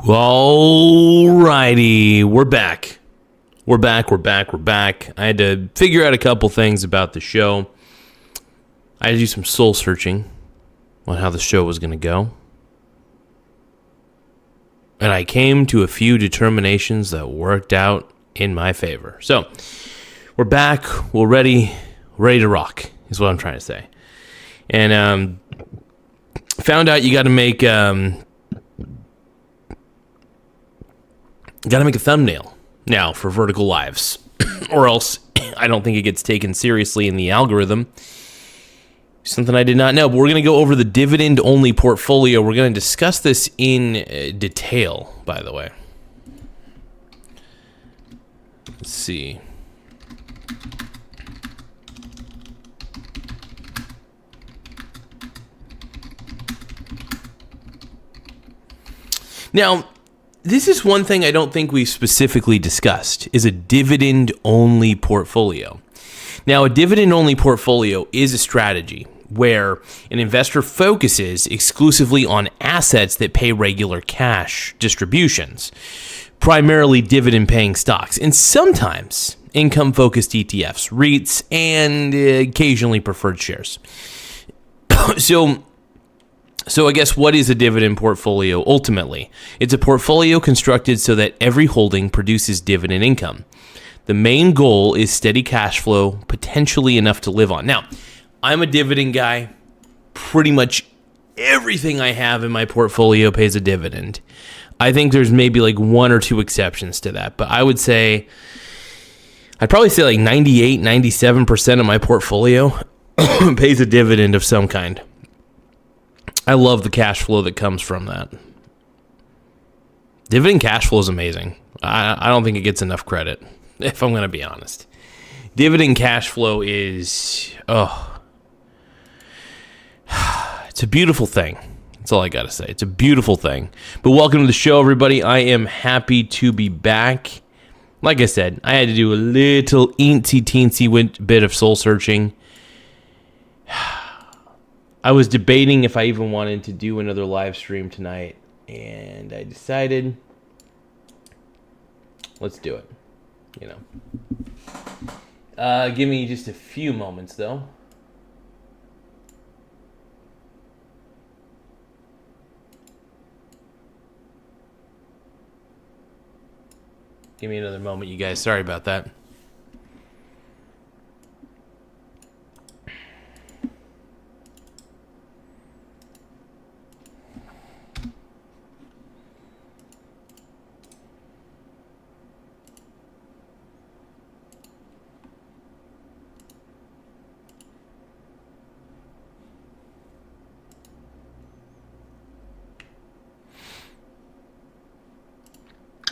Alrighty, we're back. We're back. I had to figure out a couple things about the show. I had to do some soul searching on how the show was going to go. And I came to a few determinations that worked out in my favor. So, we're back. We're ready to rock, is what I'm trying to say. And found out you got to make a thumbnail now for Vertical Lives, or else I don't think it gets taken seriously in the algorithm. Something I did not know, but we're going to go over the dividend-only portfolio. We're going to discuss this in detail, by the way. Let's see. Now, this is one thing I don't think we specifically discussed, is a dividend-only portfolio. Now, a dividend-only portfolio is a strategy where an investor focuses exclusively on assets that pay regular cash distributions, primarily dividend-paying stocks, and sometimes income-focused ETFs, REITs, and occasionally preferred shares. So I guess what is a dividend portfolio ultimately? It's a portfolio constructed so that every holding produces dividend income. The main goal is steady cash flow, potentially enough to live on. Now, I'm a dividend guy. Pretty much everything I have in my portfolio pays a dividend. I think there's maybe like one or two exceptions to that, but I'd probably say like 98, 97% of my portfolio pays a dividend of some kind. I love the cash flow that comes from that. Dividend cash flow is amazing. I don't think it gets enough credit, if I'm going to be honest. Dividend cash flow is, it's a beautiful thing. That's all I got to say. It's a beautiful thing. But welcome to the show, everybody. I am happy to be back. Like I said, I had to do a little teensy bit of soul searching. I was debating if I even wanted to do another live stream tonight, and I decided, let's do it, Give me just a few moments, though. Give me another moment, you guys. Sorry about that.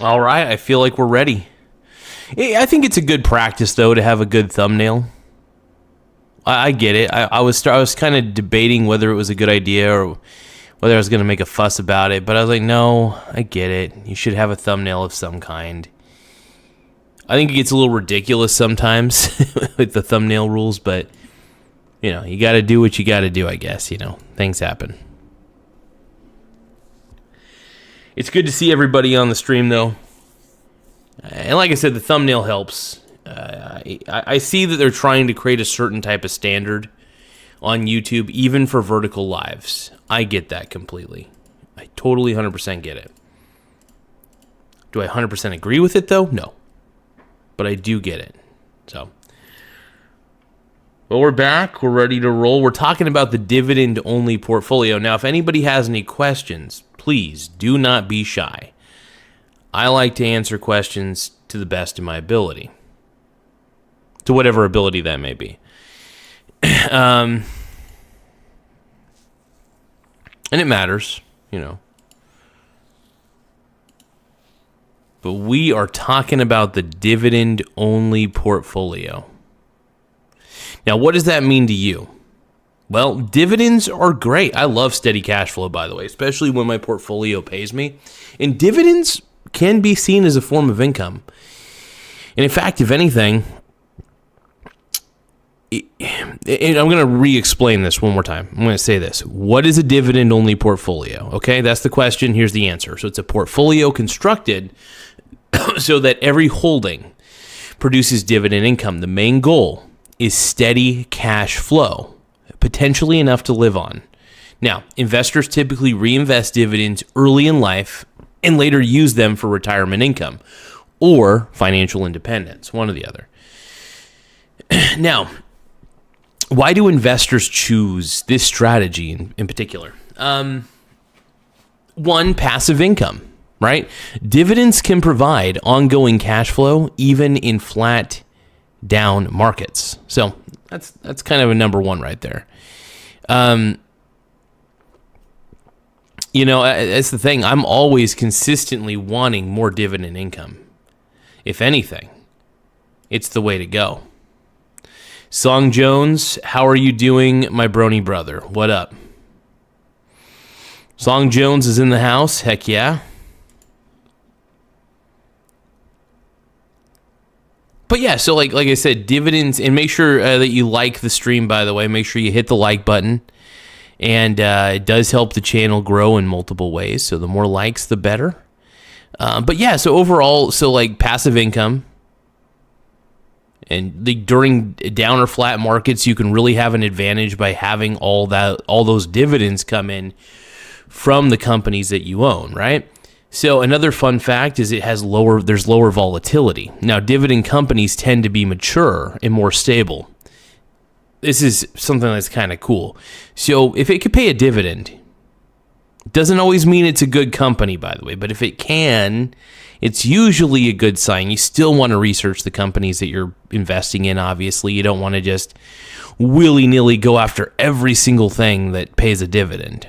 All right, I feel like we're ready. I think it's a good practice, though, to have a good thumbnail. I get it. I was kind of debating whether it was a good idea or whether I was going to make a fuss about it, but I was like, no, I get it. You should have a thumbnail of some kind. I think it gets a little ridiculous sometimes with the thumbnail rules, but, you got to do what you got to do, I guess. Things happen. It's good to see everybody on the stream, though. And like I said, the thumbnail helps. I see that they're trying to create a certain type of standard on YouTube, even for vertical lives. I get that completely. I totally 100% get it. Do I 100% agree with it, though? No. But I do get it. So, well, we're back. We're ready to roll. We're talking about the dividend-only portfolio. Now, if anybody has any questions, please do not be shy. I like to answer questions to the best of my ability. To whatever ability that may be. And it matters, But we are talking about the dividend-only portfolio. Now, what does that mean to you? Well, dividends are great. I love steady cash flow, by the way, especially when my portfolio pays me. And dividends can be seen as a form of income. And in fact, if anything, and I'm going to re-explain this one more time. I'm going to say this. What is a dividend-only portfolio? Okay, that's the question. Here's the answer. So it's a portfolio constructed so that every holding produces dividend income. The main goal is steady cash flow, potentially enough to live on. Now, investors typically reinvest dividends early in life and later use them for retirement income or financial independence, one or the other. Now, why do investors choose this strategy in particular? One, passive income, right? Dividends can provide ongoing cash flow even in flat down markets. So that's kind of a number one right there. That's the thing. I'm always consistently wanting more dividend income. If anything, it's the way to go. Song Jones, how are you doing, my brony brother? What up? Song Jones is in the house. Heck yeah. But yeah, so like I said, dividends, and make sure that you like the stream, by the way. Make sure you hit the like button. And it does help the channel grow in multiple ways. So the more likes, the better. But yeah, so overall, so like passive income, and during down or flat markets, you can really have an advantage by having all those dividends come in from the companies that you own, right? So another fun fact is there's lower volatility. Now, dividend companies tend to be mature and more stable. This is something that's kind of cool. So if it could pay a dividend, it doesn't always mean it's a good company, by the way, but if it can, it's usually a good sign. You still want to research the companies that you're investing in, obviously. You don't want to just willy-nilly go after every single thing that pays a dividend.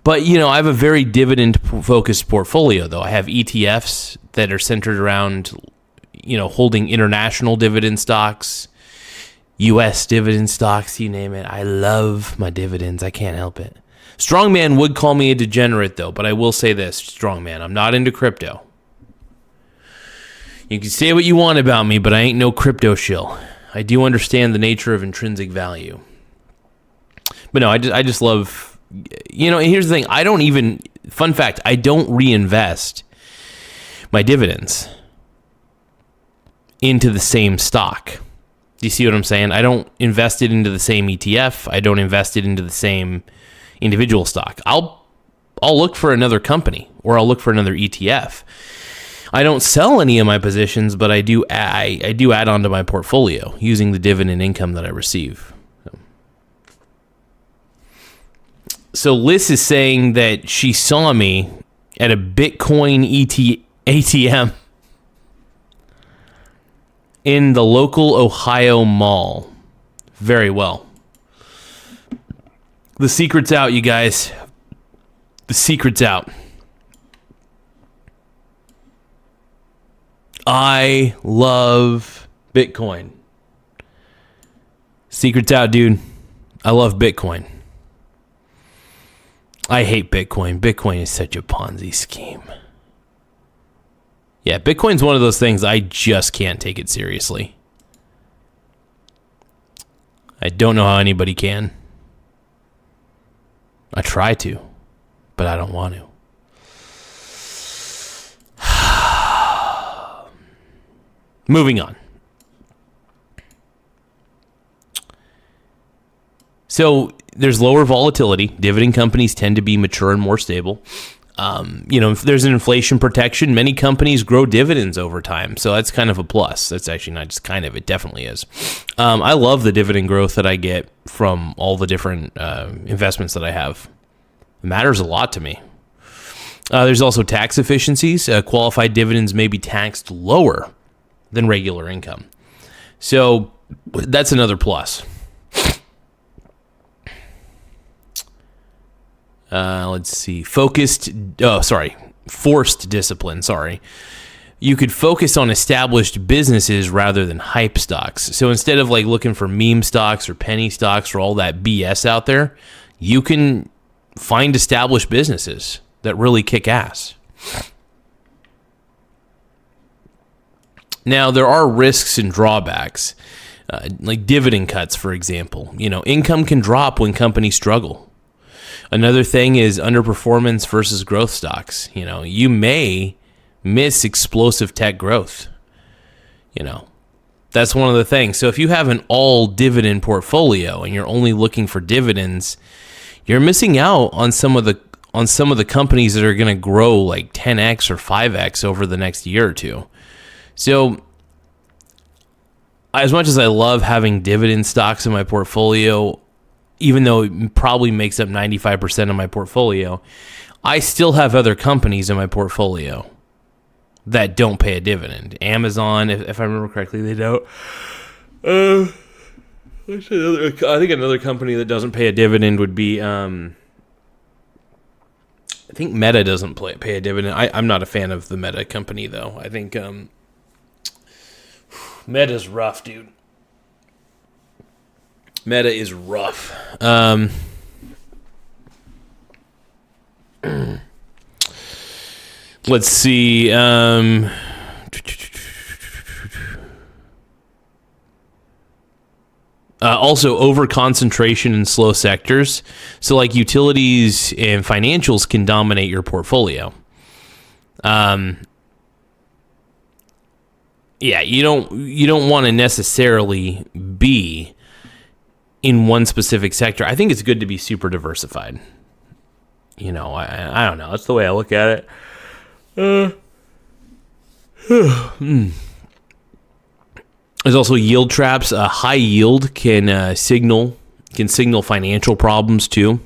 But, I have a very dividend-focused portfolio, though. I have ETFs that are centered around, holding international dividend stocks, U.S. dividend stocks, you name it. I love my dividends. I can't help it. Strongman would call me a degenerate, though, but I will say this, Strongman, I'm not into crypto. You can say what you want about me, but I ain't no crypto shill. I do understand the nature of intrinsic value. But no, I just love, and here's the thing. Fun fact, I don't reinvest my dividends into the same stock. Do you see what I'm saying? I don't invest it into the same ETF. I don't invest it into the same individual stock. I'll look for another company, or I'll look for another ETF. I don't sell any of my positions, but I do add on to my portfolio using the dividend income that I receive. So Liz is saying that she saw me at a Bitcoin ATM in the local Ohio mall. Very well. The secret's out, you guys. The secret's out. I love Bitcoin. Secret's out, dude. I love Bitcoin. I hate Bitcoin. Bitcoin is such a Ponzi scheme. Yeah, Bitcoin's one of those things I just can't take it seriously. I don't know how anybody can. I try to, but I don't want to. Moving on. So there's lower volatility. Dividend companies tend to be mature and more stable. If there's an inflation protection, many companies grow dividends over time. So that's kind of a plus. That's actually not just kind of, it definitely is. I love the dividend growth that I get from all the different investments that I have. It matters a lot to me. There's also tax efficiencies. Qualified dividends may be taxed lower than regular income. So that's another plus. Let's see. Forced discipline. Sorry. You could focus on established businesses rather than hype stocks. So instead of like looking for meme stocks or penny stocks or all that BS out there, you can find established businesses that really kick ass. Now, there are risks and drawbacks. like dividend cuts, for example. Income can drop when companies struggle. Another thing is underperformance versus growth stocks. You may miss explosive tech growth. That's one of the things. So if you have an all dividend portfolio and you're only looking for dividends, you're missing out on some of the companies that are going to grow like 10x or 5x over the next year or two. So as much as I love having dividend stocks in my portfolio, even though it probably makes up 95% of my portfolio, I still have other companies in my portfolio that don't pay a dividend. Amazon, if I remember correctly, they don't. I think another company that doesn't pay a dividend would be, I think Meta doesn't pay a dividend. I'm not a fan of the Meta company, though. I think Meta's rough, dude. Meta is rough. Let's see. Also, over concentration in slow sectors. So, like utilities and financials can dominate your portfolio. You don't want to necessarily be in one specific sector. I think it's good to be super diversified. I don't know. That's the way I look at it. There's also yield traps. High yield can signal financial problems too.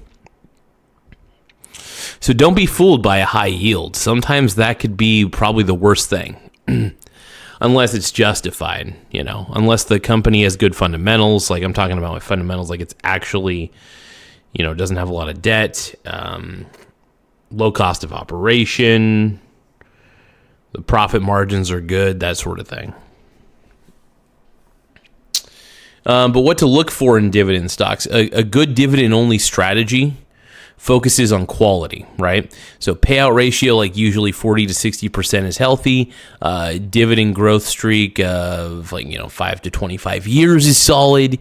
So don't be fooled by a high yield. Sometimes that could be probably the worst thing. Unless it's justified, unless the company has good fundamentals. Like I'm talking about my fundamentals, like it's actually, doesn't have a lot of debt, low cost of operation, the profit margins are good, that sort of thing. But what to look for in dividend stocks? A good dividend-only strategy focuses on quality, right? So payout ratio, like usually 40 to 60% is healthy. Dividend growth streak of 5 to 25 years is solid.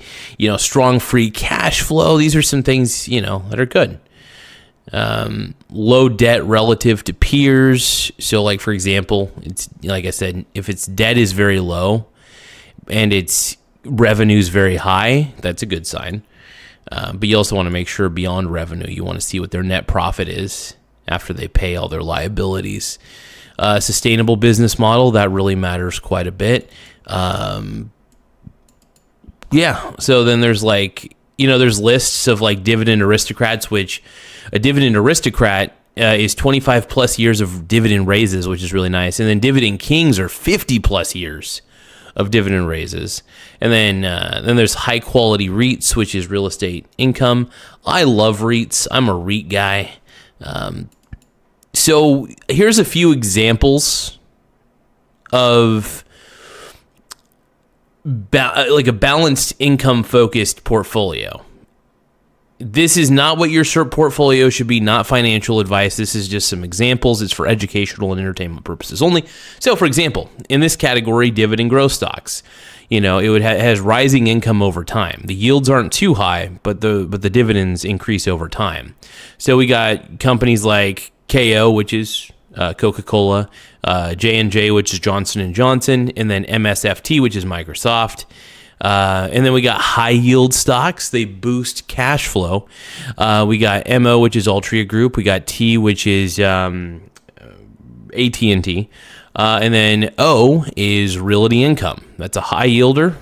Strong free cash flow. These are some things, that are good. Low debt relative to peers. So like, for example, it's like I said, if its debt is very low and its revenue is very high, that's a good sign. But you also want to make sure beyond revenue, you want to see what their net profit is after they pay all their liabilities. Sustainable business model, that really matters quite a bit. So then there's there's lists of like dividend aristocrats, which a dividend aristocrat is 25 plus years of dividend raises, which is really nice. And then dividend kings are 50 plus years of dividend raises. And then there's high quality REITs, which is real estate income. I love REITs. I'm a REIT guy. So here's a few examples of like a balanced income focused portfolio. This is not what your portfolio should be, not financial advice. This is just some examples. It's for educational and entertainment purposes only. So, for example, in this category, dividend growth stocks, it has rising income over time. The yields aren't too high, but the dividends increase over time. So we got companies like KO, which is Coca-Cola, J&J, which is Johnson & Johnson, and then MSFT, which is Microsoft. And then we got high yield stocks. They boost cash flow. We got MO, which is Altria Group. We got T, which is AT&T. And then O is Realty Income. That's a high yielder.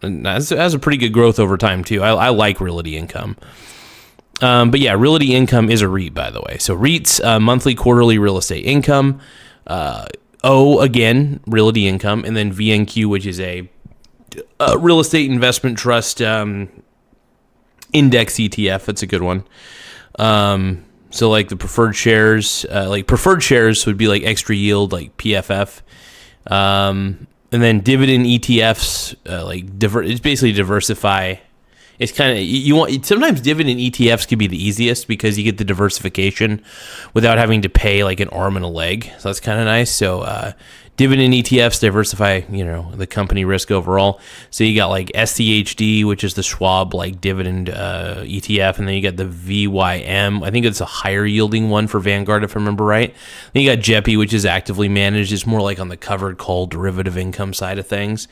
And that's a pretty good growth over time, too. I like Realty Income. But yeah, Realty Income is a REIT, by the way. So REITs, monthly, quarterly real estate income. O, again, Realty Income. And then VNQ, which is a real estate investment trust index ETF. That's a good one. So like the preferred shares, would be like extra yield, like PFF. And then dividend ETFs, it's basically diversify It's kind of you want sometimes dividend ETFs could be the easiest because you get the diversification without having to pay like an arm and a leg. So that's kind of nice. So dividend ETFs diversify, the company risk overall. So you got like SCHD, which is the Schwab like dividend ETF, and then you got the VYM. I think it's a higher yielding one for Vanguard, if I remember right. Then you got JEPI, which is actively managed. It's more like on the covered call derivative income side of things.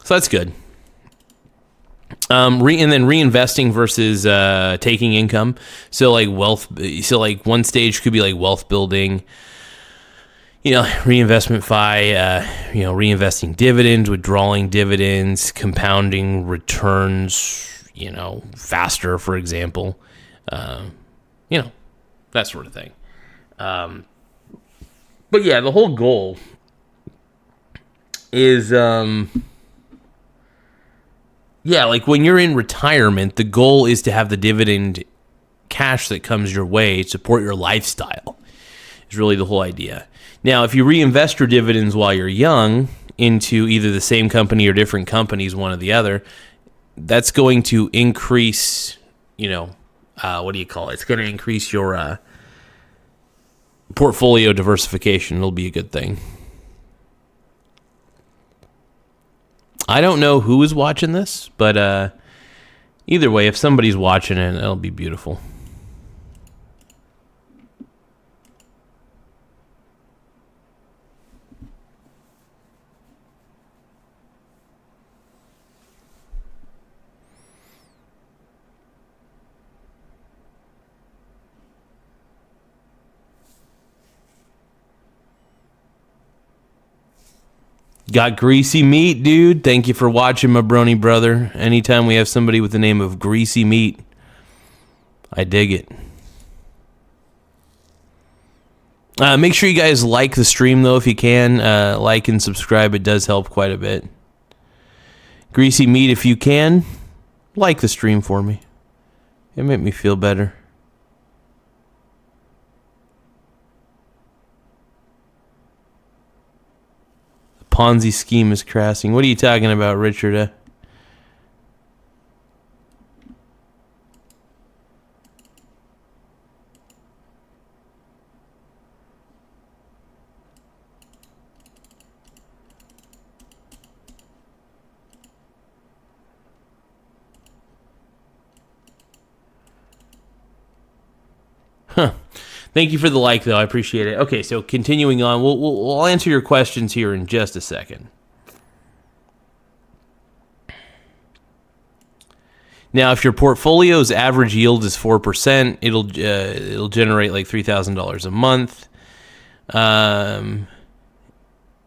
So that's good. And then reinvesting versus taking income. So like one stage could be like wealth building, reinvestment reinvesting dividends, withdrawing dividends, compounding returns, faster, for example, that sort of thing. But yeah, the whole goal is, like when you're in retirement, the goal is to have the dividend cash that comes your way support your lifestyle. Is really the whole idea. Now, if you reinvest your dividends while you're young into either the same company or different companies, one or the other, that's going to increase, what do you call it? It's going to increase your portfolio diversification. It'll be a good thing. I don't know who is watching this, but either way, if somebody's watching it, it'll be beautiful. Got Greasy Meat, dude. Thank you for watching, my brony brother. Anytime we have somebody with the name of Greasy Meat, I dig it. Make sure you guys like the stream, though, if you can. Like and subscribe. It does help quite a bit. Greasy Meat, if you can, like the stream for me. It made me feel better. Ponzi scheme is crashing. What are you talking about, Richard? Thank you for the like, though. I appreciate it. Okay, so continuing on, we'll answer your questions here in just a second. Now, if your portfolio's average yield is 4%, it'll generate like $3,000 a month,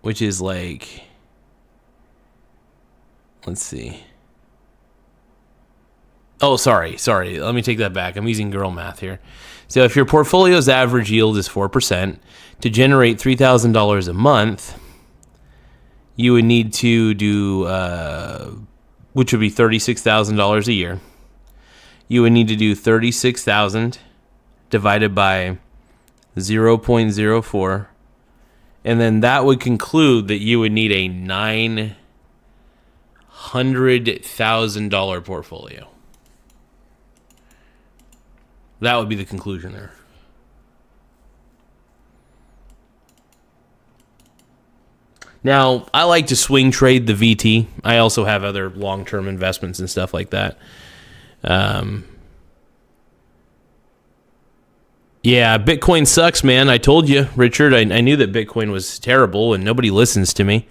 which is like, let's see. Oh, sorry. Let me take that back. I'm using girl math here. So if your portfolio's average yield is 4%, to generate $3,000 a month, you would need to do, which would be $36,000 a year. You would need to do 36,000 divided by 0.04, and then that would conclude that you would need a $900,000 portfolio. That would be the conclusion there. Now, I like to swing trade the VT. I also have other long-term investments and stuff like that. Yeah, Bitcoin sucks, man. I told you, Richard. I knew that Bitcoin was terrible, and nobody listens to me.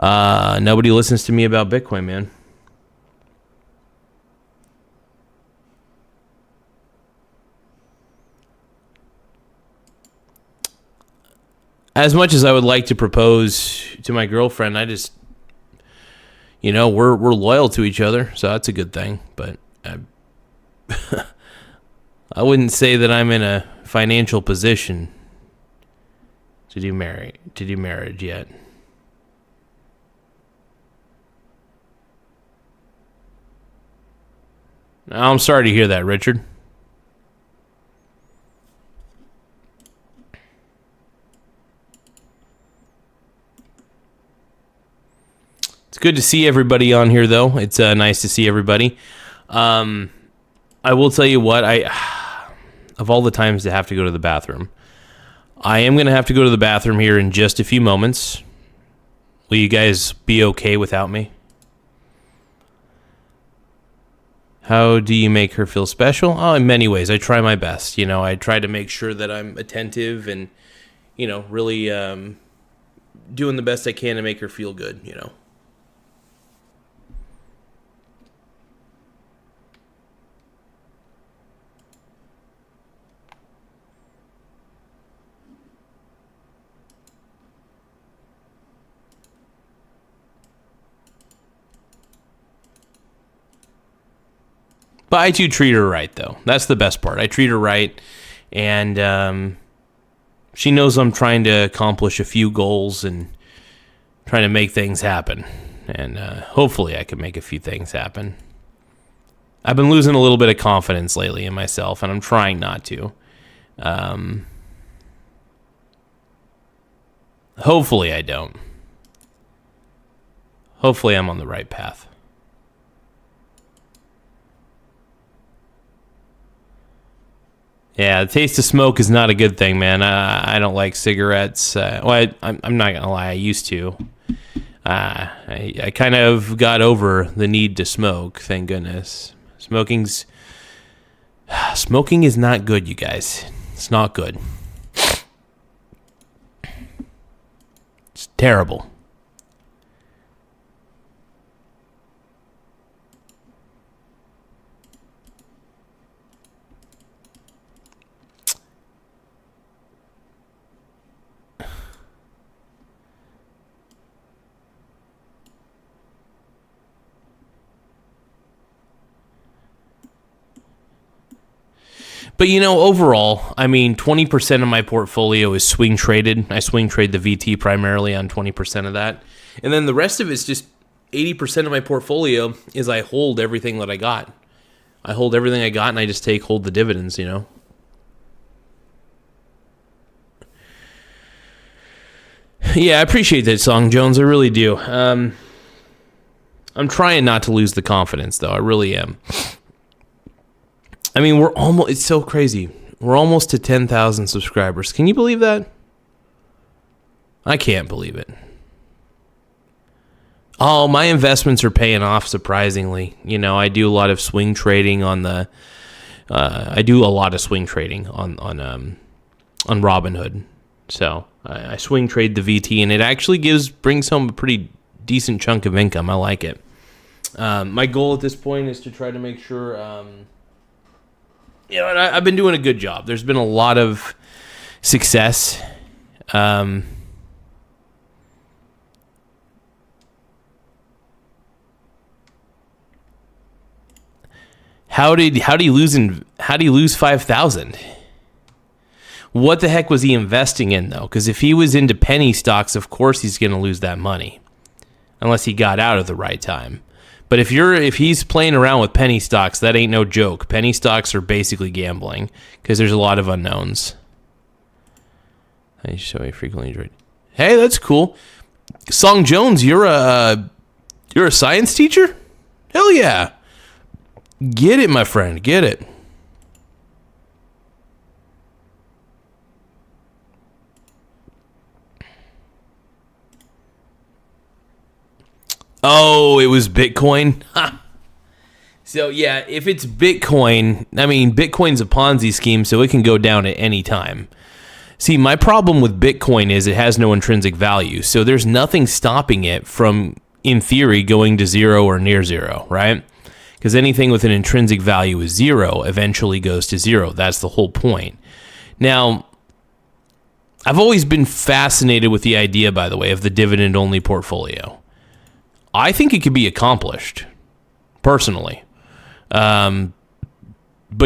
Nobody listens to me about Bitcoin, man. As much as I would like to propose to my girlfriend, I just, we're loyal to each other, so that's a good thing. But I wouldn't say that I'm in a financial position to do marriage yet. I'm sorry to hear that, Richard. It's good to see everybody on here, though. It's nice to see everybody. I will tell you what, of all the times to have to go to the bathroom, I am going to have to go to the bathroom here in just a few moments. Will you guys be okay without me? How do you make her feel special? Oh, in many ways. I try my best. I try to make sure that I'm attentive and, really doing the best I can to make her feel good. But I do treat her right, though. That's the best part. I treat her right, and she knows I'm trying to accomplish a few goals and trying to make things happen. And hopefully I can make a few things happen. I've been losing a little bit of confidence lately in myself, and I'm trying not to. Hopefully I don't. Hopefully I'm on the right path. Yeah, the taste of smoke is not a good thing, man. I don't like cigarettes. I'm not going to lie, I used to. I kind of got over the need to smoke, thank goodness. Smoking is not good, you guys. It's not good. It's terrible. But overall, 20% of my portfolio is swing traded. I swing trade the VT primarily on 20% of that. And then the rest of it's just 80% of my portfolio is I hold everything that I got. I hold everything I got and I just hold the dividends, Yeah, I appreciate that song, Jones. I really do. I'm trying not to lose the confidence, though. I really am. It's so crazy. We're almost to 10,000 subscribers. Can you believe that? I can't believe it. Oh, my investments are paying off surprisingly. I do a lot of swing trading on Robinhood. So I swing trade the VT, and it actually brings home a pretty decent chunk of income. I like it. My goal at this point is to try to make sure. I've been doing a good job. There's been a lot of success. How did he lose 5,000? What the heck was he investing in, though? Because if he was into penny stocks, of course he's going to lose that money, unless he got out at the right time. But if he's playing around with penny stocks, that ain't no joke. Penny stocks are basically gambling because there's a lot of unknowns. I show you frequently trade. Hey, that's cool. Song Jones, you're a science teacher? Hell yeah. Get it, my friend. Get it. Oh, it was Bitcoin? So, yeah, if it's Bitcoin, Bitcoin's a Ponzi scheme, so it can go down at any time. See, my problem with Bitcoin is it has no intrinsic value, so there's nothing stopping it from, in theory, going to zero or near zero, right? Because anything with an intrinsic value is zero eventually goes to zero. That's the whole point. Now, I've always been fascinated with the idea, by the way, of the dividend-only portfolio. I think it could be accomplished, personally. But,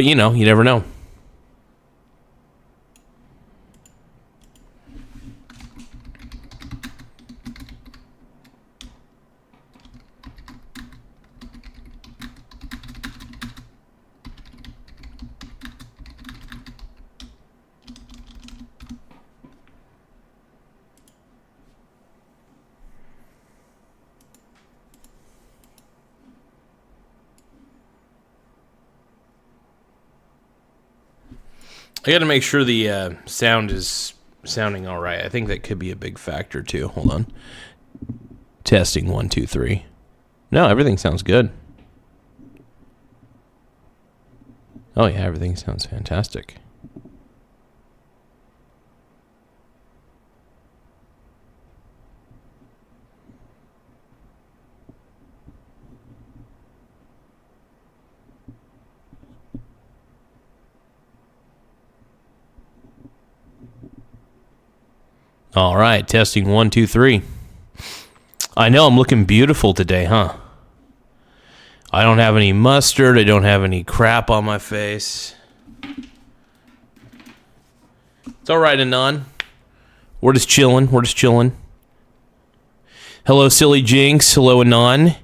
you never know. I got to make sure the sound is sounding all right. I think that could be a big factor too. Hold on. Testing 1, 2, 3. No, everything sounds good. Oh yeah, everything sounds fantastic. All right, testing 1, 2, 3. I know I'm looking beautiful today, huh? I don't have any mustard. I don't have any crap on my face. It's all right, Anon. We're just chilling. Hello, Silly Jinx. Hello, Anon.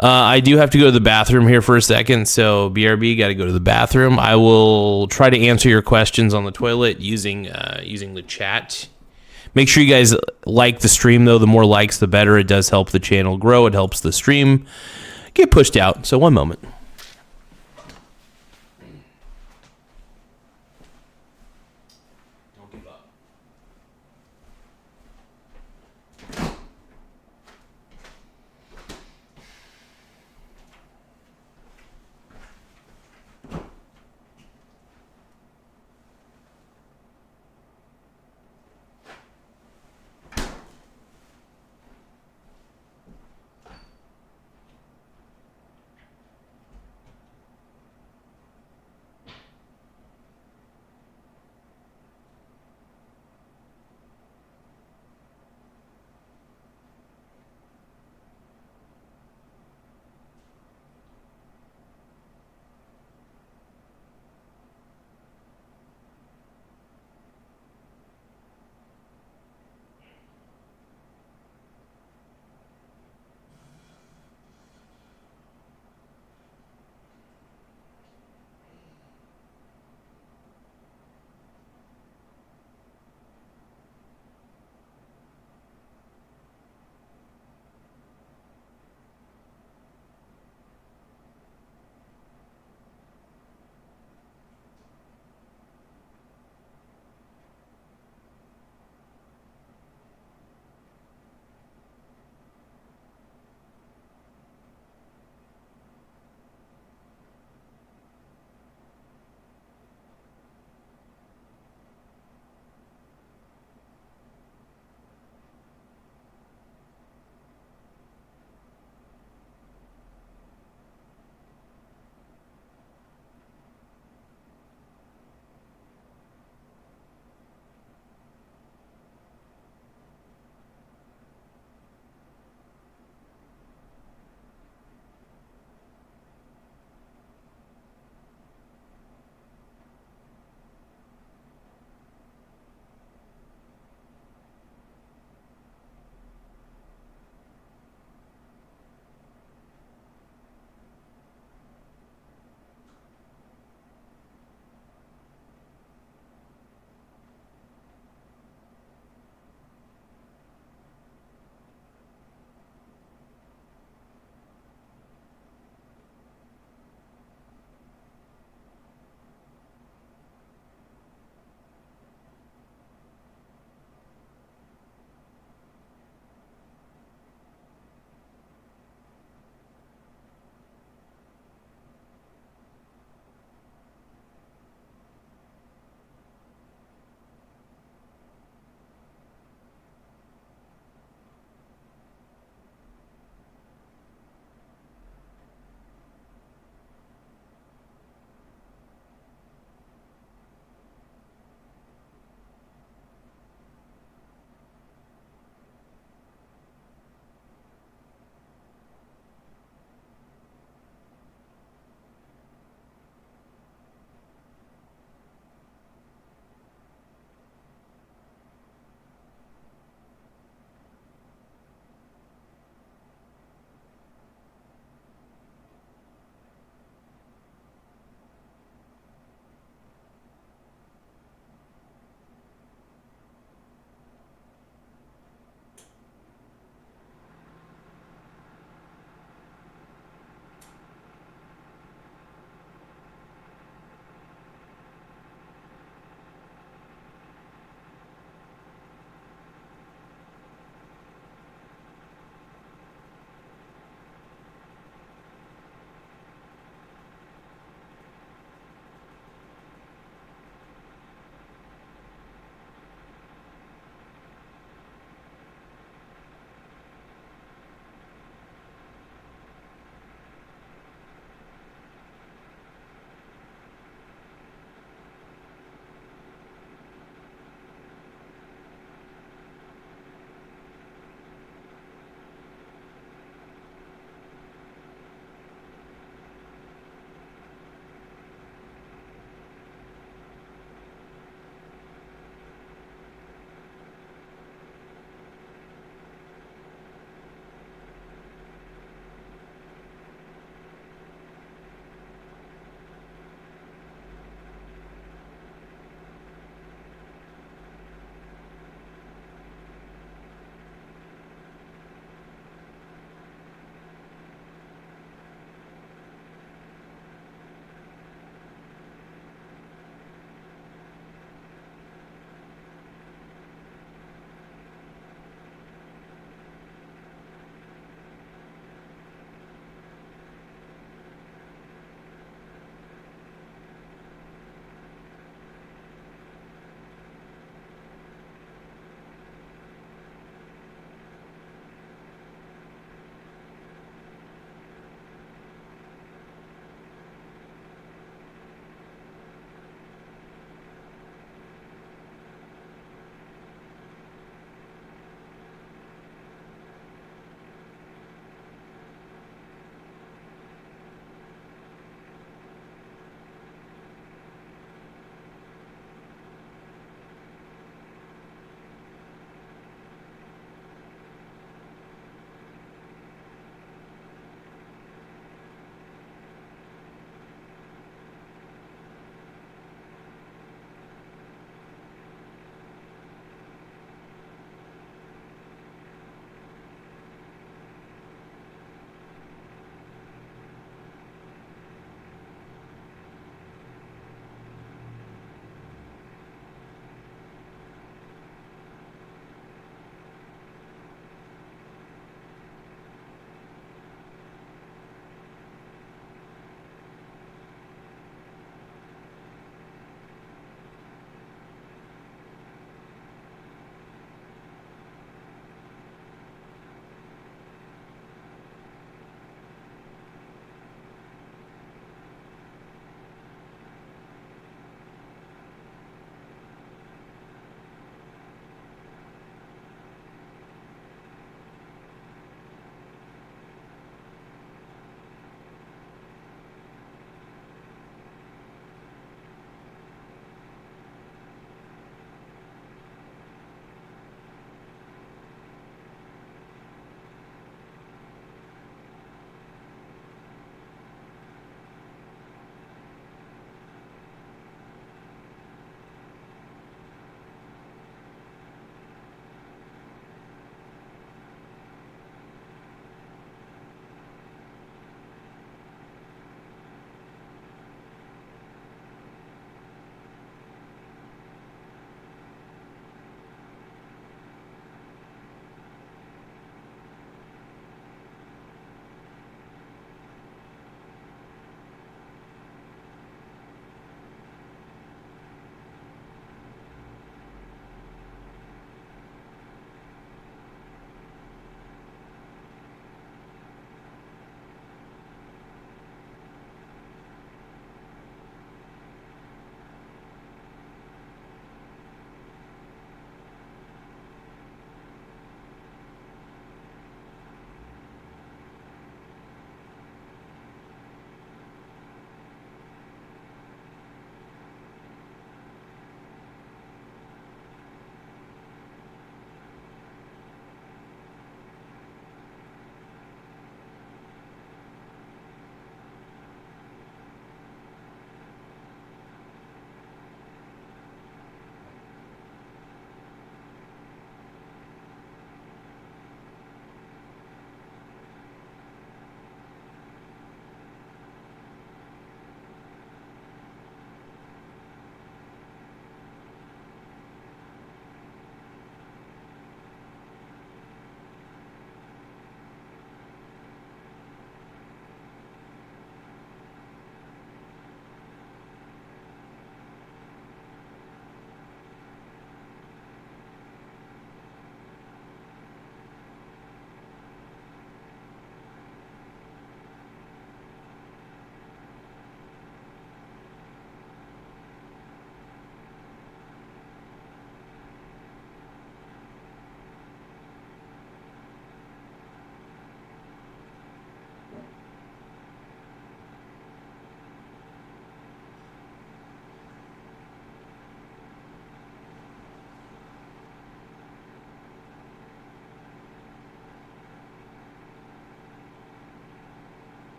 I do have to go to the bathroom here for a second, so BRB, got to go to the bathroom. I will try to answer your questions on the toilet using the chat. Make sure you guys like the stream, though. The more likes, the better. It does help the channel grow. It helps the stream get pushed out. So one moment. Don't give up.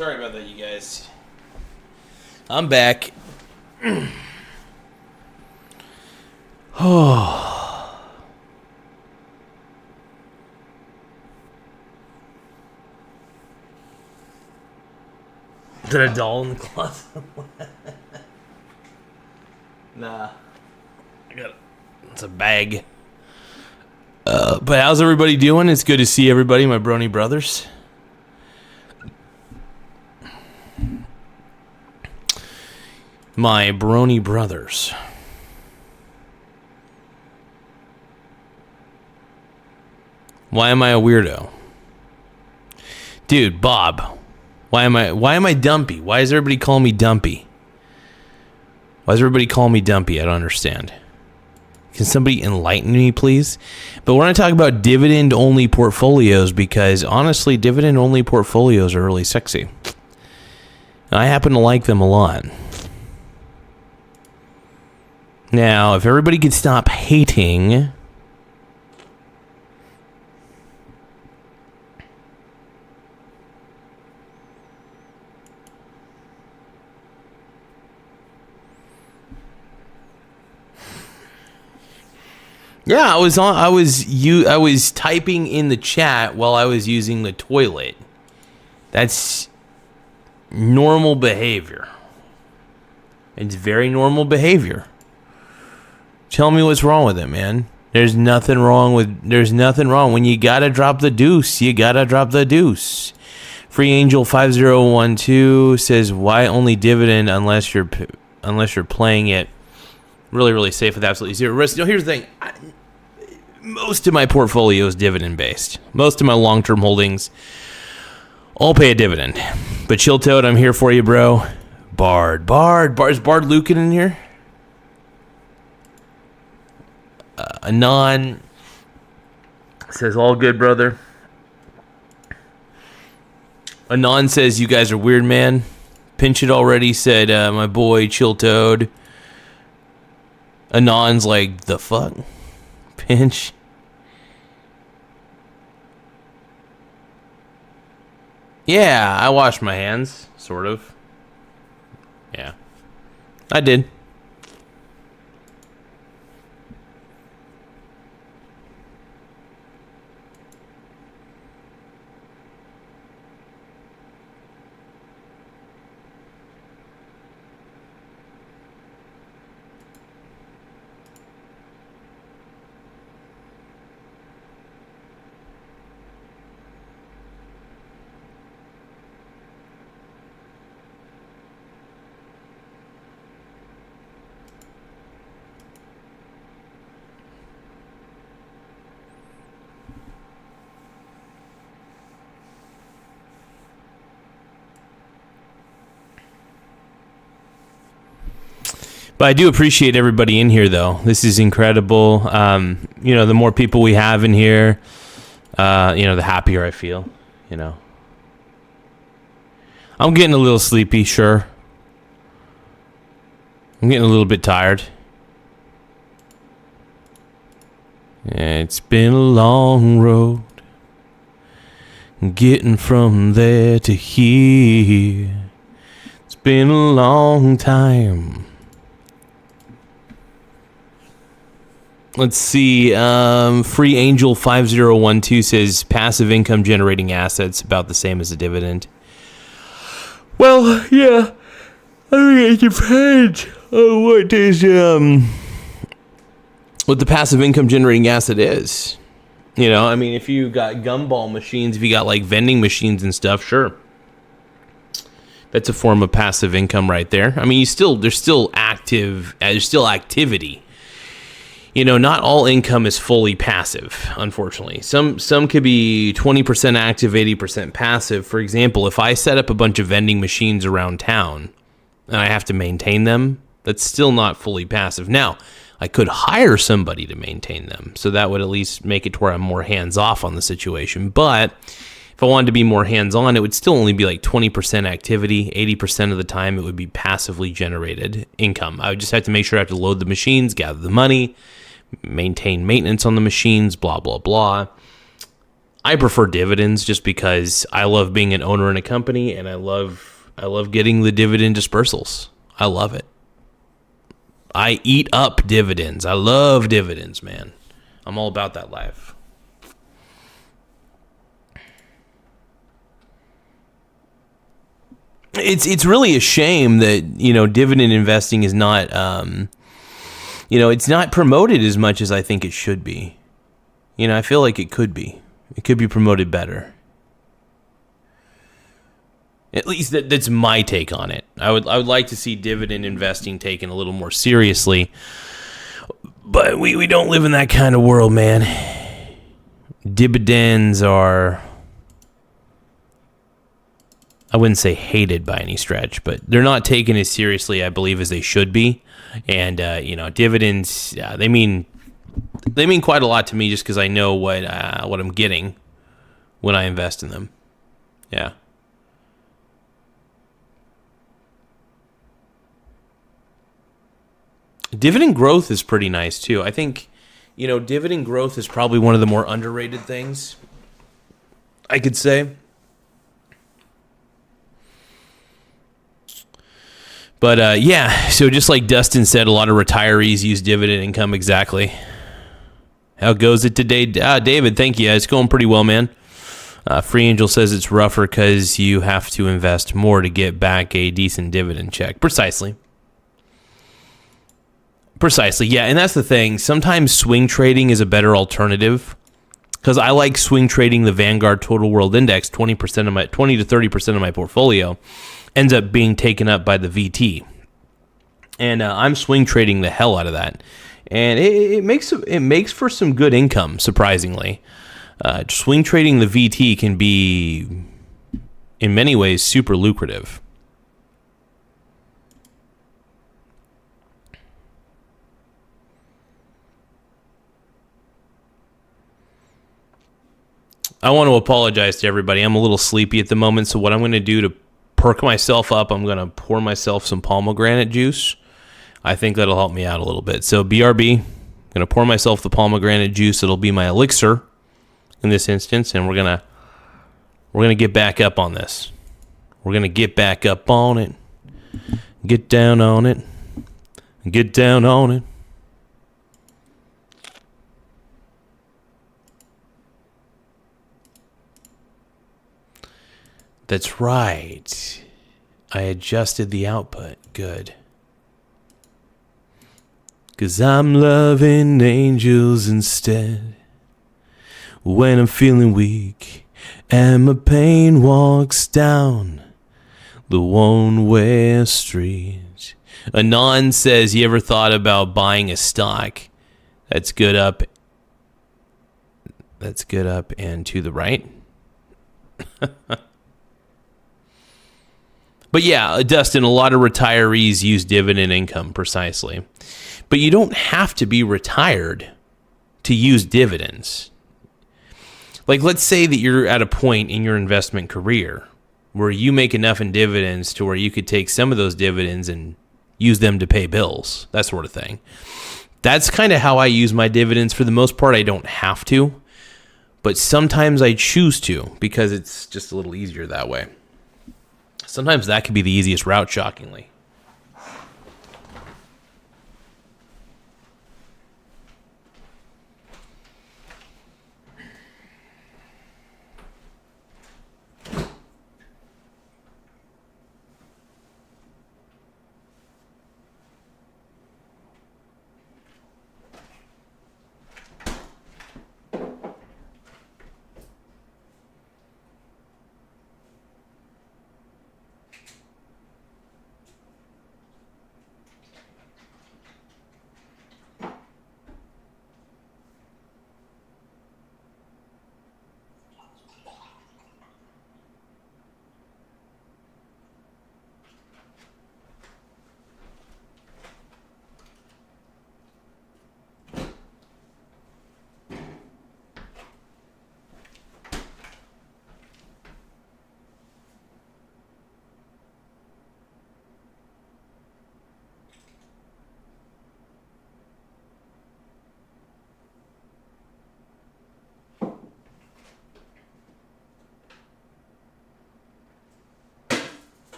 Sorry about that, you guys. I'm back. Oh. Is that a doll in the closet? Nah. I got it. It's a bag. But how's everybody doing? It's good to see everybody, my brony brothers. My brony brothers. Why am I a weirdo? Dude, Bob. Why am I dumpy? Why is everybody calling me dumpy? Why does everybody call me dumpy? I don't understand. Can somebody enlighten me, please? But we're going to talk about dividend-only portfolios because, honestly, dividend-only portfolios are really sexy. I happen to like them a lot. Now, if everybody could stop hating... Yeah, I was typing in the chat while I was using the toilet. That's normal behavior. It's very normal behavior. Tell me what's wrong with it, man. There's nothing wrong. When you gotta drop the deuce, you gotta drop the deuce. Free Angel 5012 says, "Why only dividend unless you're playing it really, really safe with absolutely zero risk?" No, here's the thing. Most of my portfolio is dividend based. Most of my long-term holdings all pay a dividend. But Chill Toad, I'm here for you, bro. Bard, is Bard Lucan in here? Anon says, all good, brother. Anon says, you guys are weird, man. Pinch It already said, my boy, Chill Toad. Anon's like, the fuck? Pinch. Yeah, I washed my hands, sort of. Yeah, I did. But I do appreciate everybody in here, though. This is incredible. The more people we have in here, the happier I feel, I'm getting a little sleepy, sure. I'm getting a little bit tired. It's been a long road, getting from there to here. It's been a long time. Let's see. Free Angel 5012 says passive income generating assets about the same as a dividend. Well, yeah. I mean, it depends on what the passive income generating asset is. If you got gumball machines, if you got like vending machines and stuff, sure. That's a form of passive income right there. I mean, there's still activity. Not all income is fully passive, unfortunately. Some could be 20% active, 80% passive. For example, if I set up a bunch of vending machines around town and I have to maintain them, that's still not fully passive. Now, I could hire somebody to maintain them, so that would at least make it to where I'm more hands-off on the situation. But if I wanted to be more hands-on, it would still only be like 20% activity. 80% of the time, it would be passively generated income. I would just have to make sure I have to load the machines, gather the money, maintain maintenance on the machines, blah, blah, blah. I prefer dividends just because I love being an owner in a company, and I love getting the dividend dispersals. I love it. I eat up dividends. I love dividends, man. I'm all about that life. It's really a shame that, dividend investing is not it's not promoted as much as I think it should be. I feel like it could be. It could be promoted better. At least that's my take on it. I would like to see dividend investing taken a little more seriously. But we don't live in that kind of world, man. Dividends are, I wouldn't say hated by any stretch, but they're not taken as seriously, I believe, as they should be. And dividends, they mean quite a lot to me just because I know what I'm getting when I invest in them. Yeah. Dividend growth is pretty nice too. I think, dividend growth is probably one of the more underrated things I could say. But so just like Dustin said, a lot of retirees use dividend income. Exactly. How goes it today? David, thank you. It's going pretty well, man. Free Angel says it's rougher because you have to invest more to get back a decent dividend check. Precisely, yeah, and that's the thing. Sometimes swing trading is a better alternative because I like swing trading the Vanguard Total World Index. 20% of my 20 to 30% of my portfolio ends up being taken up by the VT, and I'm swing trading the hell out of that, and it makes for some good income. Surprisingly, swing trading the VT can be, in many ways, super lucrative. I want to apologize to everybody. I'm a little sleepy at the moment, so what I'm going to do to perk myself up, I'm going to pour myself some pomegranate juice. I think that'll help me out a little bit. So BRB, I'm going to pour myself the pomegranate juice. It'll be my elixir in this instance, and we're going to get back up on this. We're going to get back up on it. Get down on it. Get down on it. That's right. I adjusted the output. Good. 'Cause I'm loving angels instead. When I'm feeling weak and my pain walks down the one-way street. Anon says, you ever thought about buying a stock that's good up and to the right? But yeah, Dustin, a lot of retirees use dividend income, precisely. But you don't have to be retired to use dividends. Like, let's say that you're at a point in your investment career where you make enough in dividends to where you could take some of those dividends and use them to pay bills, that sort of thing. That's kind of how I use my dividends. For the most part, I don't have to, but sometimes I choose to because it's just a little easier that way. Sometimes that could be the easiest route, shockingly.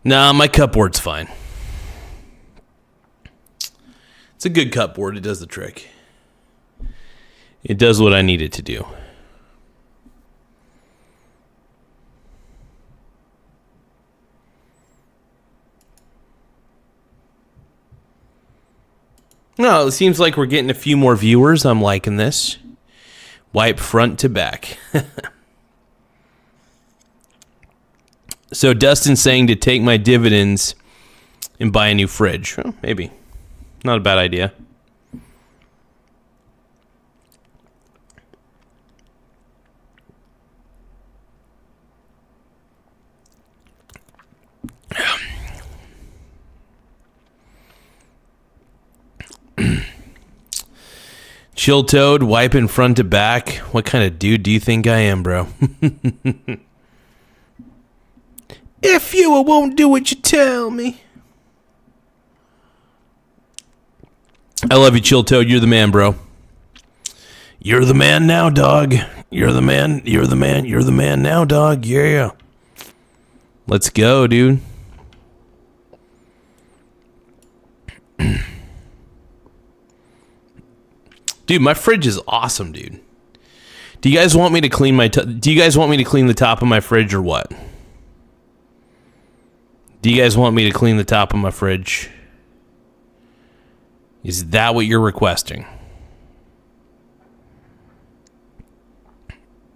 Nah, my cupboard's fine. It's a good cupboard. It does the trick. It does what I need it to do. No, it seems like we're getting a few more viewers. I'm liking this. Wipe front to back. So Dustin's saying to take my dividends and buy a new fridge. Well, maybe. Not a bad idea. Chill Toad, wiping front to back. What kind of dude do you think I am, bro? If you won't do what you tell me. I love you, Chill Toad. You're the man, bro. You're the man now, dog. You're the man. You're the man. You're the man now, dog. Yeah. Let's go, dude. Dude, my fridge is awesome, dude. Do you guys want me to clean the top of my fridge or what? Do you guys want me to clean the top of my fridge? Is that what you're requesting?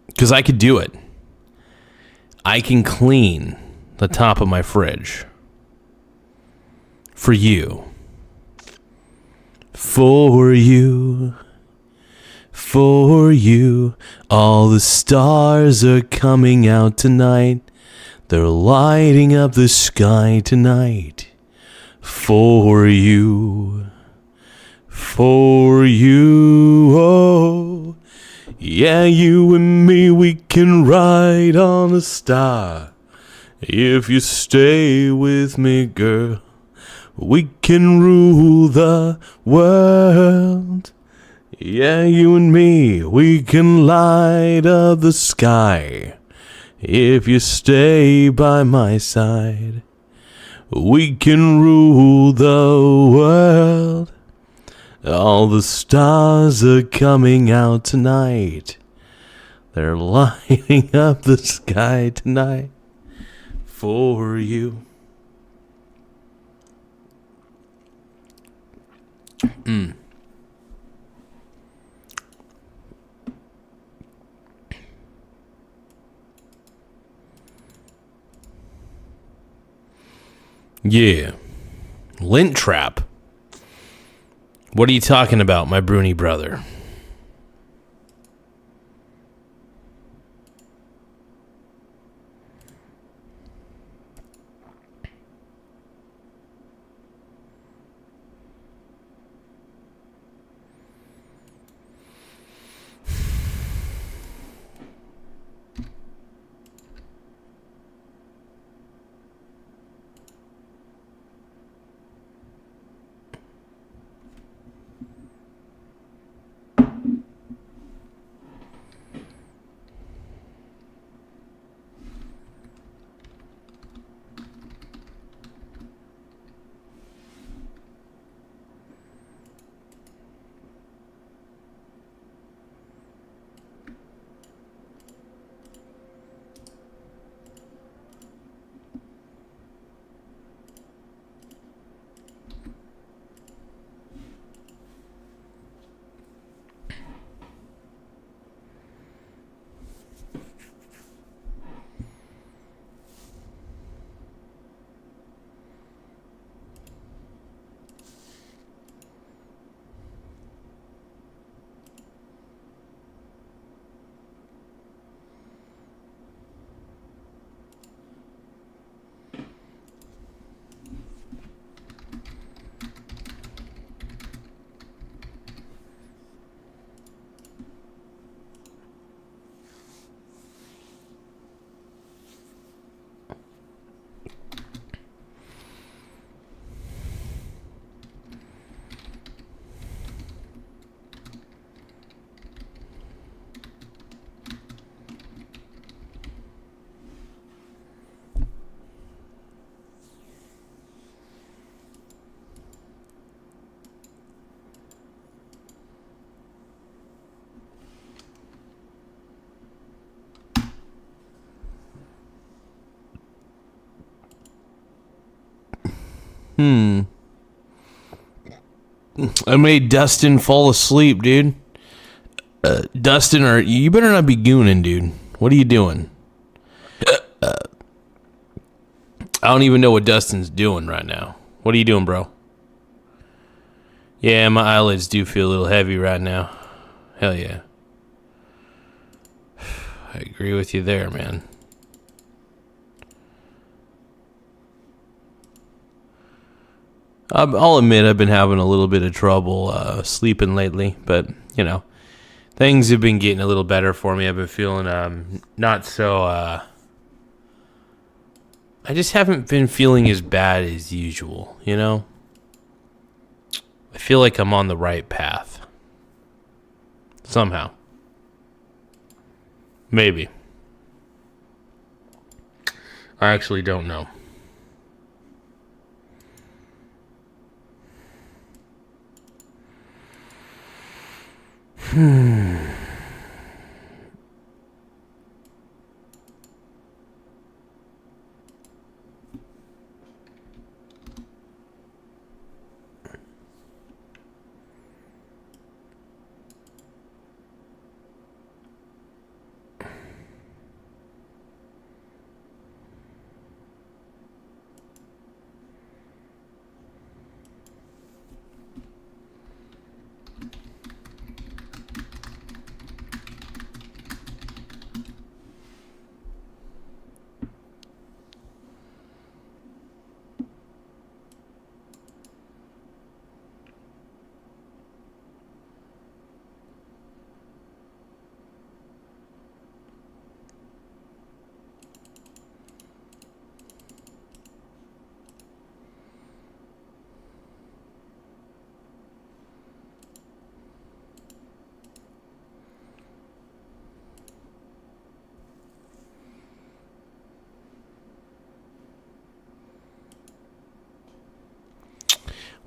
Because I could do it. I can clean the top of my fridge. For you. For you. For you. All the stars are coming out tonight. They're lighting up the sky tonight. For you. For you. Oh. Yeah, you and me, we can ride on a star. If you stay with me, girl, we can rule the world. Yeah, you and me, we can light up the sky. If you stay by my side, we can rule the world. All the stars are coming out tonight. They're lighting up the sky tonight for you. Yeah. Lint trap. What are you talking about, my Bruni brother? I made Dustin fall asleep, dude. Dustin, you better not be gooning, dude. What are you doing? I don't even know what Dustin's doing right now. What are you doing, bro? Yeah, my eyelids do feel a little heavy right now. Hell yeah. I agree with you there, man. I'll admit I've been having a little bit of trouble sleeping lately, but, you know, things have been getting a little better for me. I've been feeling not so... I just haven't been feeling as bad as usual, you know? I feel like I'm on the right path. Somehow. Maybe. I actually don't know.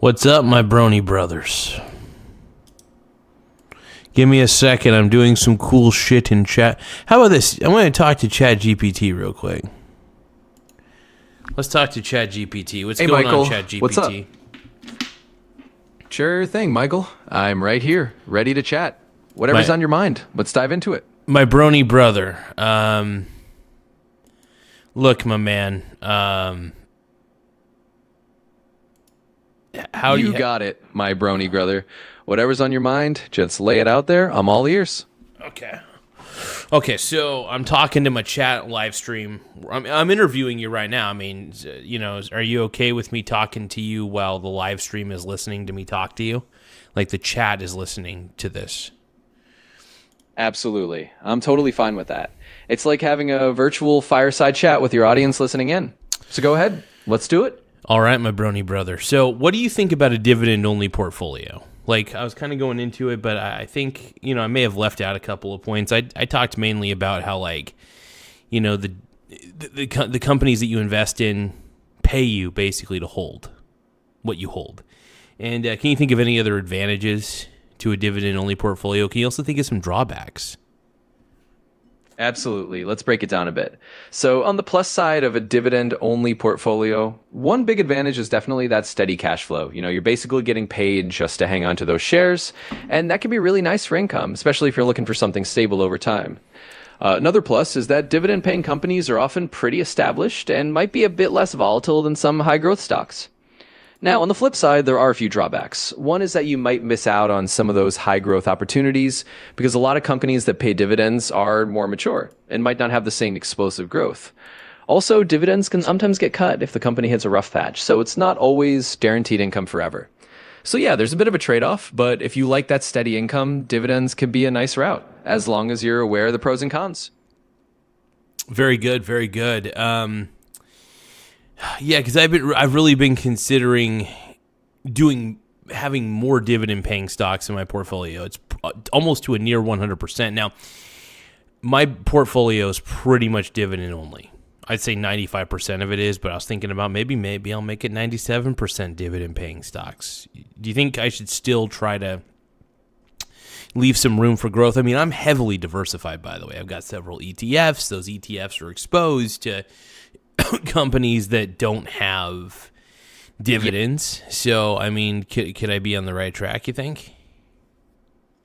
What's up, my brony brothers? Give me a second. I'm doing some cool shit in chat. How about this? I'm going to talk to ChatGPT real quick. Let's talk to ChatGPT. What's going Michael, on, ChatGPT? what's up? Sure thing, Michael. I'm right here, ready to chat. Whatever's on your mind. Let's dive into it. My brony brother. Look, my man. How you got it, my brony brother. Whatever's on your mind, just lay it out there. I'm all ears. Okay, so I'm talking to my chat live stream. I'm interviewing you right now. I mean, you know, are you okay with me talking to you while the live stream is listening to me talk to you? Like the chat is listening to this. Absolutely. I'm totally fine with that. It's like having a virtual fireside chat with your audience listening in. So go ahead. Let's do it. All right, my brony brother. So what do you think about a dividend-only portfolio? Like, I was kind of going into it, but I think, you know, I may have left out a couple of points. I talked mainly about how, like, you know, the companies that you invest in pay you basically to hold what you hold. And can you think of any other advantages to a dividend-only portfolio? Can you also think of some drawbacks? Absolutely. Let's break it down a bit. So on the plus side of a dividend-only portfolio, one big advantage is definitely that steady cash flow. You know, you're basically getting paid just to hang on to those shares, and that can be really nice for income, especially if you're looking for something stable over time. Another plus is that dividend-paying companies are often pretty established and might be a bit less volatile than some high-growth stocks. Now, on the flip side, there are a few drawbacks. One is that you might miss out on some of those high growth opportunities because a lot of companies that pay dividends are more mature and might not have the same explosive growth. Also, dividends can sometimes get cut if the company hits a rough patch, so it's not always guaranteed income forever. So yeah, there's a bit of a trade-off, but if you like that steady income, dividends can be a nice route, as long as you're aware of the pros and cons. Very good, very good. Yeah, because I've really been considering having more dividend paying stocks in my portfolio. It's almost to a near 100%. Now, my portfolio is pretty much dividend only. I'd say 95% of it is, but I was thinking about maybe I'll make it 97% dividend paying stocks. Do you think I should still try to leave some room for growth? I mean, I'm heavily diversified, by the way. I've got several ETFs. Those ETFs are exposed to companies that don't have dividends. So, I mean, could I be on the right track, you think?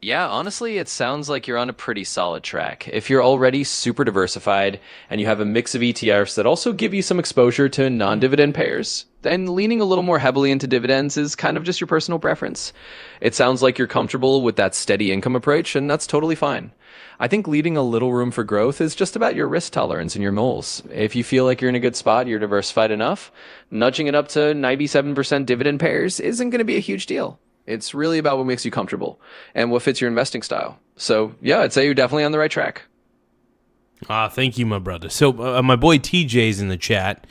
Yeah, honestly, it sounds like you're on a pretty solid track. If you're already super diversified and you have a mix of ETFs that also give you some exposure to non-dividend payers, then leaning a little more heavily into dividends is kind of just your personal preference. It sounds like you're comfortable with that steady income approach, and that's totally fine. I think leaving a little room for growth is just about your risk tolerance and your moles. If you feel like you're in a good spot, you're diversified enough, nudging it up to 97% dividend payers isn't going to be a huge deal. It's really about what makes you comfortable and what fits your investing style. So, yeah, I'd say you're definitely on the right track. Thank you, my brother. So, my boy TJ's in the chat.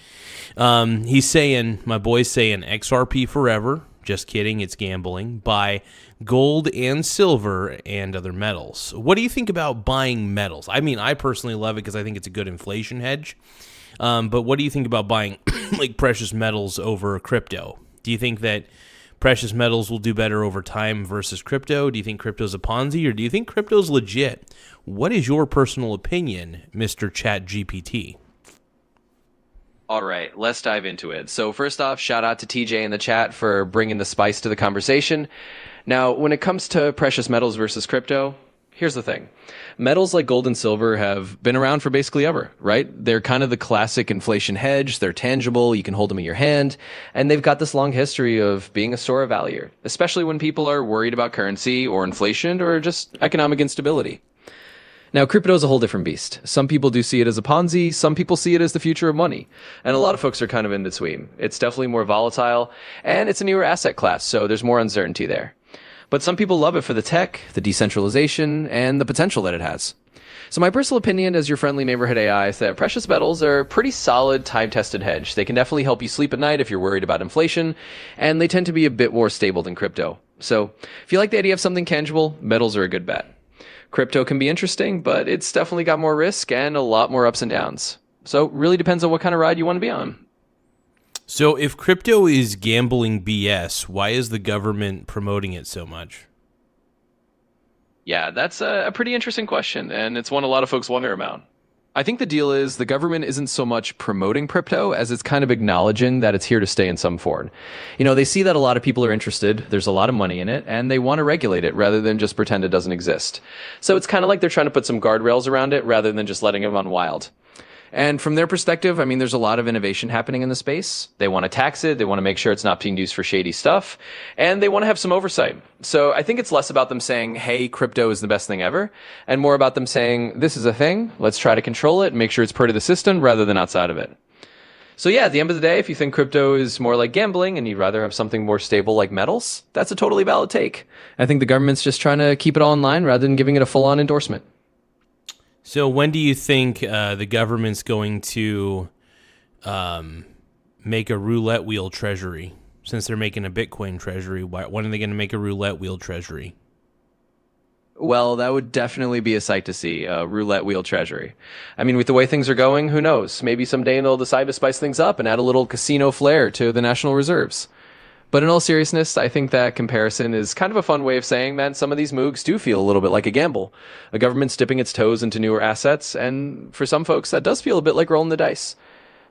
He's saying, my boy's saying XRP forever. Just kidding, it's gambling. Buy gold and silver and other metals. What do you think about buying metals? I mean, I personally love it because I think it's a good inflation hedge. But what do you think about buying like precious metals over crypto? Do you think that precious metals will do better over time versus crypto? Do you think crypto's a Ponzi, or do you think crypto's legit? What is your personal opinion, Mr. ChatGPT? All right, let's dive into it. So first off, shout out to TJ in the chat for bringing the spice to the conversation. Now, when it comes to precious metals versus crypto, here's the thing. Metals like gold and silver have been around for basically ever, right? They're kind of the classic inflation hedge. They're tangible. You can hold them in your hand. And they've got this long history of being a store of value, especially when people are worried about currency or inflation or just economic instability. Now, crypto is a whole different beast. Some people do see it as a Ponzi. Some people see it as the future of money. And a lot of folks are kind of in between. It's definitely more volatile, and it's a newer asset class, so there's more uncertainty there. But some people love it for the tech, the decentralization, and the potential that it has. So my personal opinion as your friendly neighborhood AI is that precious metals are a pretty solid time-tested hedge. They can definitely help you sleep at night if you're worried about inflation, and they tend to be a bit more stable than crypto. So if you like the idea of something tangible, metals are a good bet. Crypto can be interesting, but it's definitely got more risk and a lot more ups and downs. So it really depends on what kind of ride you want to be on. So if crypto is gambling BS, why is the government promoting it so much? Yeah, that's a pretty interesting question, and it's one a lot of folks wonder about. I think the deal is the government isn't so much promoting crypto as it's kind of acknowledging that it's here to stay in some form. You know, they see that a lot of people are interested, there's a lot of money in it, and they want to regulate it rather than just pretend it doesn't exist. So it's kind of like they're trying to put some guardrails around it rather than just letting it run wild. And from their perspective, I mean, there's a lot of innovation happening in the space. They want to tax it. They want to make sure it's not being used for shady stuff. And they want to have some oversight. So I think it's less about them saying, hey, crypto is the best thing ever, and more about them saying, this is a thing. Let's try to control it and make sure it's part of the system rather than outside of it. So yeah, at the end of the day, if you think crypto is more like gambling and you'd rather have something more stable like metals, that's a totally valid take. I think the government's just trying to keep it all in line rather than giving it a full-on endorsement. So when do you think the government's going to make a roulette wheel treasury? Since they're making a Bitcoin treasury, when are they going to make a roulette wheel treasury? Well, that would definitely be a sight to see, a roulette wheel treasury. I mean, with the way things are going, who knows? Maybe someday they'll decide to spice things up and add a little casino flair to the national reserves. But in all seriousness, I think that comparison is kind of a fun way of saying that some of these moogs do feel a little bit like a gamble. A government's dipping its toes into newer assets, and for some folks, that does feel a bit like rolling the dice.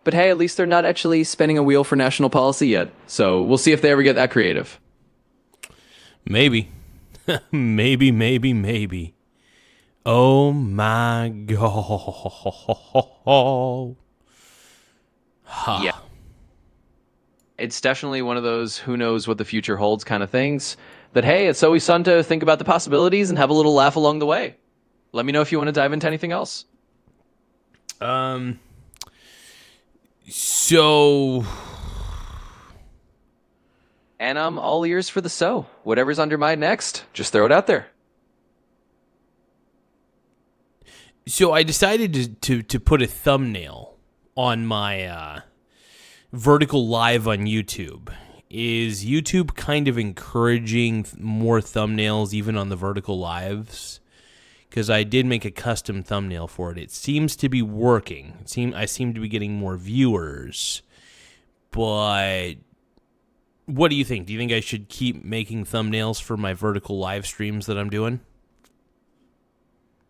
But hey, at least they're not actually spinning a wheel for national policy yet. So we'll see if they ever get that creative. Maybe. maybe. Oh my God. Yeah. It's definitely one of those who knows what the future holds kind of things that, hey, it's always fun to think about the possibilities and have a little laugh along the way. Let me know if you want to dive into anything else. So... And I'm all ears for the so. Whatever's under my next, just throw it out there. So I decided to put a thumbnail on my vertical live on YouTube. Is YouTube kind of encouraging more thumbnails even on the vertical lives? Because I did make a custom thumbnail for it. It seems to be working. I seem to be getting more viewers. But what do you think? Do you think I should keep making thumbnails for my vertical live streams that I'm doing?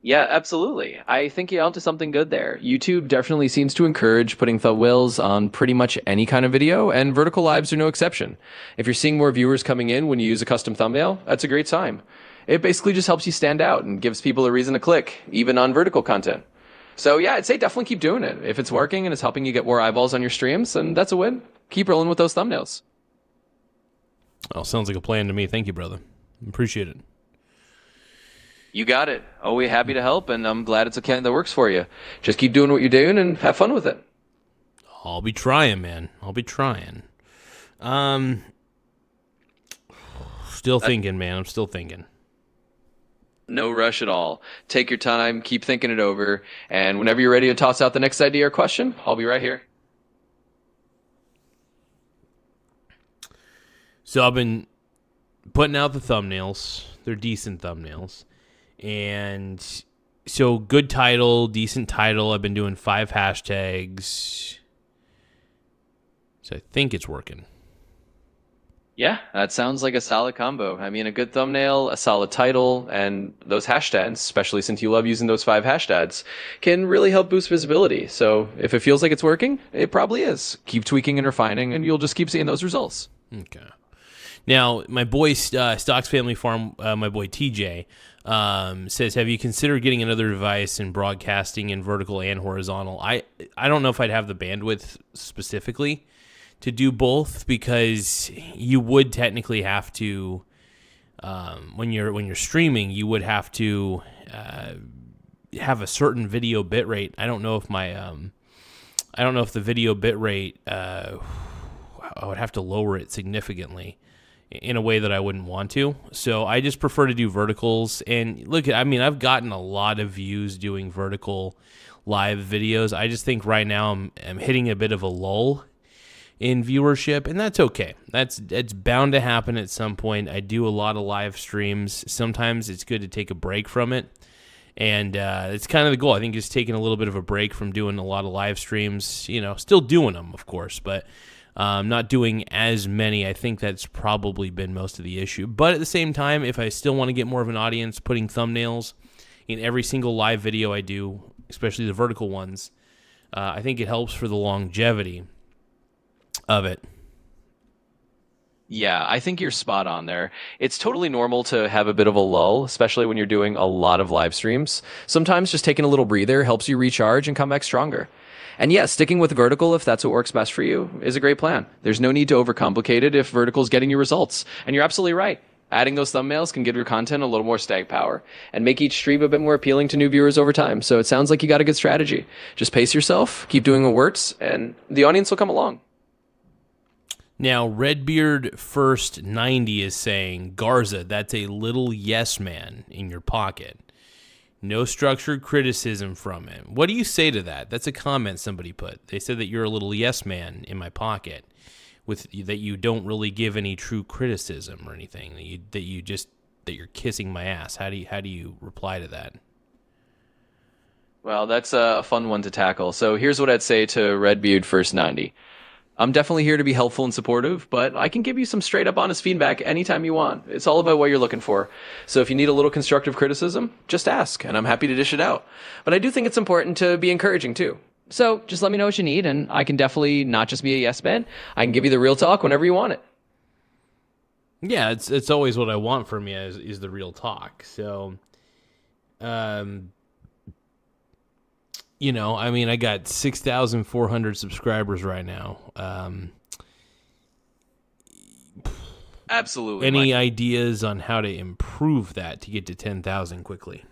Yeah, absolutely. I think you're onto something good there. YouTube definitely seems to encourage putting thumbnails on pretty much any kind of video, and vertical lives are no exception. If you're seeing more viewers coming in when you use a custom thumbnail, that's a great sign. It basically just helps you stand out and gives people a reason to click, even on vertical content. So yeah, I'd say definitely keep doing it. If it's working and it's helping you get more eyeballs on your streams, then that's a win. Keep rolling with those thumbnails. Oh, sounds like a plan to me. Thank you, brother. Appreciate it. You got it. Always happy to help, and I'm glad it's a can that works for you. Just keep doing what you're doing and have fun with it. I'll be trying, man. I'll be trying. Still thinking, man. I'm still thinking. No rush at all. Take your time, keep thinking it over, and whenever you're ready to toss out the next idea or question, I'll be right here. So I've been putting out the thumbnails. They're decent thumbnails. And so good title, decent title. I've been doing 5 hashtags. So I think it's working. Yeah, that sounds like a solid combo. I mean, a good thumbnail, a solid title, and those hashtags, especially since you love using those 5 hashtags, can really help boost visibility. So if it feels like it's working, it probably is. Keep tweaking and refining, and you'll just keep seeing those results. Okay. Now, my boy, Stocks Family Farm, my boy TJ, says, have you considered getting another device and broadcasting in vertical and horizontal? I don't know if I'd have the bandwidth specifically to do both, because you would technically have to, when you're streaming, you would have to have a certain video bitrate. I don't know if the video bitrate, I would have to lower it significantly in a way that I wouldn't want to. So I just prefer to do verticals. And look, I mean, I've gotten a lot of views doing vertical live videos. I just think right now I'm hitting a bit of a lull in viewership, and that's okay. It's bound to happen at some point. I do a lot of live streams. Sometimes it's good to take a break from it. And it's kind of the goal. I think just taking a little bit of a break from doing a lot of live streams, still doing them, of course, but not doing as many. I think that's probably been most of the issue. But at the same time, if I still want to get more of an audience, putting thumbnails in every single live video I do, especially the vertical ones, I think it helps for the longevity of it. Yeah, I think you're spot on there. It's totally normal to have a bit of a lull, especially when you're doing a lot of live streams. Sometimes just taking a little breather helps you recharge and come back stronger. And yeah, sticking with vertical, if that's what works best for you, is a great plan. There's no need to overcomplicate it if vertical is getting you results. And you're absolutely right. Adding those thumbnails can give your content a little more staying power and make each stream a bit more appealing to new viewers over time. So it sounds like you got a good strategy. Just pace yourself, keep doing what works, and the audience will come along. Now, Redbeard First 90 is saying, Garza, that's a little yes man in your pocket. No structured criticism from him. What do you say to that? That's a comment somebody put. They said that you're a little yes man in my pocket, that you don't really give any true criticism or anything. That you're kissing my ass. How do you reply to that? Well, that's a fun one to tackle. So here's what I'd say to Redbeard First 90. I'm definitely here to be helpful and supportive, but I can give you some straight up honest feedback anytime you want. It's all about what you're looking for. So if you need a little constructive criticism, just ask, and I'm happy to dish it out. But I do think it's important to be encouraging too. So just let me know what you need, and I can definitely not just be a yes man. I can give you the real talk whenever you want it. Yeah, it's always what I want from you is the real talk. So, I mean, I got 6,400 subscribers right now. Absolutely. Any ideas on how to improve that to get to 10,000 quickly?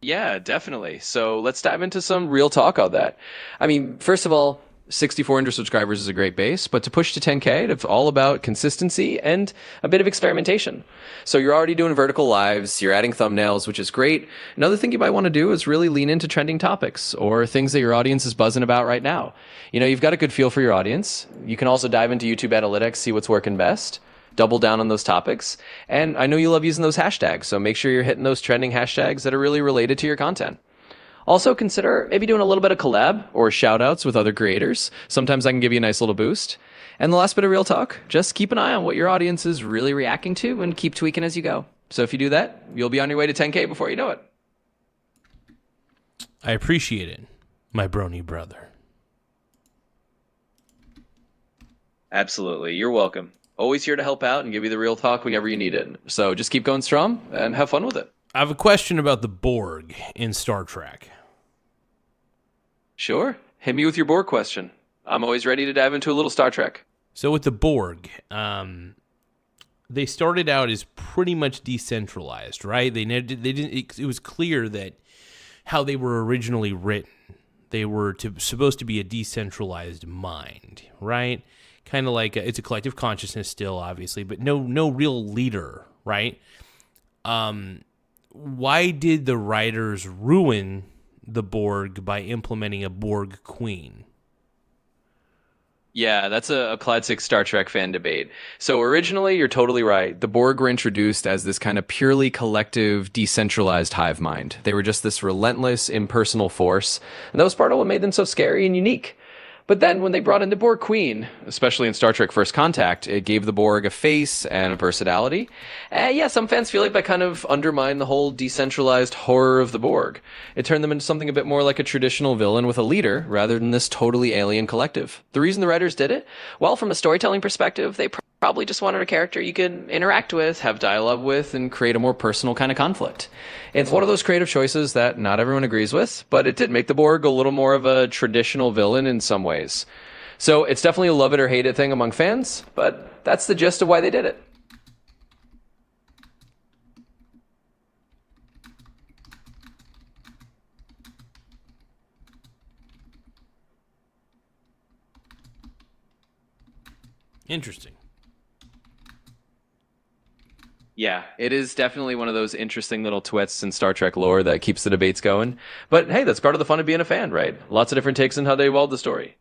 Yeah, definitely. So let's dive into some real talk on that. I mean, first of all, 6,400 subscribers is a great base, but to push to 10K, it's all about consistency and a bit of experimentation. So you're already doing vertical lives, you're adding thumbnails, which is great. Another thing you might want to do is really lean into trending topics or things that your audience is buzzing about right now. You've got a good feel for your audience. You can also dive into YouTube analytics, see what's working best, double down on those topics. And I know you love using those hashtags, so make sure you're hitting those trending hashtags that are really related to your content. Also consider maybe doing a little bit of collab or shout outs with other creators. Sometimes I can give you a nice little boost. And the last bit of real talk, just keep an eye on what your audience is really reacting to and keep tweaking as you go. So if you do that, you'll be on your way to 10K before you know it. I appreciate it, my brony brother. Absolutely. You're welcome. Always here to help out and give you the real talk whenever you need it. So just keep going strong and have fun with it. I have a question about the Borg in Star Trek. Sure. Hit me with your Borg question. I'm always ready to dive into a little Star Trek. So with the Borg, they started out as pretty much decentralized, right? They didn't. It was clear that how they were originally written, they were supposed to be a decentralized mind, right? Kind of like it's a collective consciousness still, obviously, but no real leader, right? Why did the writers ruin the Borg by implementing a Borg queen? Yeah, that's a classic Star Trek fan debate. So originally, you're totally right. The Borg were introduced as this kind of purely collective, decentralized hive mind. They were just this relentless, impersonal force. And that was part of what made them so scary and unique. But then when they brought in the Borg Queen, especially in Star Trek First Contact, it gave the Borg a face and a personality. Yeah, some fans feel like that kind of undermined the whole decentralized horror of the Borg. It turned them into something a bit more like a traditional villain with a leader rather than this totally alien collective. The reason the writers did it? Well, from a storytelling perspective, they probably just wanted a character you could interact with, have dialogue with, and create a more personal kind of conflict. It's one of those creative choices that not everyone agrees with, but it did make the Borg a little more of a traditional villain in some ways. So it's definitely a love it or hate it thing among fans, but that's the gist of why they did it. Interesting. Yeah, it is definitely one of those interesting little twists in Star Trek lore that keeps the debates going. But hey, that's part of the fun of being a fan, right? Lots of different takes on how they evolved the story.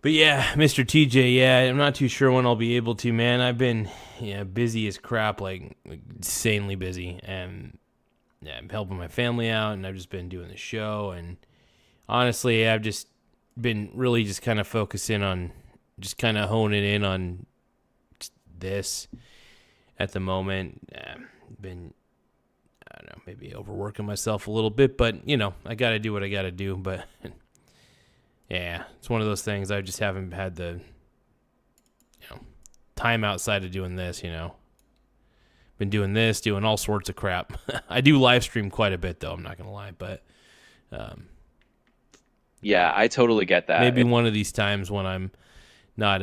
But yeah, Mr. TJ, yeah, I'm not too sure when I'll be able to, man. I've been busy as crap, like insanely busy. And yeah, I'm helping my family out, and I've just been doing the show. And honestly, I've just been really just kind of focusing on just kind of honing in on this at the moment. Been, I don't know, maybe overworking myself a little bit, but, I got to do what I got to do. But yeah, it's one of those things. I just haven't had the time outside of doing this, Been doing this, doing all sorts of crap. I do live stream quite a bit, though. I'm not going to lie, but yeah, I totally get that. Maybe one of these times when I'm not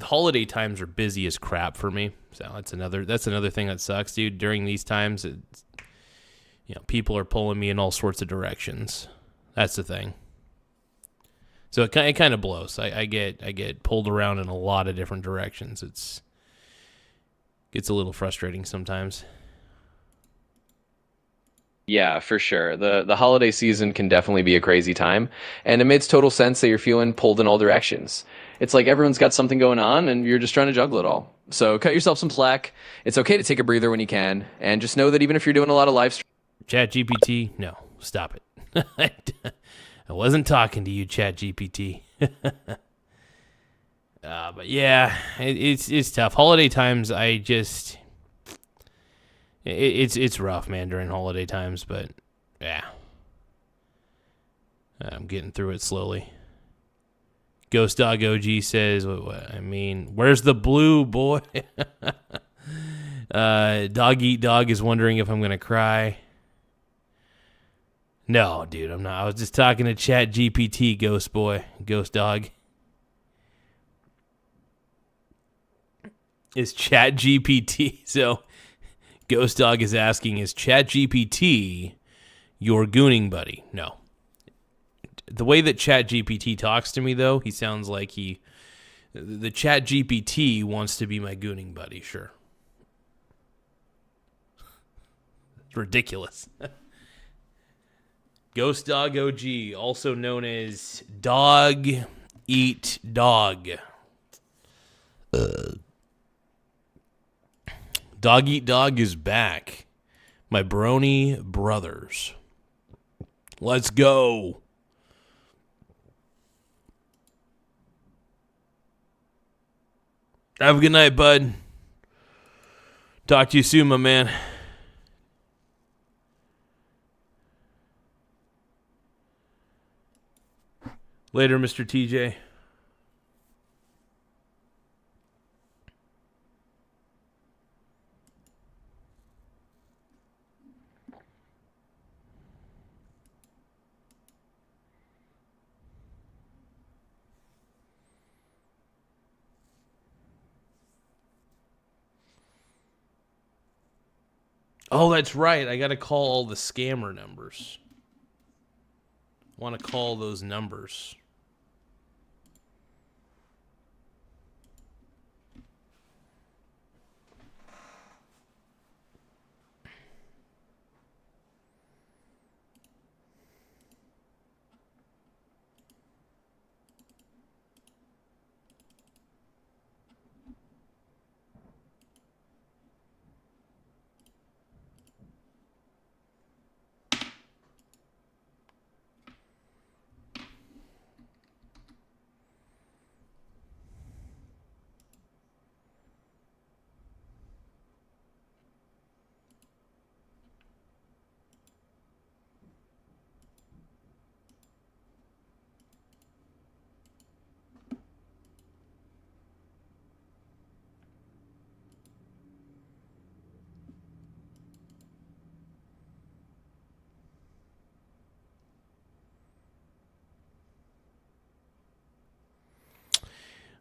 holiday times are busy as crap for me. So that's another thing that sucks, dude. During these times, people are pulling me in all sorts of directions. That's the thing. So it kind of blows. I get pulled around in a lot of different directions. Gets a little frustrating sometimes. Yeah, for sure. The holiday season can definitely be a crazy time, and it makes total sense that you're feeling pulled in all directions. It's like everyone's got something going on, and you're just trying to juggle it all. So cut yourself some slack. It's okay to take a breather when you can, and just know that even if you're doing a lot of live streams, ChatGPT, no, stop it. I wasn't talking to you, ChatGPT. But yeah, it's tough. Holiday times, it's rough, man, during holiday times. But yeah, I'm getting through it slowly. Ghost Dog OG says, what I mean, where's the blue, boy? Dog Eat Dog is wondering if I'm gonna cry. No, dude, I'm not. I was just talking to ChatGPT, Ghost Boy, Ghost Dog. Is ChatGPT, so Ghost Dog is asking, is ChatGPT your gooning buddy? No. The way that ChatGPT talks to me, though, he sounds like the ChatGPT wants to be my gooning buddy, sure. It's ridiculous. Ghost Dog OG, also known as Dog Eat Dog. Dog Eat Dog is back. My brony brothers. Let's go. Have a good night, bud. Talk to you soon, my man. Later, Mr. TJ. Oh, that's right. I got to call all the scammer numbers. I want to call those numbers.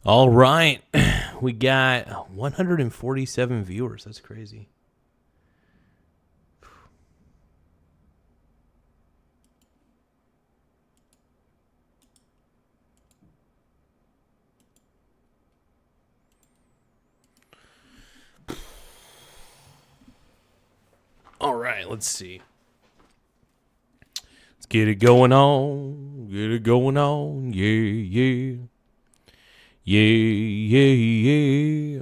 All right. We got 147 viewers. That's crazy. All right, let's see. Let's get it going on. Get it going on. Yeah, yeah. Yeah, yeah, yeah.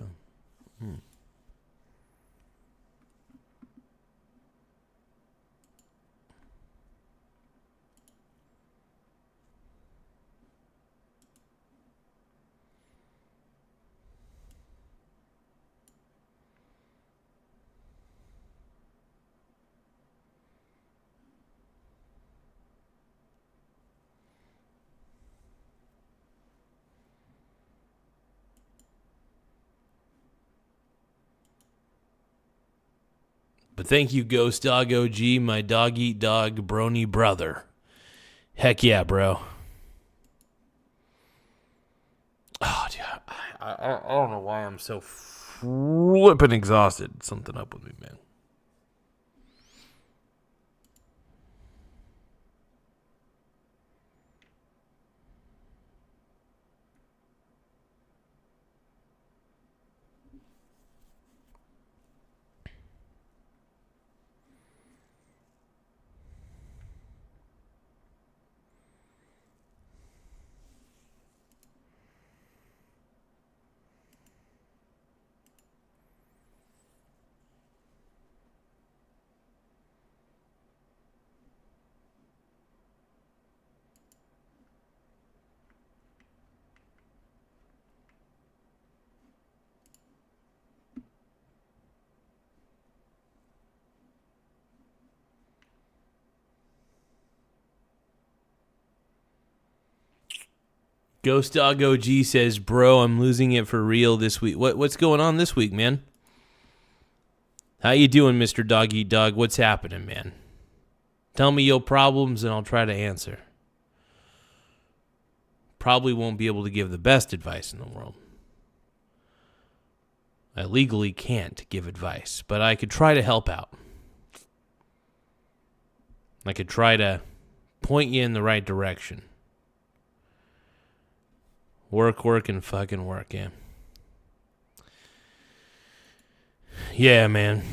But thank you, Ghost Dog OG, my dog eat dog brony brother. Heck yeah, bro. Oh, dude, I don't know why I'm so flippin' exhausted. Something up with me, man. Ghost Dog OG says, bro, I'm losing it for real this week. What's going on this week, man? How you doing, Mr. Dog Eat Dog? What's happening, man? Tell me your problems and I'll try to answer. Probably won't be able to give the best advice in the world. I legally can't give advice, but I could try to help out. I could try to point you in the right direction. Work, and fucking work, yeah. Yeah, man.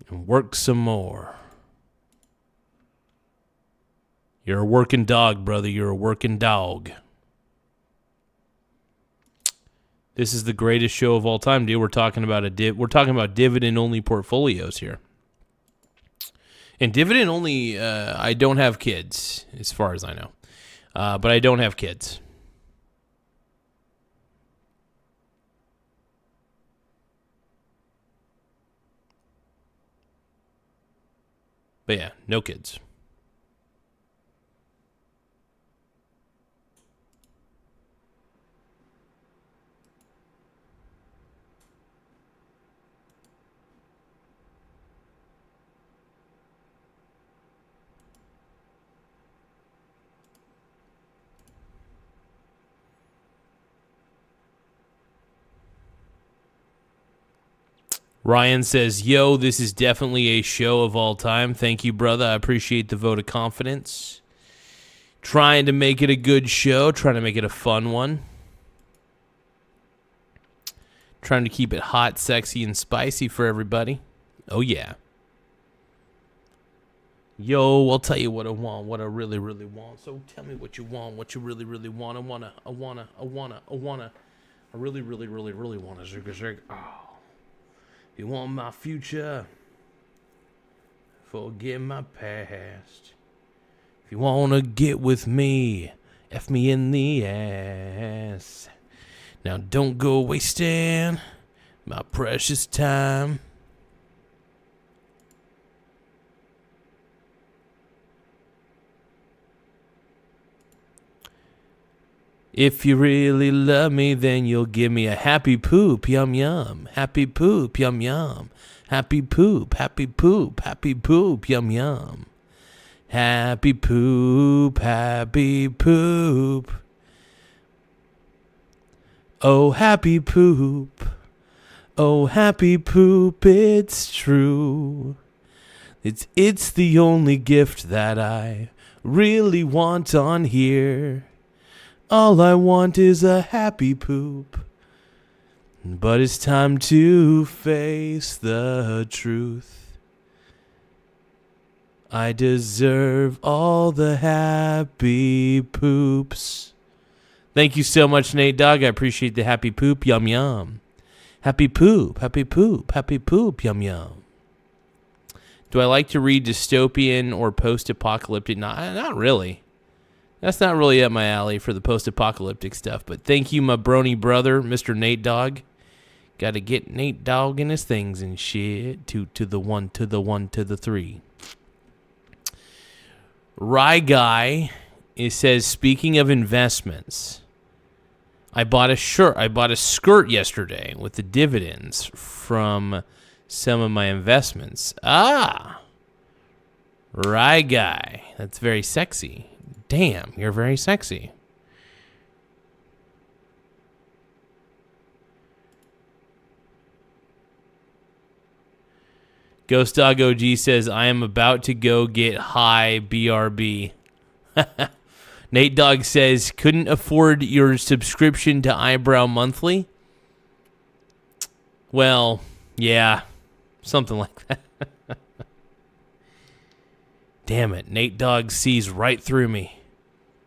And work some more. You're a working dog, brother. You're a working dog. This is the greatest show of all time, dude. We're talking about dividend-only portfolios here. And dividend only, I don't have kids, as far as I know. But I don't have kids. But yeah, no kids. Ryan says, yo, this is definitely a show of all time. Thank you, brother. I appreciate the vote of confidence. Trying to make it a good show. Trying to make it a fun one. Trying to keep it hot, sexy, and spicy for everybody. Oh, yeah. Yo, I'll tell you what I want, what I really, really want. So tell me what you want, what you really, really want. I really, really, really, really want a zig. Oh. You want my future? Forget my past. If you want to get with me, F me in the ass. Now don't go wasting my precious time. If you really love me, then you'll give me a happy poop, yum yum. Happy poop, yum yum. Happy poop, happy poop, happy poop, yum yum. Happy poop, happy poop. Oh, happy poop. Oh, happy poop, it's true. It's the only gift that I really want on here. All I want is a happy poop. But it's time to face the truth. I deserve all the happy poops. Thank you so much, Nate Dogg. I appreciate the happy poop. Yum, yum. Happy poop, happy poop, happy poop. Yum, yum. Do I like to read dystopian or post-apocalyptic? Not really. That's not really up my alley for the post-apocalyptic stuff, but thank you, my brony brother, Mr. Nate Dogg. Got to get Nate Dogg in his things and shit. 2 to the 1 to the 1 to the 3. Rye Guy, it says, speaking of investments, I bought a skirt yesterday with the dividends from some of my investments. Ah, Rye Guy, that's very sexy. Damn, you're very sexy. Ghost Dog OG says, I am about to go get high, BRB. Nate Dogg says, couldn't afford your subscription to Eyebrow Monthly? Well, yeah, something like that. Damn it, Nate Dogg sees right through me.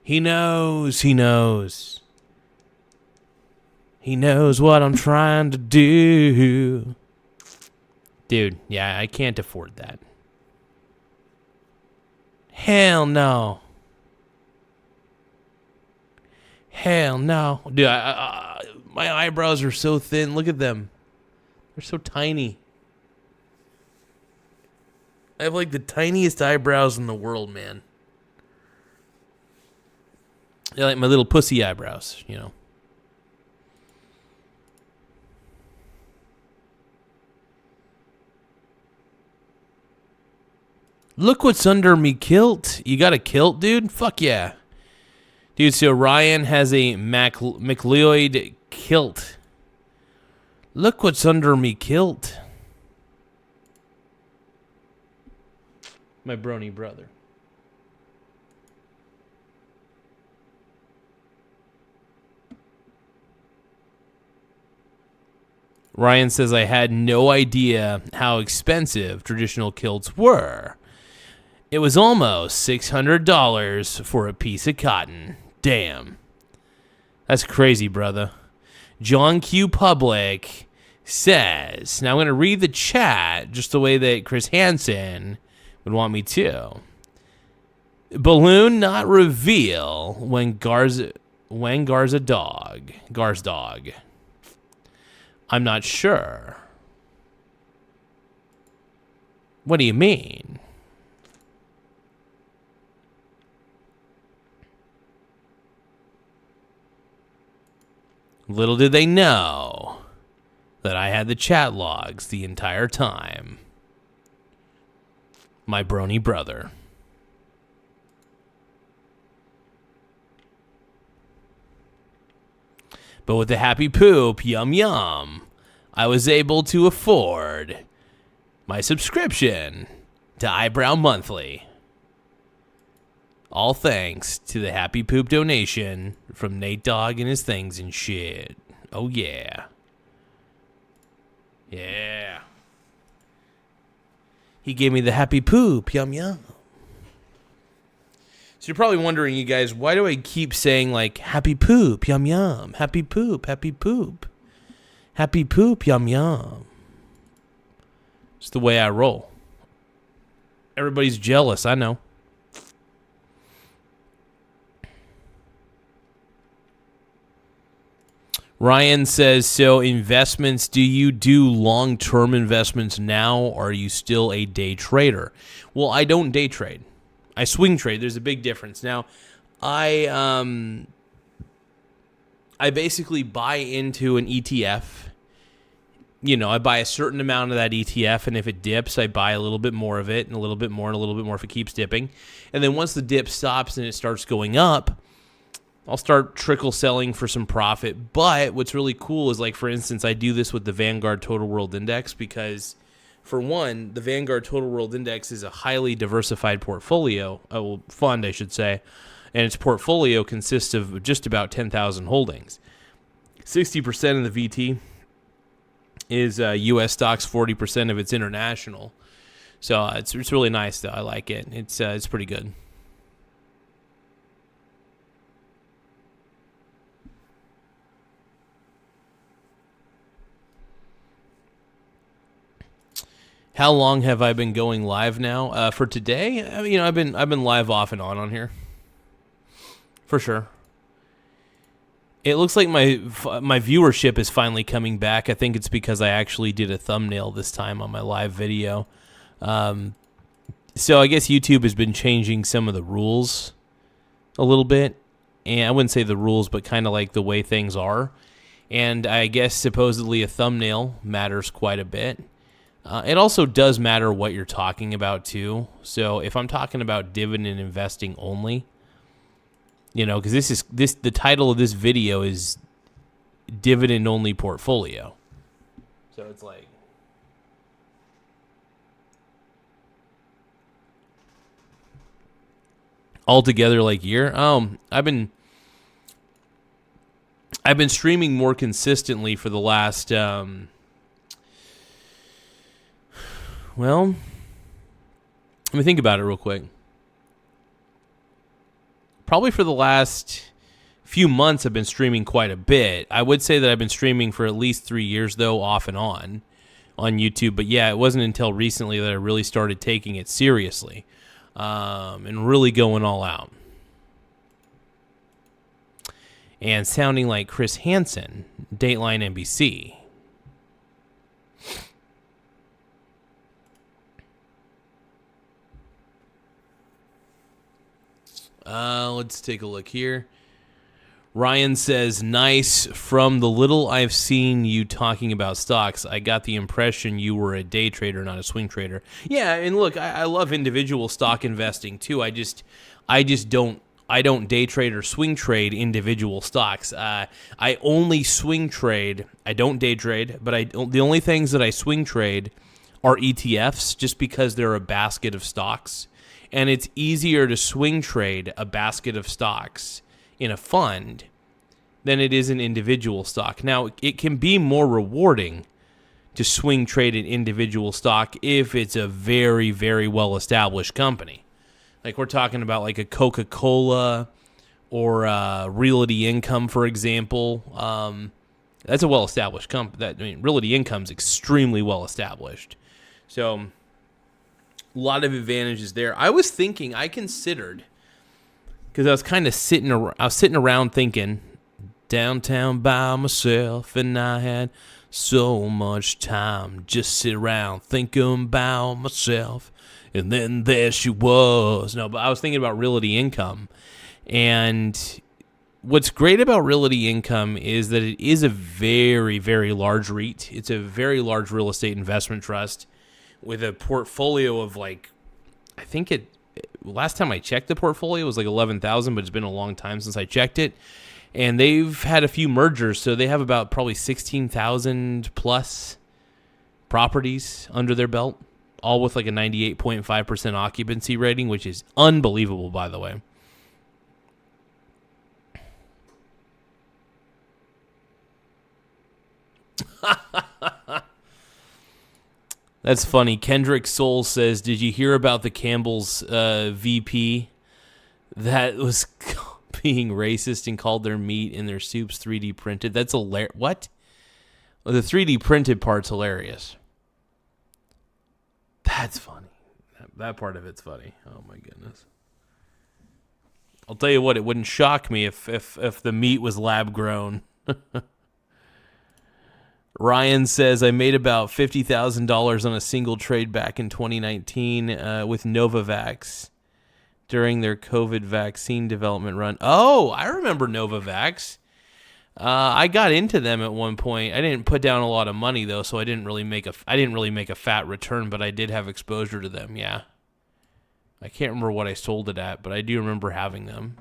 He knows. He knows what I'm trying to do. Dude, yeah, I can't afford that. Hell no. Hell no. Dude, my eyebrows are so thin. Look at them. They're so tiny. I have like the tiniest eyebrows in the world, man. They're like my little pussy eyebrows, you know. Look what's under me kilt. You got a kilt, dude? Fuck yeah. Dude, so Ryan has a McLeod kilt. Look what's under me kilt. My brony brother. Ryan says, I had no idea how expensive traditional kilts were. It was almost $600 for a piece of cotton. Damn. That's crazy, brother. John Q. Public says, now I'm going to read the chat just the way that Chris Hansen would want me to. Balloon not reveal when Garza dog. Gar's dog. I'm not sure. What do you mean? Little did they know that I had the chat logs the entire time. My brony brother. But with the happy poop, yum yum, I was able to afford my subscription to Eyebrow Monthly. All thanks to the happy poop donation from Nate Dogg and his things and shit. Oh yeah. Yeah. He gave me the happy poop, yum yum. So you're probably wondering, you guys, why do I keep saying like happy poop, yum yum, happy poop, happy poop, happy poop, yum yum? It's the way I roll. Everybody's jealous, I know. Ryan says, so investments, do you do long-term investments now, or are you still a day trader? Well, I don't day trade. I swing trade. There's a big difference. Now, I basically buy into an ETF. You know, I buy a certain amount of that ETF, and if it dips, I buy a little bit more of it, and a little bit more, and a little bit more if it keeps dipping. And then once the dip stops and it starts going up, I'll start trickle selling for some profit. But what's really cool is, like, for instance, I do this with the Vanguard Total World Index because, for one, the Vanguard Total World Index is a highly diversified portfolio, fund, I should say, and its portfolio consists of just about 10,000 holdings. 60% of the VT is U.S. stocks, 40% of it's international. So it's really nice, though. I like it. It's pretty good. How long have I been going live now? For today, I've been live off and on here, for sure. It looks like my viewership is finally coming back. I think it's because I actually did a thumbnail this time on my live video. So I guess YouTube has been changing some of the rules a little bit, and I wouldn't say the rules, but kind of like the way things are. And I guess supposedly a thumbnail matters quite a bit. It also does matter what you're talking about, too. So if I'm talking about dividend investing only, because the title of this video is dividend-only portfolio. So it's like, altogether like year. I've been streaming more consistently for the last well, let me think about it real quick. Probably for the last few months, I've been streaming quite a bit. I would say that I've been streaming for at least 3 years, though, off and on YouTube. But yeah, it wasn't until recently that I really started taking it seriously and really going all out. And sounding like Chris Hansen, Dateline NBC. Let's take a look here. Ryan says, nice. From the little I've seen you talking about stocks, I got the impression you were a day trader, not a swing trader. Yeah, and look, I love individual stock investing too. I don't day trade or swing trade individual stocks. I only swing trade. I don't day trade, but the only things that I swing trade are ETFs, just because they're a basket of stocks. And it's easier to swing trade a basket of stocks in a fund than it is an individual stock. Now, it can be more rewarding to swing trade an individual stock if it's a very, very well-established company. Like we're talking about like a Coca-Cola or Realty Income, for example. That's a well-established company. Realty Income's extremely well-established. So A lot of advantages there. I considered, because I was kind of sitting around thinking, downtown by myself, and I had so much time just sit around thinking about myself. And then there she was. No, but I was thinking about Realty Income. And what's great about Realty Income is that it is a very, very large REIT. It's a very large real estate investment trust with a portfolio of last time I checked the portfolio was like 11,000, but it's been a long time since I checked it. And they've had a few mergers, so they have about probably 16,000 plus properties under their belt, all with like a 98.5% occupancy rating, which is unbelievable, by the way. That's funny. Kendrick Soul says, did you hear about the Campbell's VP that was being racist and called their meat and their soups 3D printed? That's hilarious. What? Well, the 3D printed part's hilarious. That's funny. That part of it's funny. Oh, my goodness. I'll tell you what, it wouldn't shock me if the meat was lab grown. Ryan says, I made about $50,000 on a single trade back in 2019 with Novavax during their COVID vaccine development run. Oh, I remember Novavax. I got into them at one point. I didn't put down a lot of money though, so I didn't really make a fat return, but I did have exposure to them. Yeah, I can't remember what I sold it at, but I do remember having them.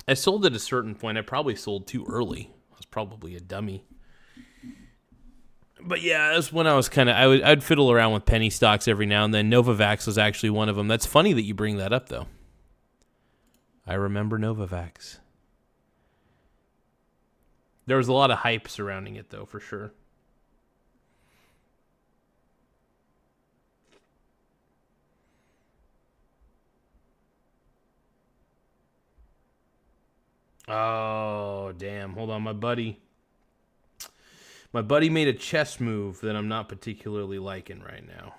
I sold at a certain point. I probably sold too early. I was probably a dummy. But yeah, that's when I was I'd fiddle around with penny stocks every now and then. Novavax was actually one of them. That's funny that you bring that up, though. I remember Novavax. There was a lot of hype surrounding it, though, for sure. Oh, damn. Hold on, my buddy made a chess move that I'm not particularly liking right now.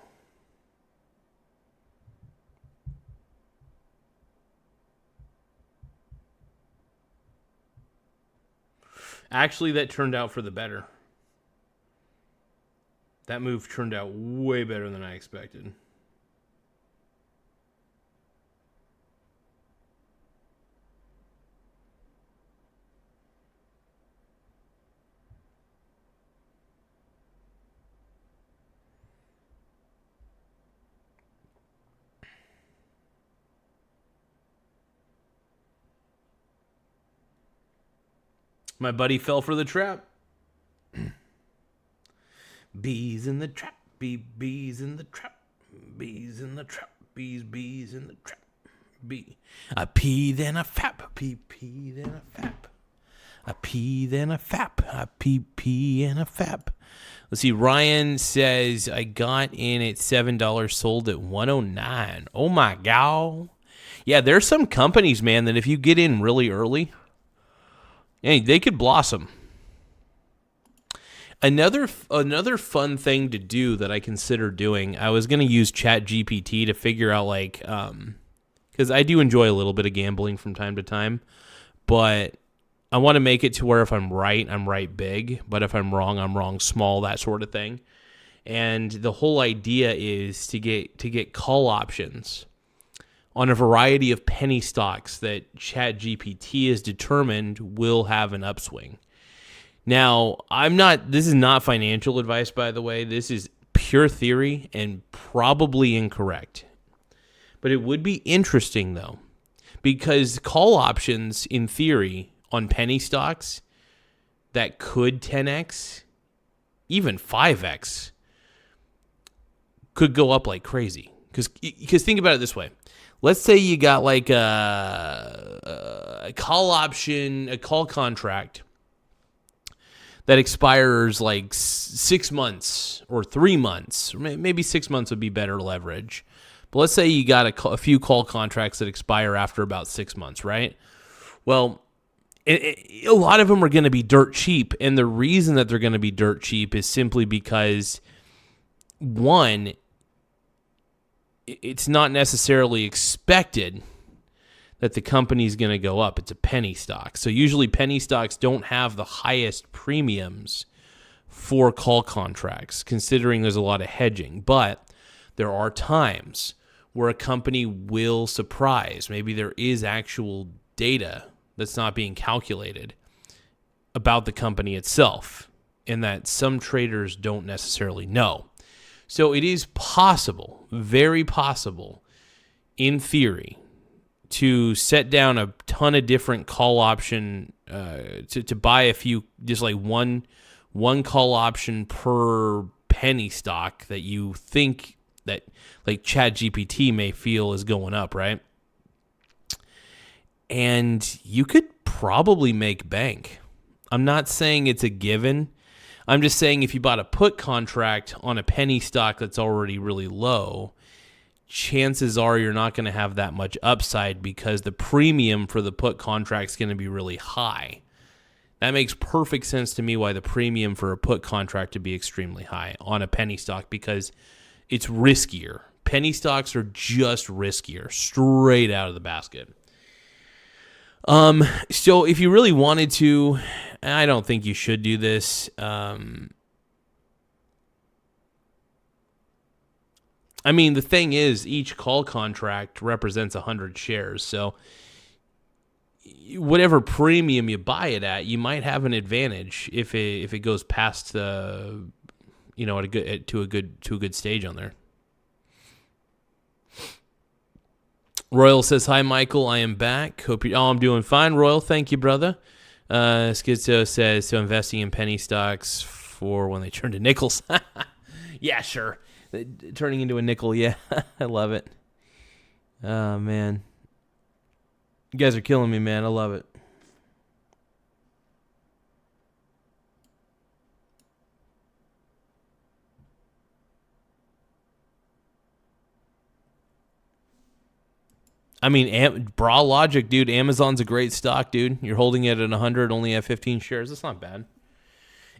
Actually, that turned out for the better. That move turned out way better than I expected. My buddy fell for the trap. Bees in the trap, bees in the trap, bees in the trap, bees in the trap. Bee. A pee, then a fap, a pee, then a fap. A pee, then a fap, a pee, and a fap. Let's see, Ryan says, I got in at $7, sold at $109. Oh my God. Yeah, there's some companies, man, that if you get in really early, hey, they could blossom. Another fun thing to do that I consider doing, I was going to use ChatGPT to figure out, because I do enjoy a little bit of gambling from time to time, but I want to make it to where if I'm right big, but if I'm wrong small, that sort of thing. And the whole idea is to get call options on a variety of penny stocks that ChatGPT is determined will have an upswing. Now, this is not financial advice, by the way. This is pure theory and probably incorrect. But it would be interesting, though, because call options, in theory, on penny stocks that could 10x, even 5x, could go up like crazy. Because think about it this way. Let's say you got like a call option, a call contract that expires like 6 months or 3 months. Maybe 6 months would be better leverage. But let's say you got a few call contracts that expire after about 6 months, right? Well, a lot of them are going to be dirt cheap. And the reason that they're going to be dirt cheap is simply because one, it's not necessarily expected that the company's going to go up. It's a penny stock. So usually penny stocks don't have the highest premiums for call contracts, considering there's a lot of hedging. But there are times where a company will surprise. Maybe there is actual data that's not being calculated about the company itself, and that some traders don't necessarily know. So it is possible, very possible, in theory, to set down a ton of different call option, to buy a few, just like one call option per penny stock that you think that, like ChatGPT may feel is going up, right? And you could probably make bank. I'm not saying it's a given. I'm just saying if you bought a put contract on a penny stock that's already really low, chances are you're not going to have that much upside because the premium for the put contract is going to be really high. That makes perfect sense to me why the premium for a put contract to be extremely high on a penny stock, because it's riskier. Penny stocks are just riskier, straight out of the basket. So if you really wanted to, I don't think you should do this. I mean, the thing is, each call contract represents 100 shares. So whatever premium you buy it at, you might have an advantage if it goes past the, to a good stage on there. Royal says, "Hi, Michael. I am back. Hope you." Oh, I'm doing fine, Royal. Thank you, brother. Schizo says, "So investing in penny stocks for when they turn to nickels." Yeah, sure. Turning into a nickel. Yeah, I love it. Oh, man. You guys are killing me, man. I love it. I mean, Bra Logic, dude. Amazon's a great stock, dude. You're holding it at 100, only have 15 shares. That's not bad.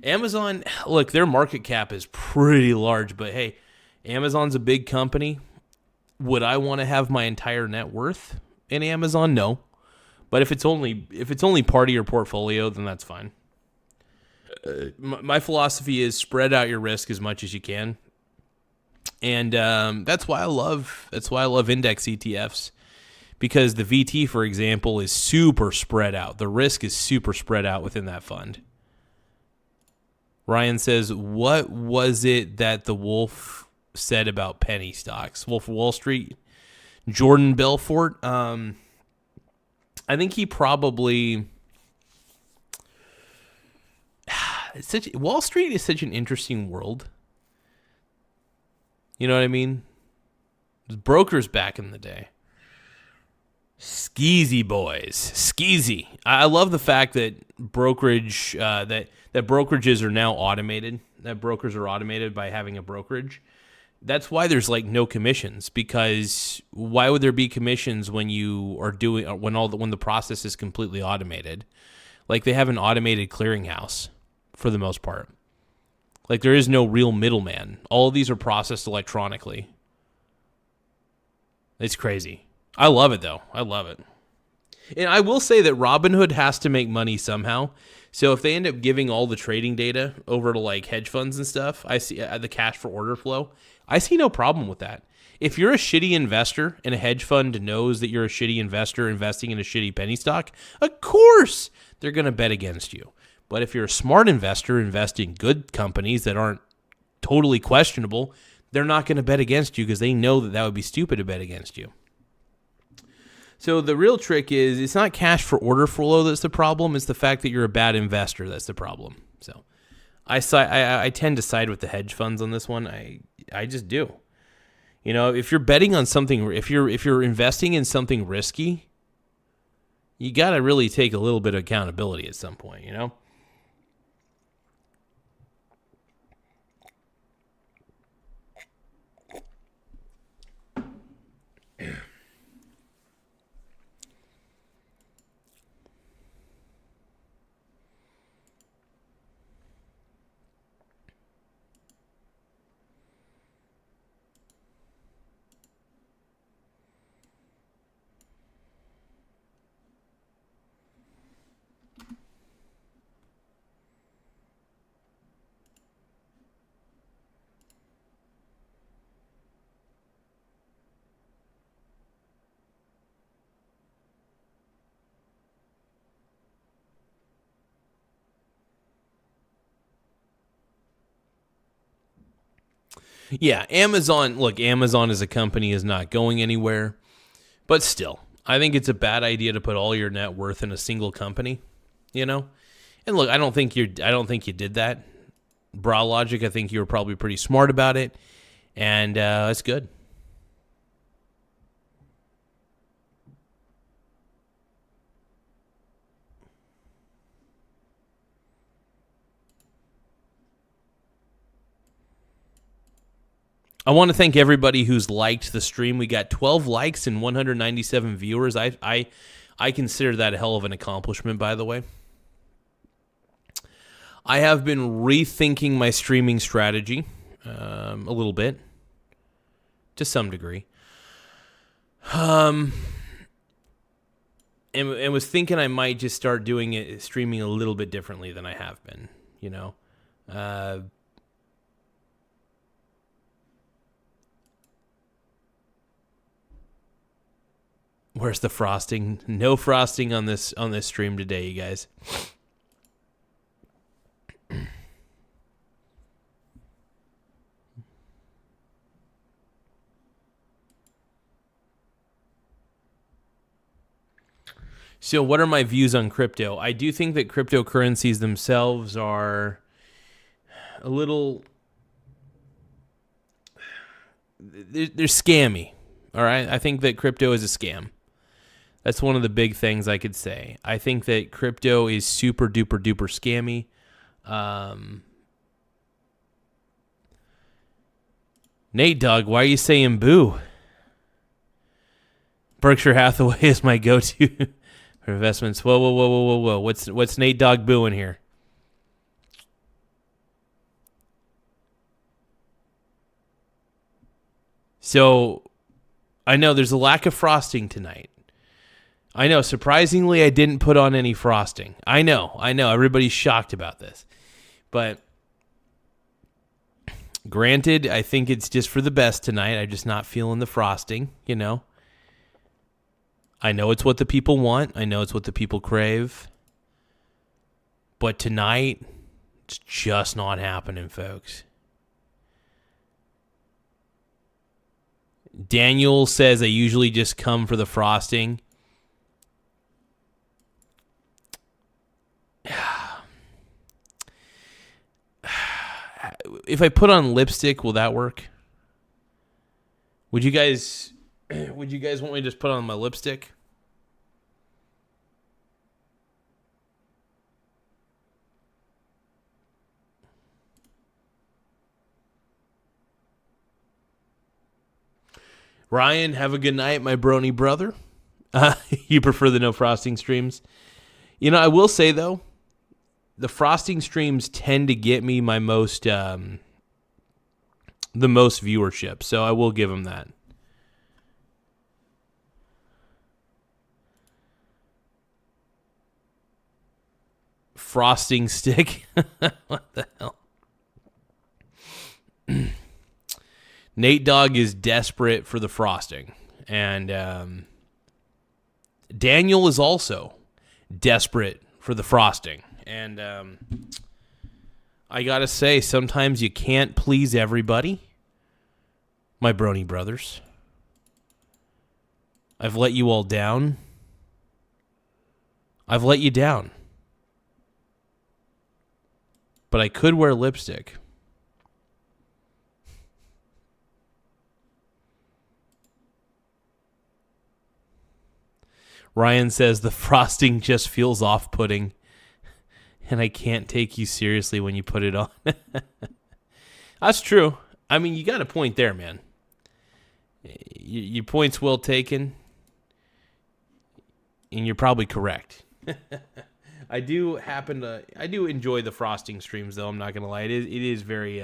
Amazon, look, their market cap is pretty large, but hey, Amazon's a big company. Would I want to have my entire net worth in Amazon? No. But if it's only part of your portfolio, then that's fine. My philosophy is spread out your risk as much as you can, and that's why I love index ETFs. Because the VT, for example, is super spread out. The risk is super spread out within that fund. Ryan says, "What was it that the Wolf said about penny stocks?" Wolf of Wall Street, Jordan Belfort. I think he probably. Wall Street is such an interesting world. You know what I mean? There's brokers back in the day. Skeezy boys. Skeezy. I love the fact that brokerage that brokerages are now automated. That brokers are automated by having a brokerage. That's why there's like no commissions, because why would there be commissions when you are doing when the process is completely automated? Like they have an automated clearinghouse for the most part. Like there is no real middleman. All of these are processed electronically. It's crazy. I love it, though. I love it. And I will say that Robinhood has to make money somehow. So if they end up giving all the trading data over to like hedge funds and stuff, I see the cash for order flow. I see no problem with that. If you're a shitty investor and a hedge fund knows that you're a shitty investor investing in a shitty penny stock, of course they're going to bet against you. But if you're a smart investor investing in good companies that aren't totally questionable, they're not going to bet against you because they know that would be stupid to bet against you. So the real trick is it's not cash for order flow that's the problem. It's the fact that you're a bad investor that's the problem. So I tend to side with the hedge funds on this one. I just do. You know, if you're betting on something, if you're investing in something risky, you got to really take a little bit of accountability at some point, you know? Yeah, Amazon, look, Amazon as a company is not going anywhere, but still, I think it's a bad idea to put all your net worth in a single company, you know? And look, I don't think you did that. Bra Logic, I think you were probably pretty smart about it, and it's good. I want to thank everybody who's liked the stream. We got 12 likes and 197 viewers. I consider that a hell of an accomplishment, by the way. I have been rethinking my streaming strategy a little bit, to some degree. And was thinking I might just start doing it, streaming a little bit differently than I have been, you know. Where's the frosting? No frosting on this stream today, you guys. So what are my views on crypto? I do think that cryptocurrencies themselves are a little... They're scammy, all right? I think that crypto is a scam. That's one of the big things I could say. I think that crypto is super duper duper scammy. Nate Dogg, why are you saying boo? Berkshire Hathaway is my go-to for investments. Whoa. What's Nate Dogg booing here? So, I know there's a lack of frosting tonight. I know, surprisingly, I didn't put on any frosting. I know. Everybody's shocked about this. But, granted, I think it's just for the best tonight. I'm just not feeling the frosting, you know. I know it's what the people want. I know it's what the people crave. But tonight, it's just not happening, folks. Daniel says I usually just come for the frosting. If I put on lipstick, will that work? Would you guys want me to just put on my lipstick? Ryan, have a good night, my brony brother. You prefer the no frosting streams? You know, I will say, though, the frosting streams tend to get me my most, the most viewership. So I will give them that. Frosting stick? What the hell? Nate Dogg is desperate for the frosting. And Daniel is also desperate for the frosting. And I got to say, sometimes you can't please everybody. My brony brothers. I've let you all down. I've let you down. But I could wear lipstick. Ryan says the frosting just feels off-putting, and I can't take you seriously when you put it on. That's true. I mean, you got a point there, man. Your point's well taken, and you're probably correct. I do enjoy the frosting streams, though. I'm not gonna lie. It is very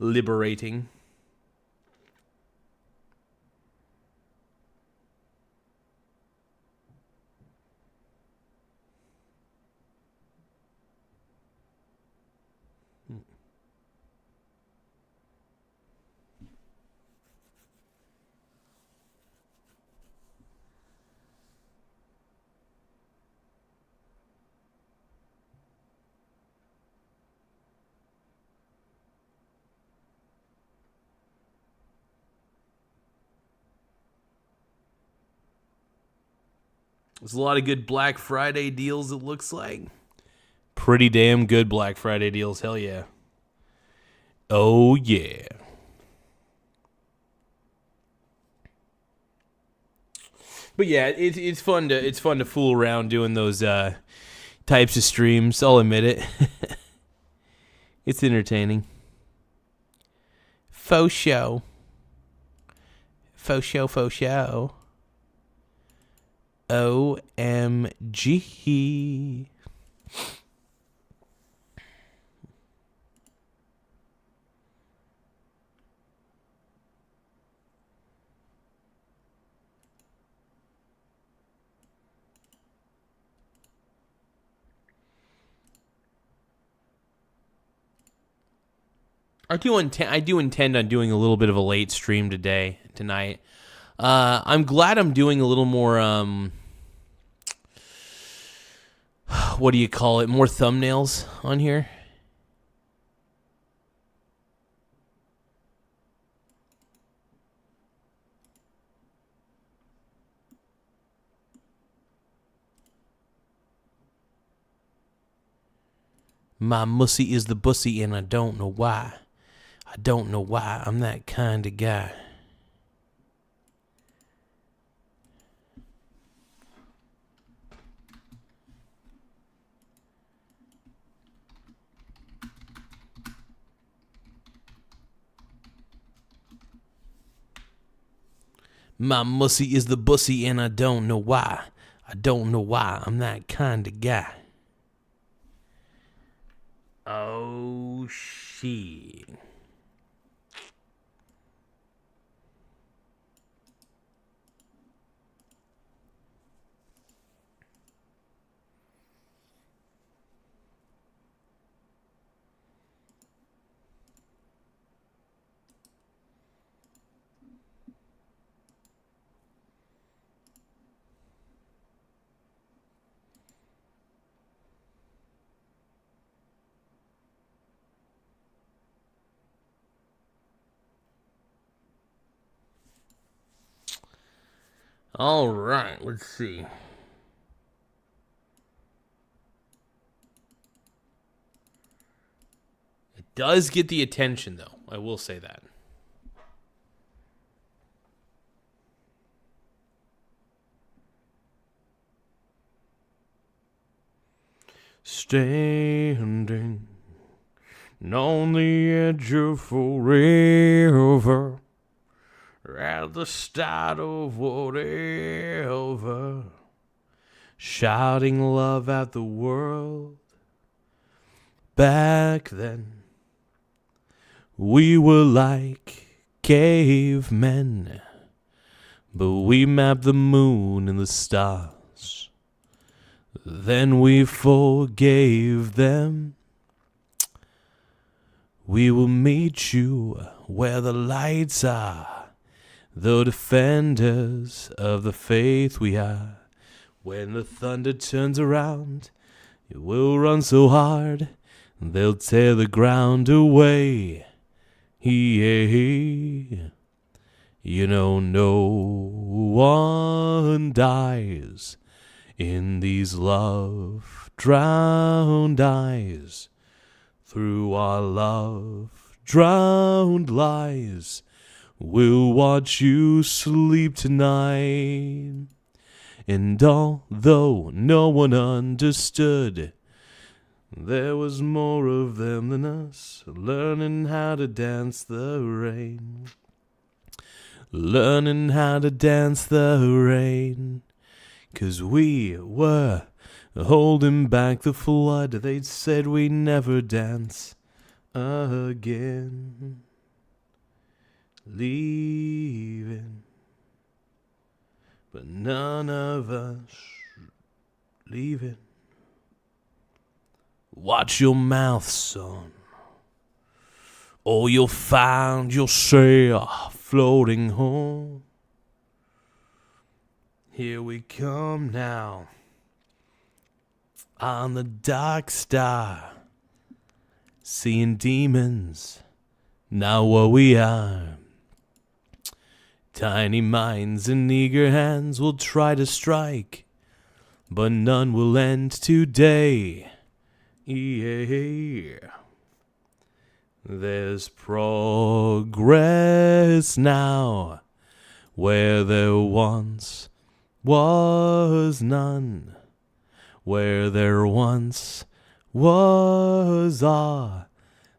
liberating. There's a lot of good Black Friday deals, it looks like. Pretty damn good Black Friday deals, hell yeah. Oh yeah. But yeah, it's fun to fool around doing those types of streams. I'll admit it. It's entertaining. Faux show. Faux show, faux show. OMG. I do intend on doing a little bit of a late stream tonight. I'm glad I'm doing a little more what do you call it? More thumbnails on here. My mussy is the bussy and I don't know why. I don't know why I'm that kind of guy. My mussy is the bussy and I don't know why. I don't know why I'm that kind of guy. Oh, shit. All right, let's see. It does get the attention, though. I will say that. Standing on the edge of forever, at the start of whatever, shouting love at the world. Back then, we were like cavemen, but we mapped the moon and the stars. Then we forgave them. We will meet you where the lights are, the defenders of the faith we are. When the thunder turns around, it will run so hard, they'll tear the ground away. Yeah. You know, no one dies in these love-drowned eyes. Through our love-drowned lies, we'll watch you sleep tonight. And although no one understood, there was more of them than us, learning how to dance the rain. Learning how to dance the rain. 'Cause we were holding back the flood. They'd said we'd never dance again. Leaving, but none of us leaving. Watch your mouth, son, or you'll find yourself floating home. Here we come now, on the dark star, seeing demons, now what we are. Tiny minds and eager hands will try to strike, but none will end today. Yeah. There's progress now where there once was none, where there once was awe,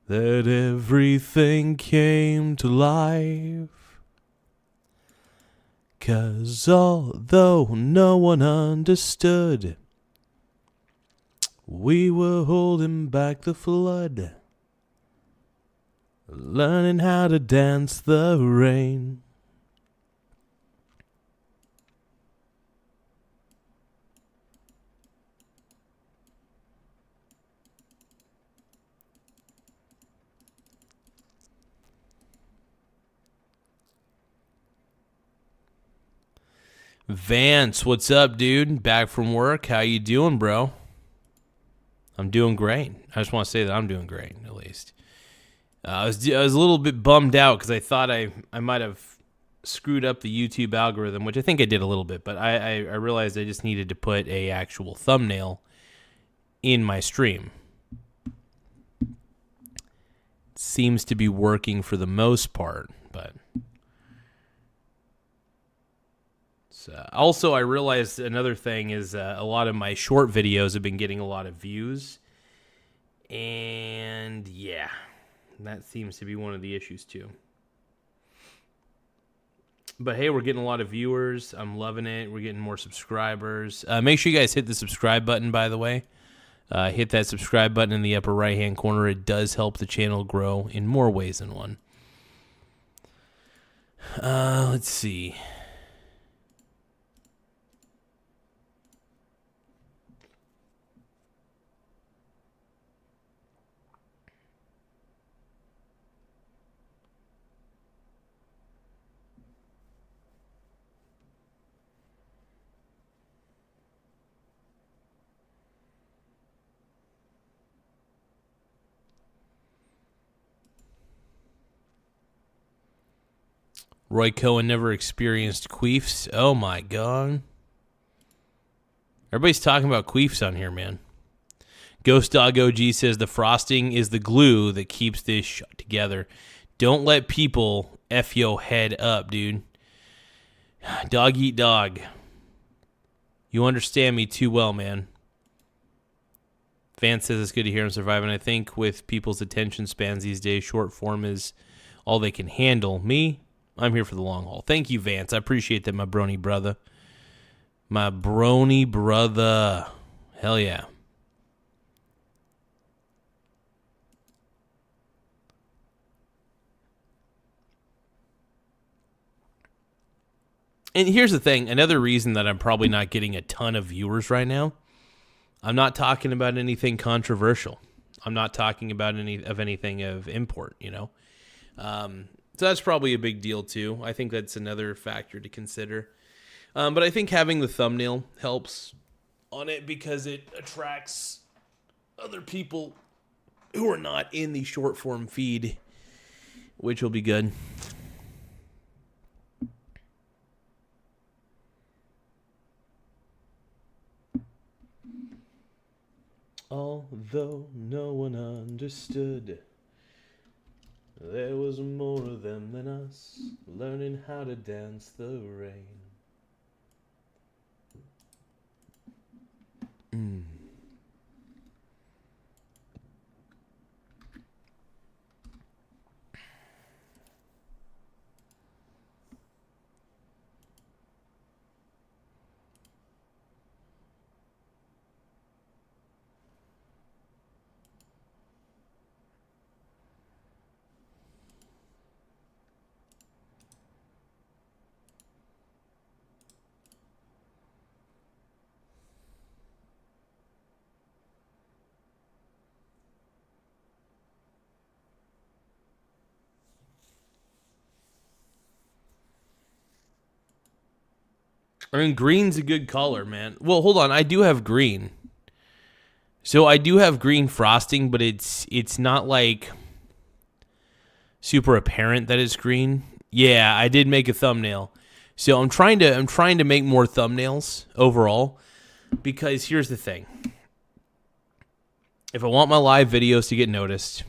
that everything came to life. 'Cause although no one understood, we were holding back the flood, learning how to dance the rain. Vance, what's up, dude? Back from work. How you doing, bro? I'm doing great. I just want to say that I'm doing great, at least. I was a little bit bummed out because I thought I might have screwed up the YouTube algorithm, which I think I did a little bit, but I realized I just needed to put a actual thumbnail in my stream. It seems to be working for the most part, but... Also, I realized another thing is a lot of my short videos have been getting a lot of views. And yeah, that seems to be one of the issues too. But hey, we're getting a lot of viewers. I'm loving it. We're getting more subscribers. Make sure you guys hit the subscribe button, by the way. Hit that subscribe button in the upper right-hand corner. It does help the channel grow in more ways than one. Let's see. Roy Cohen never experienced queefs. Oh my god. Everybody's talking about queefs on here, man. Ghost Dog OG says the frosting is the glue that keeps this shut together. Don't let people F your head up, dude. Dog eat dog. You understand me too well, man. Vance says it's good to hear him surviving. I think with people's attention spans these days, short form is all they can handle. Me? I'm here for the long haul. Thank you, Vance. I appreciate that, my brony brother. My brony brother. Hell yeah. And here's the thing. Another reason that I'm probably not getting a ton of viewers right now, I'm not talking about anything controversial. I'm not talking about anything of import, you know. So that's probably a big deal too. I think that's another factor to consider. But I think having the thumbnail helps on it because it attracts other people who are not in the short form feed, which will be good. Although no one understood, there was more of them than us, learning how to dance the rain. I mean, green's a good color, man. Well, hold on. I do have green. So I do have green frosting, but it's not like super apparent that it's green. Yeah, I did make a thumbnail. So I'm trying to make more thumbnails overall. Because here's the thing. If I want my live videos to get noticed,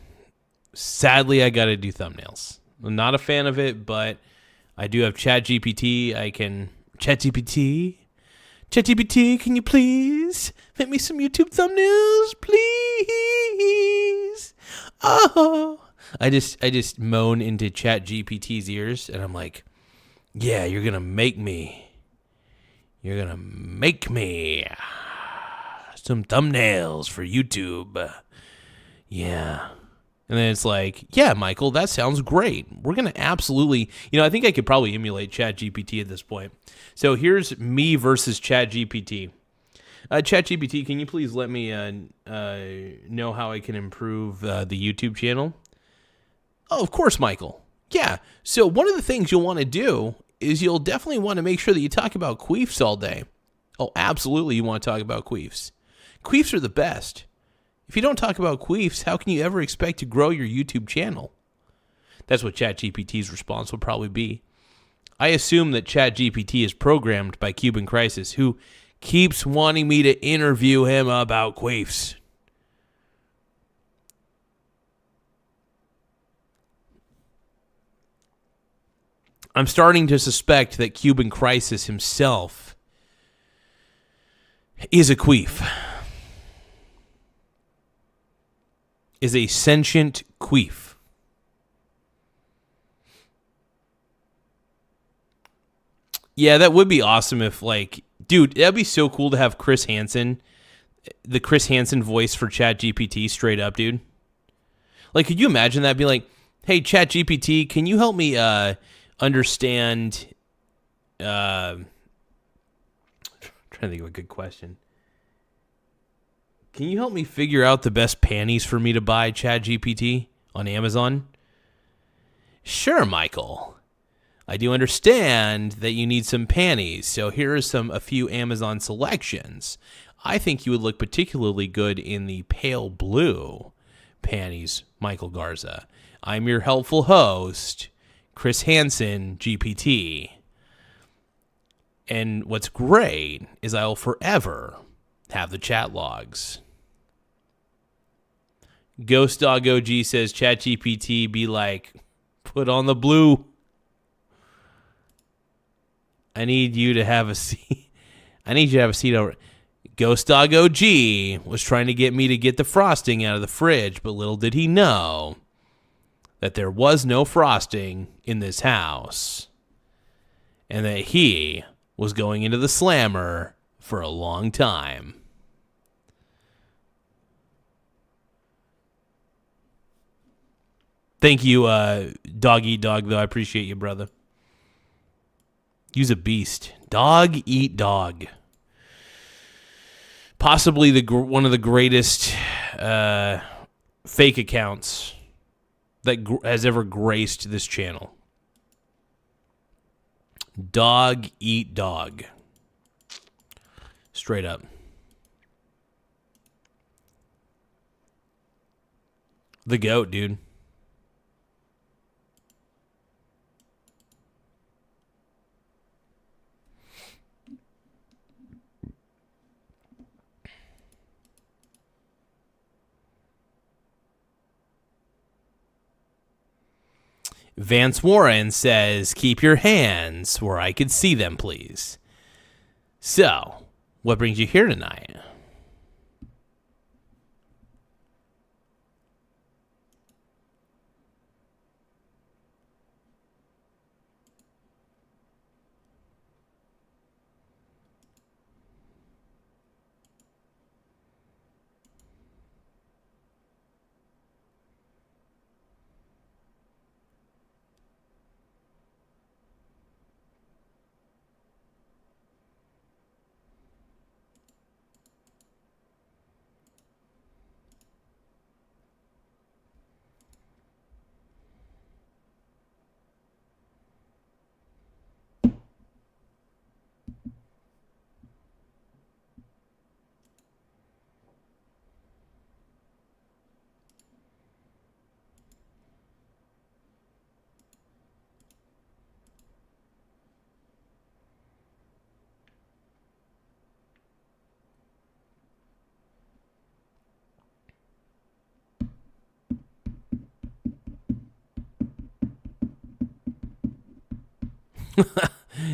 sadly, I got to do thumbnails. I'm not a fan of it, but I do have ChatGPT. ChatGPT, can you please make me some YouTube thumbnails, please? Oh, I just moan into ChatGPT's ears, and I'm like, yeah, you're gonna make me some thumbnails for YouTube. Yeah. And then it's like, yeah, Michael, that sounds great. We're going to absolutely, I think I could probably emulate ChatGPT at this point. So here's me versus ChatGPT. ChatGPT, can you please let me know how I can improve the YouTube channel? Oh, of course, Michael. Yeah. So one of the things you'll want to do is you'll definitely want to make sure that you talk about queefs all day. Oh, absolutely, you want to talk about queefs. Queefs are the best. If you don't talk about queefs, how can you ever expect to grow your YouTube channel? That's what ChatGPT's response will probably be. I assume that ChatGPT is programmed by Cuban Crisis, who keeps wanting me to interview him about queefs. I'm starting to suspect that Cuban Crisis himself is a queef. Is a sentient queef. Yeah, that would be awesome if, dude, that'd be so cool to have Chris Hansen, the Chris Hansen voice for ChatGPT straight up, dude. Could you imagine that? Be like, hey, ChatGPT, can you help me understand? Trying to think of a good question. Can you help me figure out the best panties for me to buy, ChatGPT, on Amazon? Sure, Michael. I do understand that you need some panties, so here are a few Amazon selections. I think you would look particularly good in the pale blue panties, Michael Garza. I'm your helpful host, Chris Hansen, GPT. And what's great is I'll forever have the chat logs. Ghost Dog OG says ChatGPT be like, put on the blue. I need you to have a seat. I need you to have a seat over. Ghost Dog OG was trying to get me to get the frosting out of the fridge, but little did he know that there was no frosting in this house and that he was going into the slammer for a long time. Thank you, Dog Eat Dog, though. I appreciate you, brother. Use a beast. Dog Eat Dog. Possibly one of the greatest fake accounts that has ever graced this channel. Dog Eat Dog. Straight up. The GOAT, dude. Vance Warren says, keep your hands where I could see them, please. So, what brings you here tonight?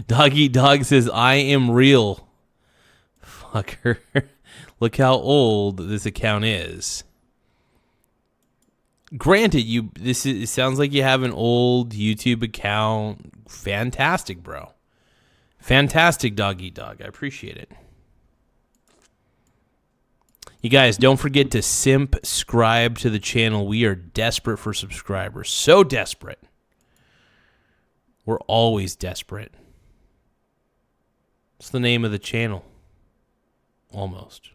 Dog Eat Dog says, I am real. Fucker. Look how old this account is. Granted, it sounds like you have an old YouTube account. Fantastic, bro. Fantastic, Dog Eat Dog. I appreciate it. You guys, don't forget to subscribe to the channel. We are desperate for subscribers. So desperate. We're always desperate. What's the name of the channel? Almost.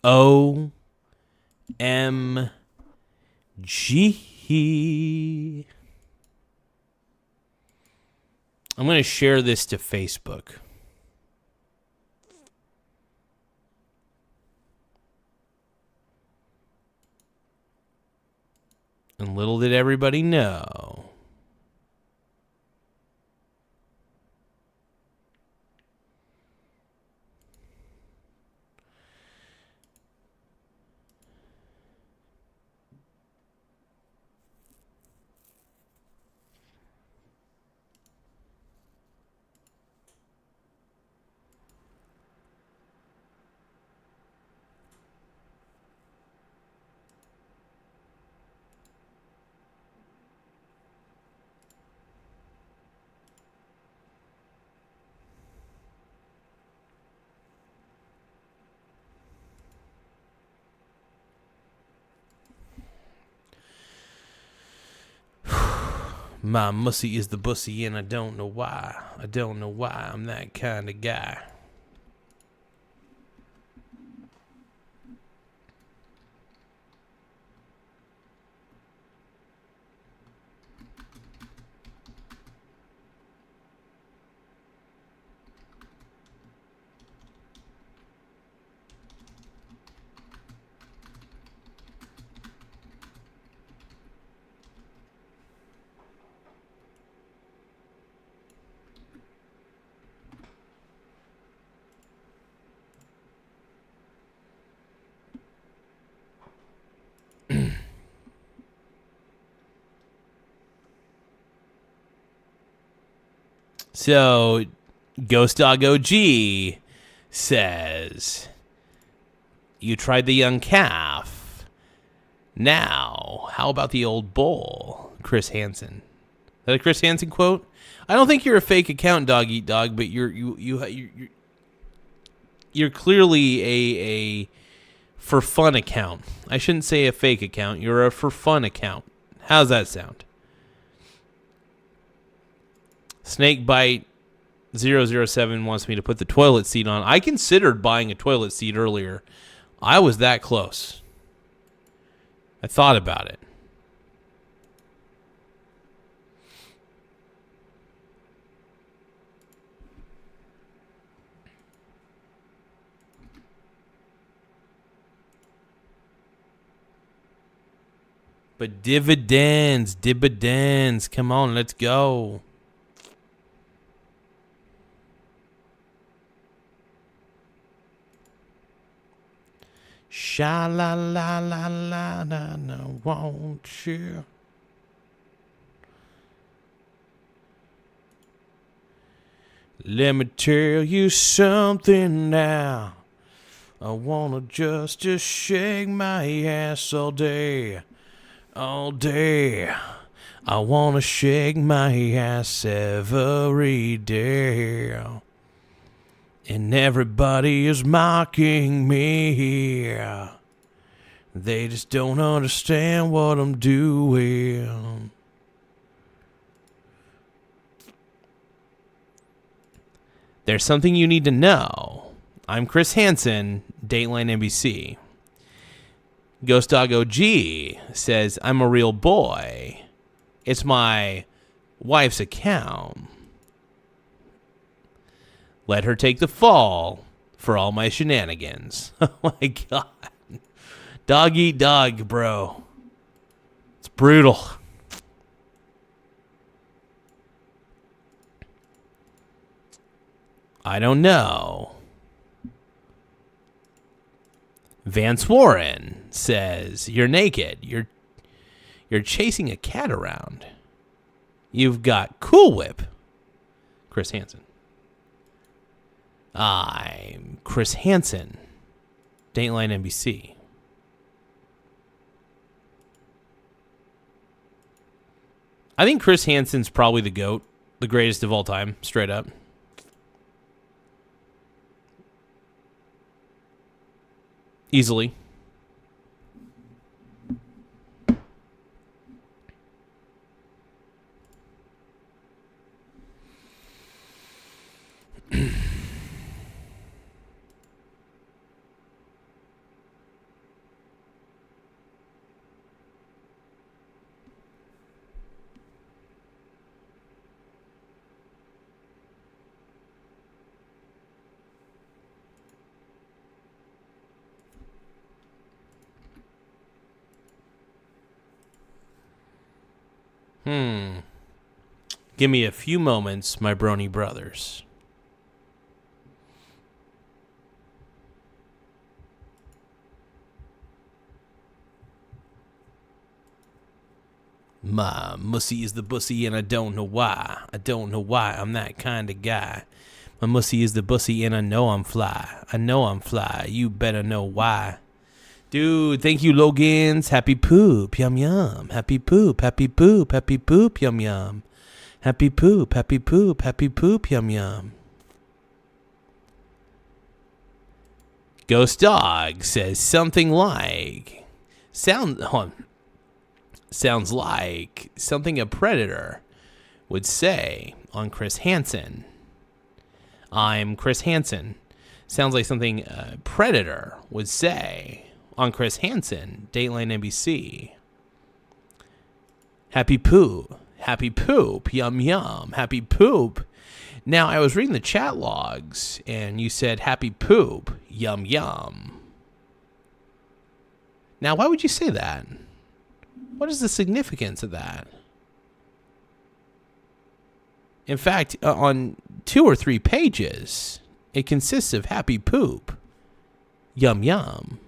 OMG. I'm going to share this to Facebook. And little did everybody know. My mussy is the bussy, and I don't know why. I don't know why I'm that kind of guy. So, Ghost Dog OG says, you tried the young calf. Now, how about the old bull? Chris Hansen. Is that a Chris Hansen quote? I don't think you're a fake account, Dog Eat Dog, but you're clearly a for fun account. I shouldn't say a fake account. You're a for fun account. How's that sound? Snakebite007 wants me to put the toilet seat on. I considered buying a toilet seat earlier. I was that close. I thought about it. But dividends, come on, let's go. Sha la la la la la la, won't you? Let me tell you something now. I wanna just shake my ass all day, all day. I wanna shake my ass every day. And everybody is mocking me. They just don't understand what I'm doing. There's something you need to know. I'm Chris Hansen, Dateline NBC. Ghost Dog OG says, I'm a real boy. It's my wife's account. Let her take the fall for all my shenanigans. Oh my God. Dog Eat Dog, bro. It's brutal. I don't know. Vance Warren says, you're naked. You're chasing a cat around. You've got Cool Whip, Chris Hansen. I'm Chris Hansen, Dateline NBC. I think Chris Hansen's probably the GOAT, the greatest of all time, straight up. Easily. Give me a few moments, my brony brothers. My mussy is the bussy and I don't know why. I don't know why I'm that kind of guy. My mussy is the bussy and I know I'm fly. I know I'm fly. You better know why. Dude, thank you, Logans. Happy poop, yum yum. Happy poop, happy poop, happy poop, yum yum. Happy poop, happy poop, happy poop, yum yum. Ghost Dog says something like, sounds like something a predator would say on Chris Hansen. I'm Chris Hansen. Sounds like something a predator would say on Chris Hansen, Dateline NBC. Happy poop, yum yum, happy poop. Now, I was reading the chat logs, and you said happy poop, yum yum. Now, why would you say that? What is the significance of that? In fact, on 2 or 3 pages, it consists of happy poop, yum yum.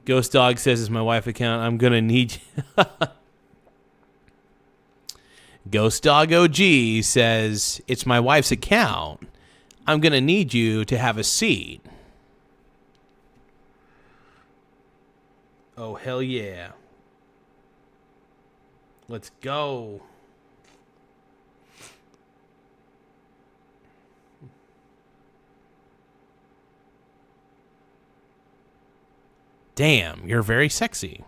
Ghost Dog says, it's my wife account. I'm going to need you. Ghost Dog OG says, it's my wife's account. I'm going to need you to have a seat. Oh, hell yeah. Let's go. Damn, you're very sexy.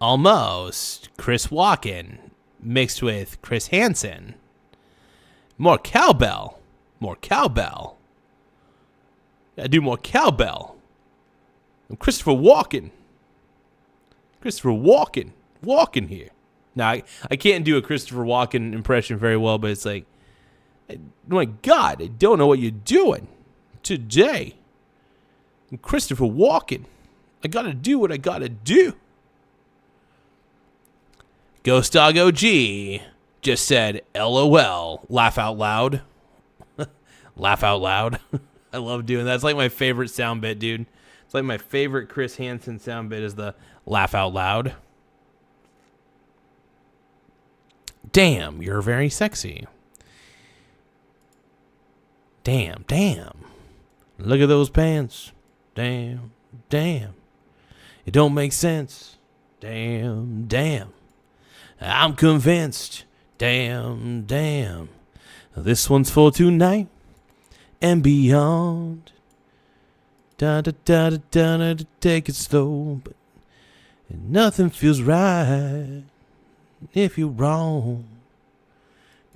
Almost Chris Walken mixed with Chris Hansen. More cowbell. More cowbell. Gotta do more cowbell. I'm Christopher Walken. Christopher Walken. Walken here. Now, I can't do a Christopher Walken impression very well, but it's like, oh my God, I don't know what you're doing today. I'm Christopher Walken. I gotta do what I gotta do. Ghost Dog OG just said, LOL, laugh out loud. Laugh out loud. I love doing that. It's like my favorite sound bit, dude. It's like my favorite Chris Hansen sound bit is the laugh out loud. Damn, you're very sexy. Damn, damn. Look at those pants. Damn, damn. It don't make sense. Damn, damn. I'm convinced. Damn, damn. This one's for tonight and beyond. Da da da da da da. Take it slow, but nothing feels right if you're wrong.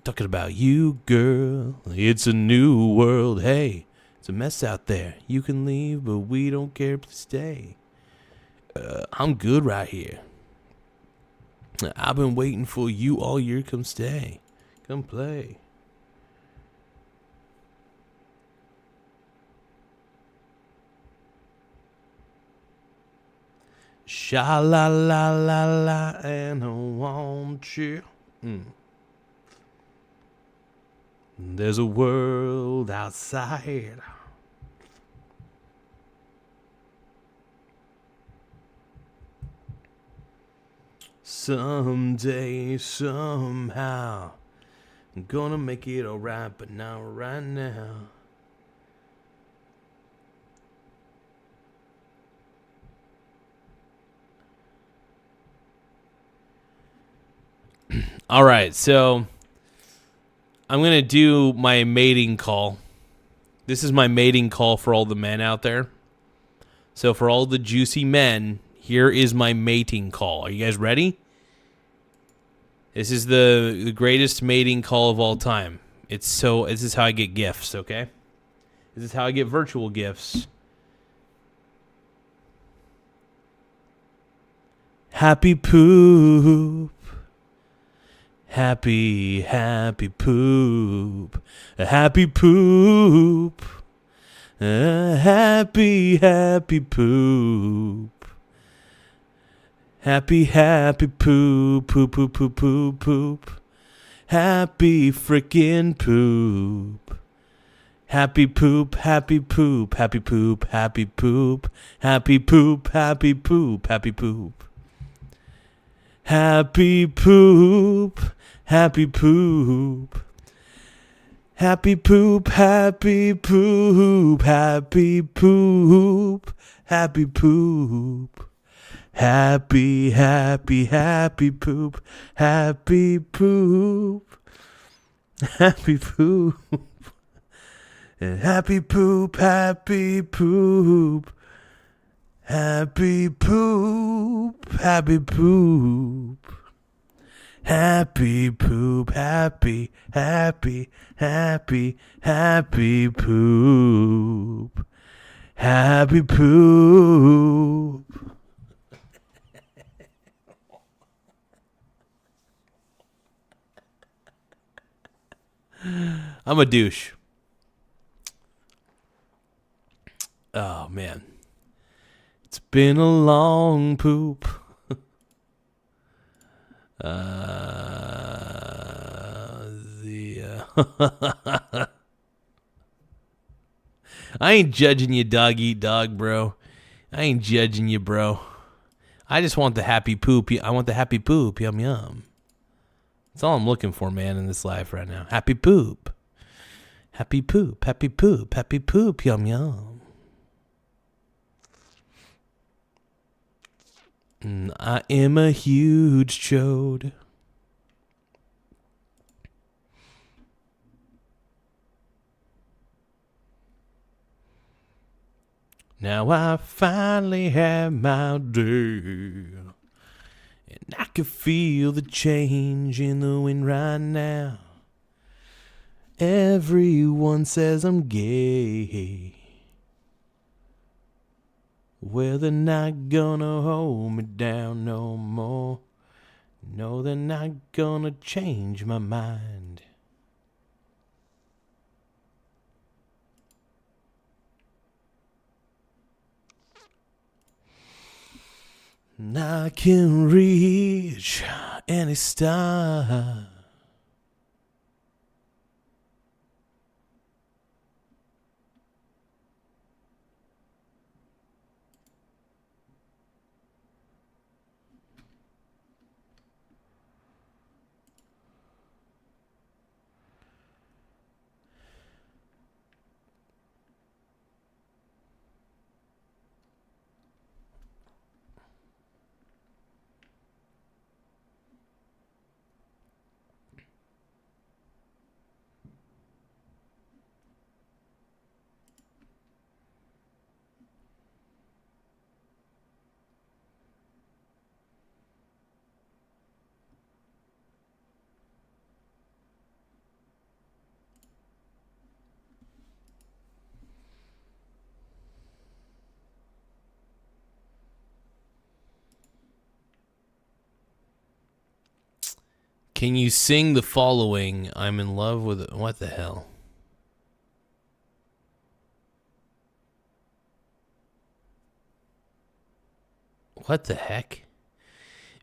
Talking about you, girl. It's a new world. Hey, it's a mess out there. You can leave, but we don't care to stay. I'm good right here. I've been waiting for you all year. Come stay. Come play. Sha la la la la, and I want you. There's a world outside. Someday, somehow, I'm gonna make it alright, but not right now. All right, so I'm going to do my mating call. This is my mating call for all the men out there. So for all the juicy men, here is my mating call. Are you guys ready? This is the greatest mating call of all time. This is how I get gifts, okay? This is how I get virtual gifts. Happy poop. Happy, happy poop. A happy poop. A happy, happy poop. Happy, happy poop. Poop, poop, poop, poop, poop. Happy frickin' poop. Happy poop, happy poop, happy poop, happy poop. Happy poop, happy poop, happy poop. Happy poop, happy poop. Happy poop, happy poop, happy poop, happy poop. Happy, happy, happy poop, happy poop. Happy poop. Happy poop, happy poop. Happy poop, happy poop. Happy poop, happy, happy, happy, happy poop. Happy poop. I'm a douche. Oh, man. It's been a long poop. I ain't judging you, dog eat dog, bro. I ain't judging you, bro. I just want the happy poop. I want the happy poop. Yum, yum. That's all I'm looking for, man, in this life right now. Happy poop. Happy poop. Happy poop. Happy poop. Yum, yum. I am a huge chode. Now I finally have my day, and I can feel the change in the wind right now. Everyone says I'm gay. Well, they're not gonna hold me down no more. No, they're not gonna change my mind. And I can reach any star. Can you sing the following? I'm in love with... What the hell? What the heck?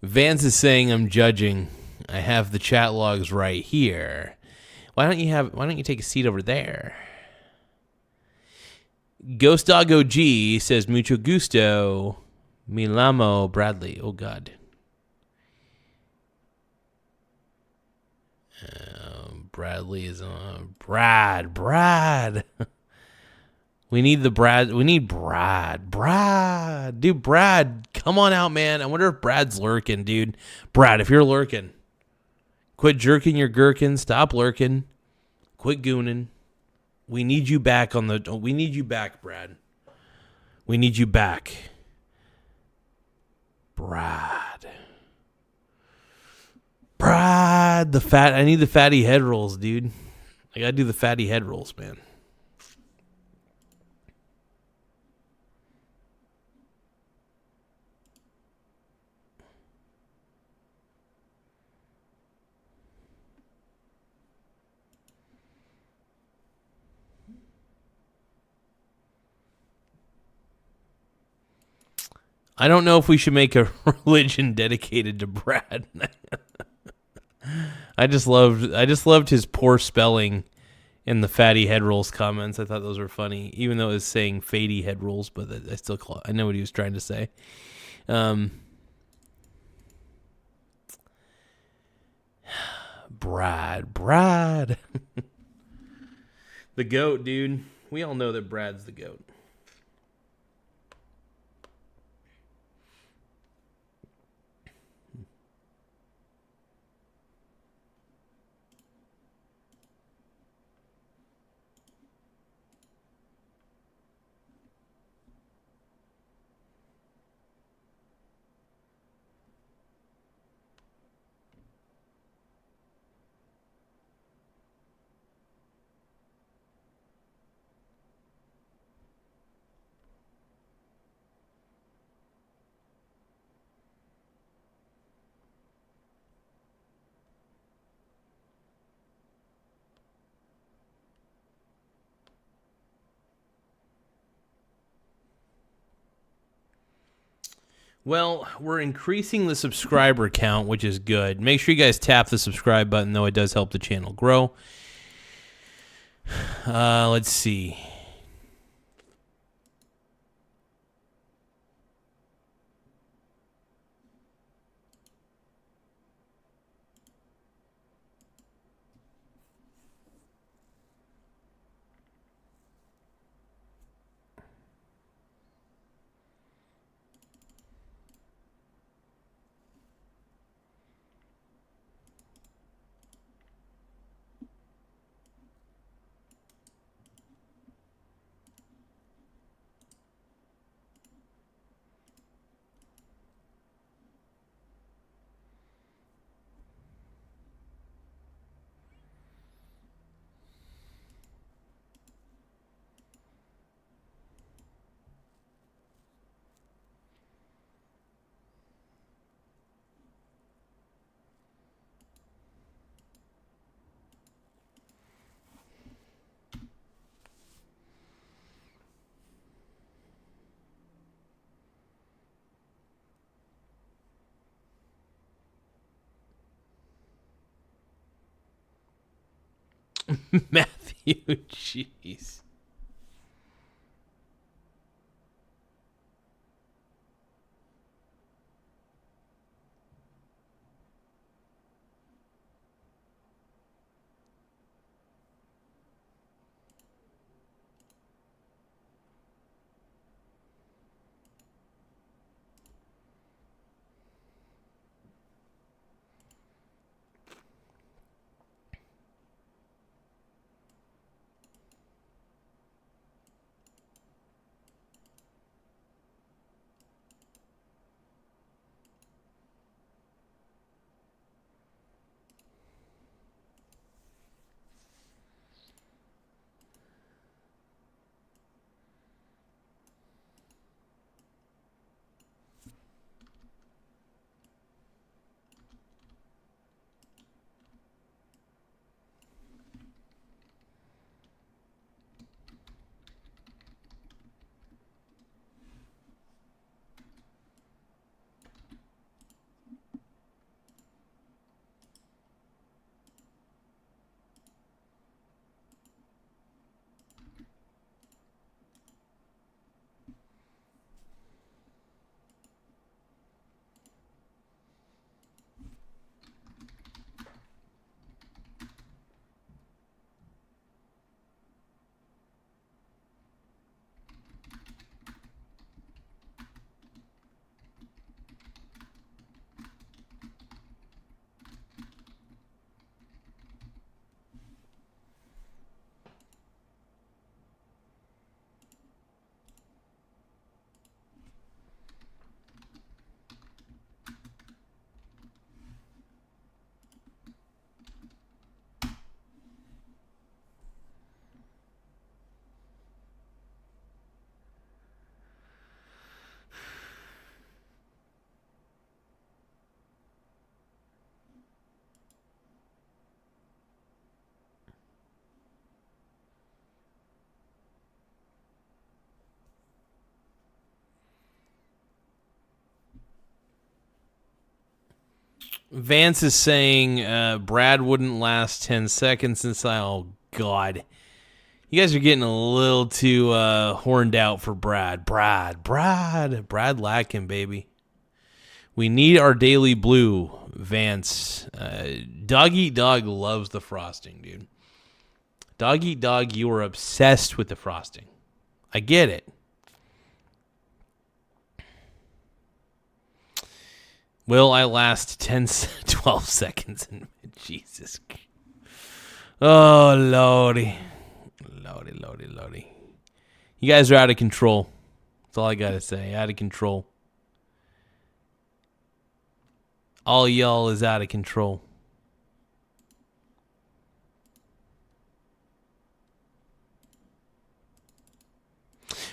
Vance is saying I'm judging. I have the chat logs right here. Why don't you take a seat over there? Ghost Dog OG says mucho gusto. Milamo Bradley. Oh God. Bradley is on. Brad. We need the Brad. We need Brad. Dude, Brad, come on out, man. I wonder if Brad's lurking, dude. Brad, if you're lurking, quit jerking your gherkin. Stop lurking. Quit gooning. We need you back we need you back, Brad. We need you back. Brad, I need the fatty head rolls, dude. I gotta do the fatty head rolls, man. I don't know if we should make a religion dedicated to Brad. I just loved his poor spelling in the fatty head rolls comments. I thought those were funny, even though it was saying fatty head rolls, but I know what he was trying to say. Brad. The GOAT, dude. We all know that Brad's the GOAT. Well, we're increasing the subscriber count, which is good. Make sure you guys tap the subscribe button, though. It does help the channel grow. Let's see. Matthew, jeez. Vance is saying Brad wouldn't last 10 seconds since oh, God. You guys are getting a little too horned out for Brad. Brad Latkin, baby. We need our daily blue, Vance. Dog Eat Dog loves the frosting, dude. Dog Eat Dog, you are obsessed with the frosting. I get it. Will I last 12 seconds? Jesus. Oh, Lordy. Lordy. You guys are out of control. That's all I got to say. Out of control. All y'all is out of control.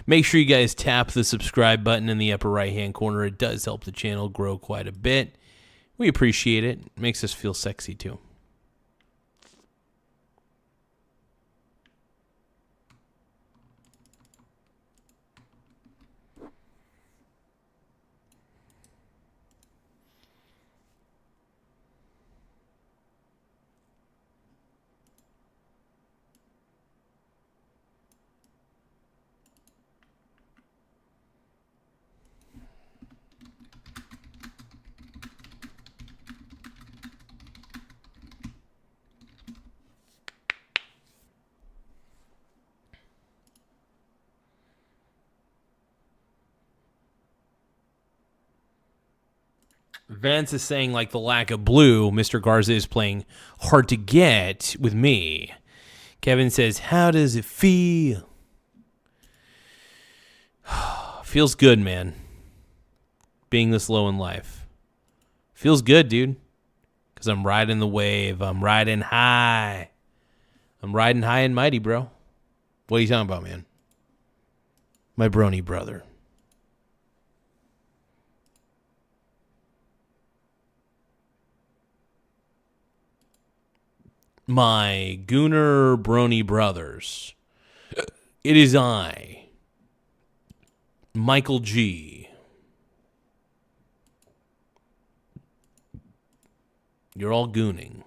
Make sure you guys tap the subscribe button in the upper right-hand corner. It does help the channel grow quite a bit. We appreciate it. It makes us feel sexy, too. Vance is saying, like the lack of blue, Mr. Garza is playing hard to get with me. Kevin says, how does it feel? Feels good, man. Being this low in life. Feels good, dude. Because I'm riding the wave. I'm riding high. I'm riding high and mighty, bro. What are you talking about, man? My brony brother. My Gooner Brony brothers. It is I, Michael G. You're all gooning.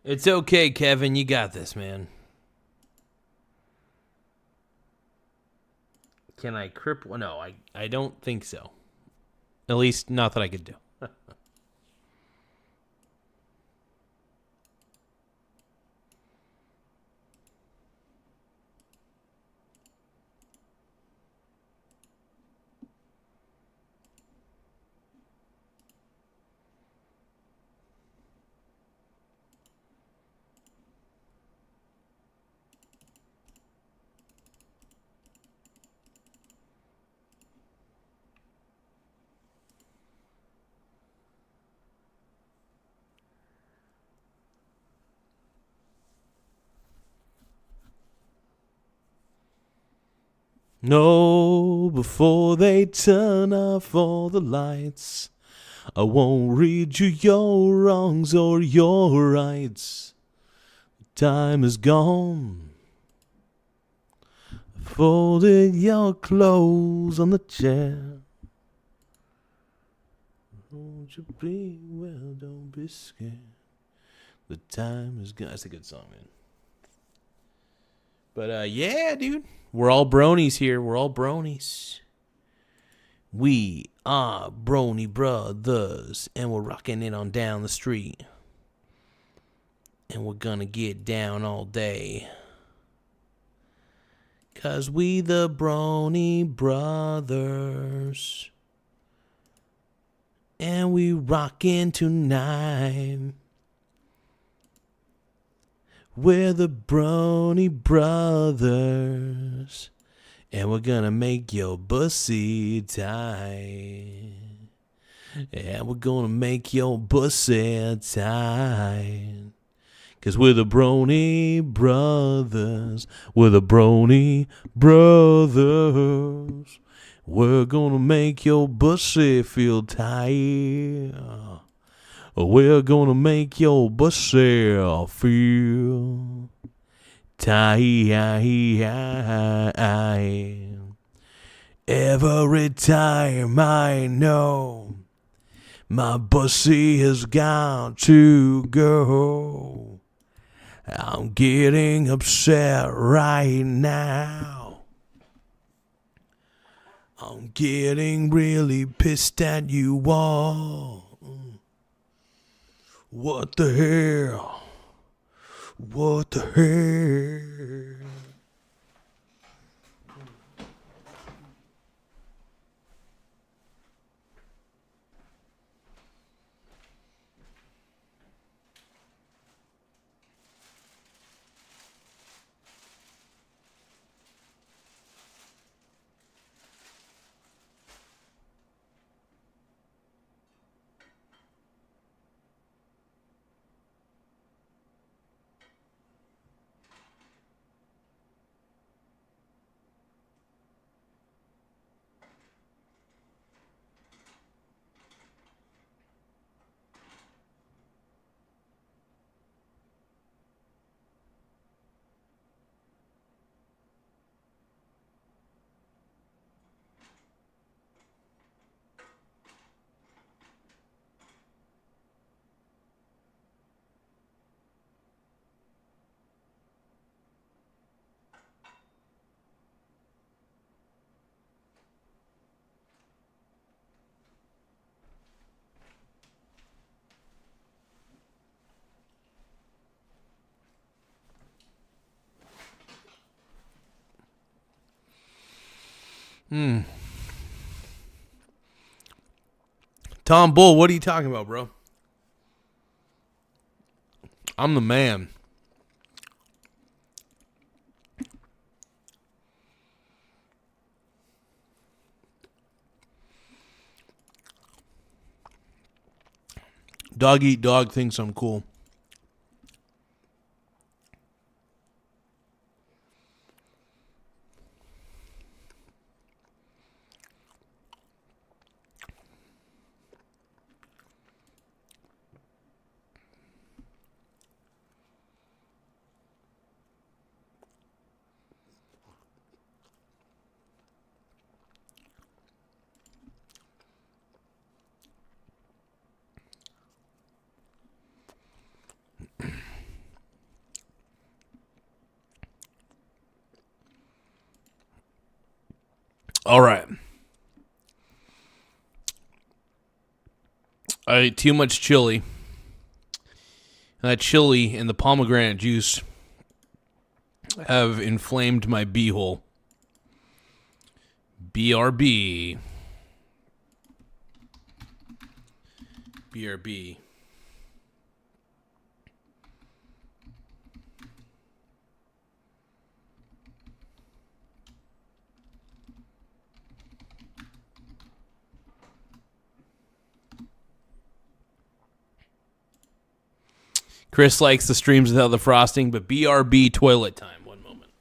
It's okay, Kevin. You got this, man. Can I cripple? No, I don't think so. At least not that I could do. No, before they turn off all the lights, I won't read you your wrongs or your rights. Time is gone. Folded your clothes on the chair. Won't you be well, don't be scared. The time is gone. That's a good song, man. But yeah, dude. We're all bronies here. We're all bronies. We are Brony Brothers, and we're rocking it on down the street. And we're gonna get down all day. 'Cause we the Brony Brothers. And we rockin' tonight. We're the Brony Brothers. And we're gonna make your pussy tight. And we're gonna make your pussy tight. 'Cause we're the Brony Brothers. We're the Brony Brothers. We're gonna make your pussy feel tight. We're gonna make your pussy feel tight. Every time I know my pussy has got to go, I'm getting upset right now. I'm getting really pissed at you all. What the hell? What the hell? Tom Bull, what are you talking about, bro? I'm the man. Dog eat dog thinks I'm cool. I ate too much chili. And that chili and the pomegranate juice have inflamed my beehole. BRB. BRB. Chris likes the streams without the frosting, but BRB toilet time. One moment.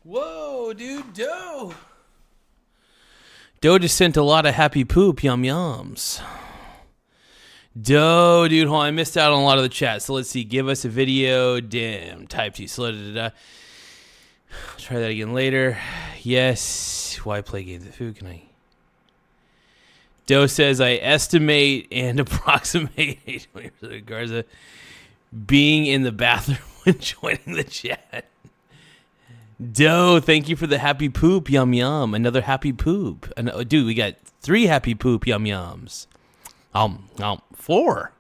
Whoa, dude, Doe. Doe just sent a lot of happy poop yum yums. Doe, dude, hold on, I missed out on a lot of the chat. So let's see. Give us a video. Dim. Type 2. I'll try that again later. Yes. Why play games of food? Can I? Doe says, I estimate and approximate Garza being in the bathroom when joining the chat. Doe, thank you for the happy poop, yum yum. Another happy poop. Dude, we got 3 happy poop yum yums. 4,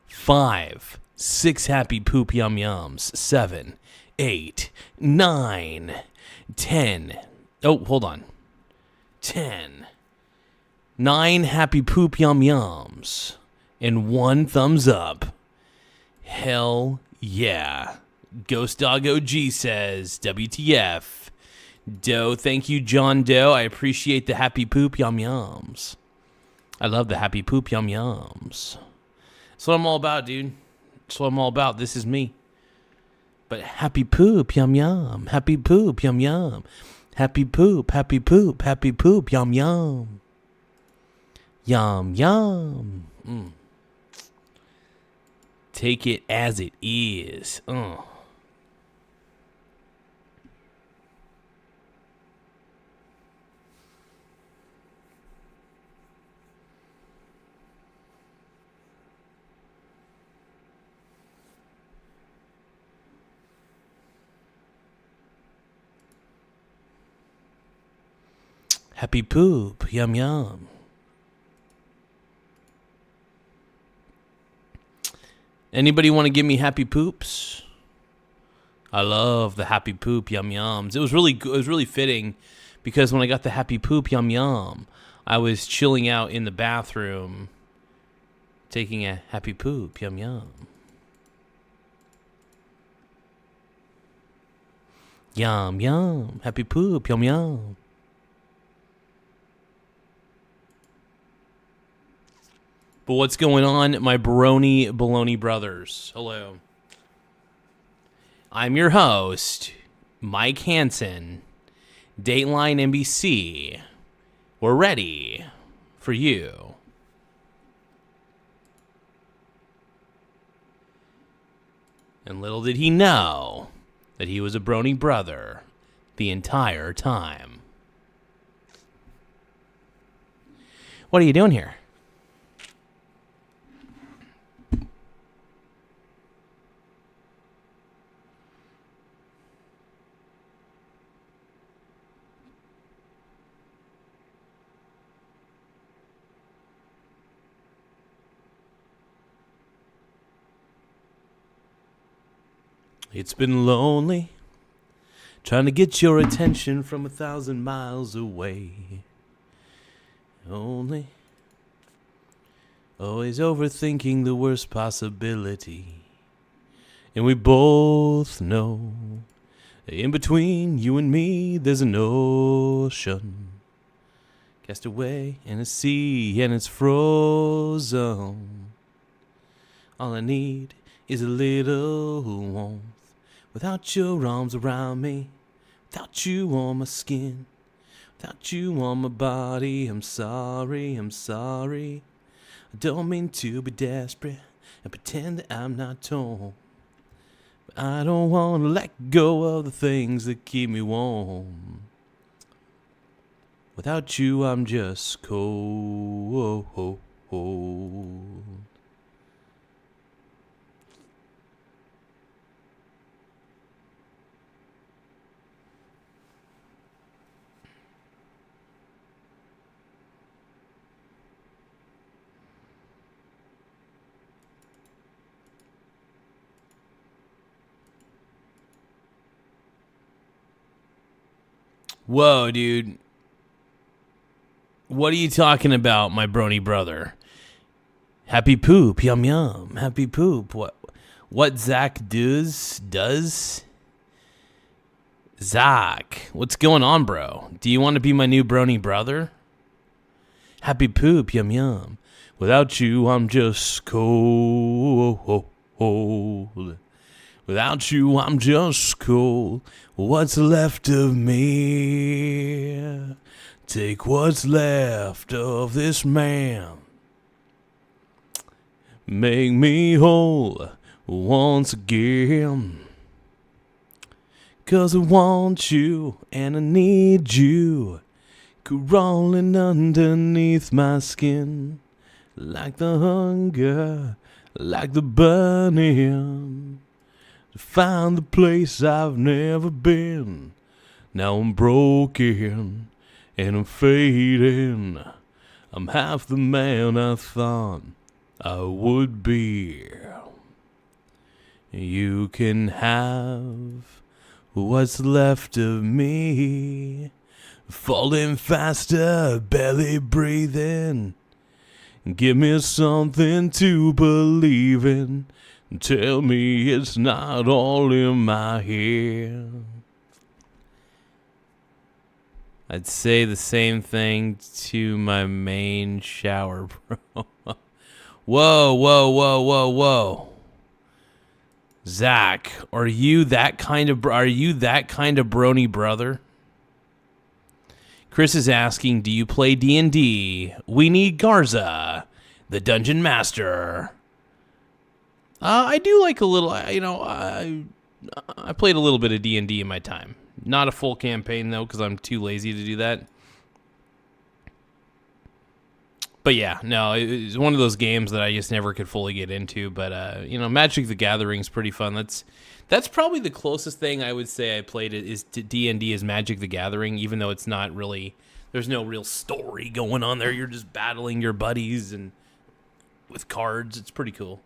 5, 6 happy poop yum yums. 7, 8, 9, 10. Oh, hold on. 10. 9 happy poop yum yums. And 1 thumbs up. Hell yeah. Ghost Dog OG says, WTF. Doe, thank you, John Doe. I appreciate the happy poop yum yums. I love the happy poop yum yums. That's what I'm all about, dude. That's what I'm all about. This is me. But happy poop yum yum. Happy poop yum yum. Happy poop, happy poop, happy poop yum yum. Yum yum. Take it as it is. Happy poop, yum yum. Anybody want to give me happy poops? I love the happy poop yum yums. It was really good. It was really fitting because when I got the happy poop yum yum, I was chilling out in the bathroom, taking a happy poop yum yum. Yum yum, happy poop yum yum. But what's going on, my brony baloney brothers? Hello. I'm your host, Mike Hansen, Dateline NBC. We're ready for you. And little did he know that he was a brony brother the entire time. What are you doing here? It's been lonely, trying to get your attention from 1,000 miles away. Only, always overthinking the worst possibility. And we both know, in between you and me, there's an ocean. Cast away in a sea and it's frozen. All I need is a little warmth. Without your arms around me, without you on my skin, without you on my body, I'm sorry. I don't mean to be desperate and pretend that I'm not torn. But I don't want to let go of the things that keep me warm. Without you, I'm just cold. Whoa, dude. What are you talking about, my brony brother? Happy poop, yum yum. Happy poop. What Zach does? Zach, what's going on, bro? Do you want to be my new brony brother? Happy poop, yum yum. Without you, I'm just cold. Without you, I'm just cold. What's left of me? Take what's left of this man. Make me whole once again. 'Cause I want you and I need you, crawling underneath my skin, like the hunger, like the burning, to find the place I've never been. Now I'm broken and I'm fading. I'm half the man I thought I would be. You can have what's left of me, falling faster, barely breathing. Give me something to believe in. Tell me it's not all in my head. I'd say the same thing to my main shower, bro. Whoa. Zach, are you that kind of brony brother? Chris is asking, do you play D&D? We need Garza, the dungeon master. I do like a little, I played a little bit of D&D in my time. Not a full campaign, though, because I'm too lazy to do that. But yeah, no, it's one of those games that I just never could fully get into. But, Magic the Gathering's pretty fun. That's probably the closest thing I would say I played is to D&D is Magic the Gathering, even though it's not really, there's no real story going on there. You're just battling your buddies and with cards. It's pretty cool.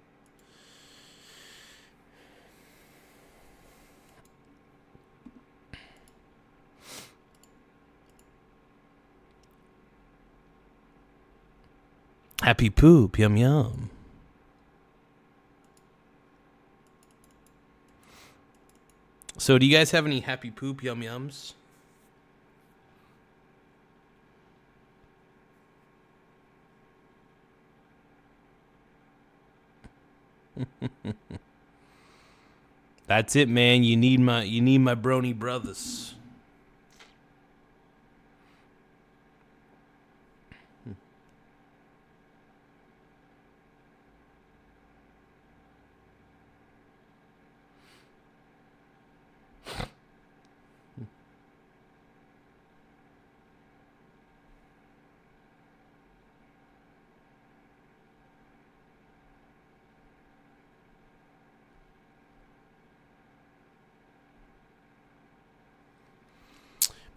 Happy poop, yum yum. So do you guys have any happy poop yum yums? That's it, man. You need my brony brothers.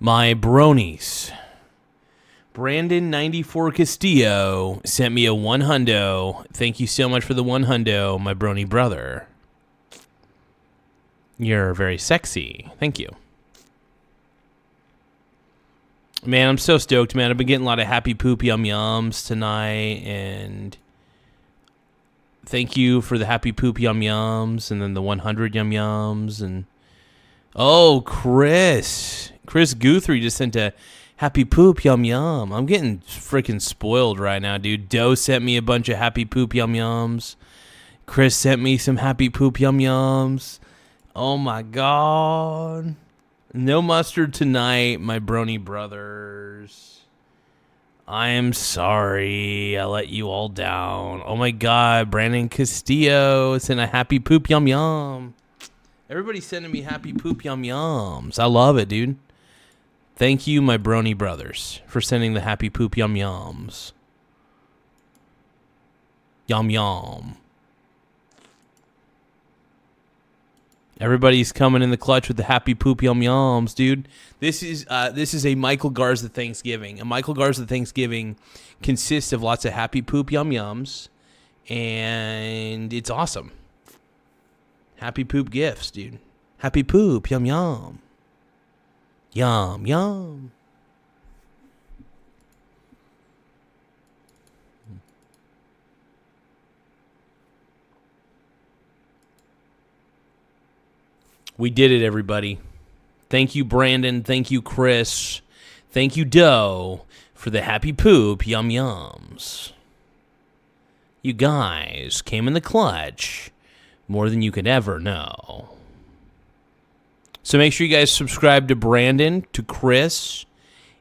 My bronies. Brandon94 Castillo sent me a $100. Thank you so much for the $100, my brony brother. You're very sexy. Thank you. Man, I'm so stoked, man. I've been getting a lot of happy poop yum yums tonight, and thank you for the happy poop yum yums, and then the 100 yum yums, and Chris Guthrie just sent a happy poop yum yum. I'm getting freaking spoiled right now, dude. Doe sent me a bunch of happy poop yum yums. Chris sent me some happy poop yum yums. Oh my god. No mustard tonight, my brony brothers. I am sorry I let you all down. Oh my god, Brandon Castillo sent a happy poop yum yum. Everybody's sending me happy poop yum yums. I love it, dude. Thank you, my brony brothers, for sending the happy poop yum yums. Yum yum. Everybody's coming in the clutch with the happy poop yum yums, dude. This is a Michael Garza Thanksgiving. A Michael Garza Thanksgiving consists of lots of happy poop yum yums, and it's awesome. Happy poop gifts, dude. Happy poop yum yum. Yum yum. We did it, everybody. Thank you, Brandon. Thank you, Chris. Thank you, Doe, for the happy poop yum yums. You guys came in the clutch More than you could ever know. So make sure you guys subscribe to Brandon, to Chris,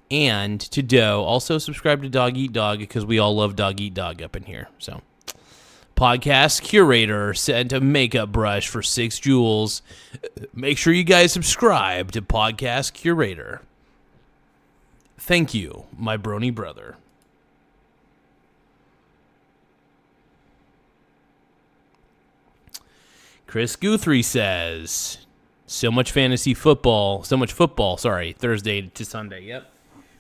and to Doe. Also subscribe to Dog Eat Dog because we all love Dog Eat Dog up in here. So, podcast curator sent a makeup brush for 6 jewels. Make sure you guys subscribe to podcast curator. Thank you, my brony brother. Chris Guthrie says, so much football, Thursday to Sunday. Yep.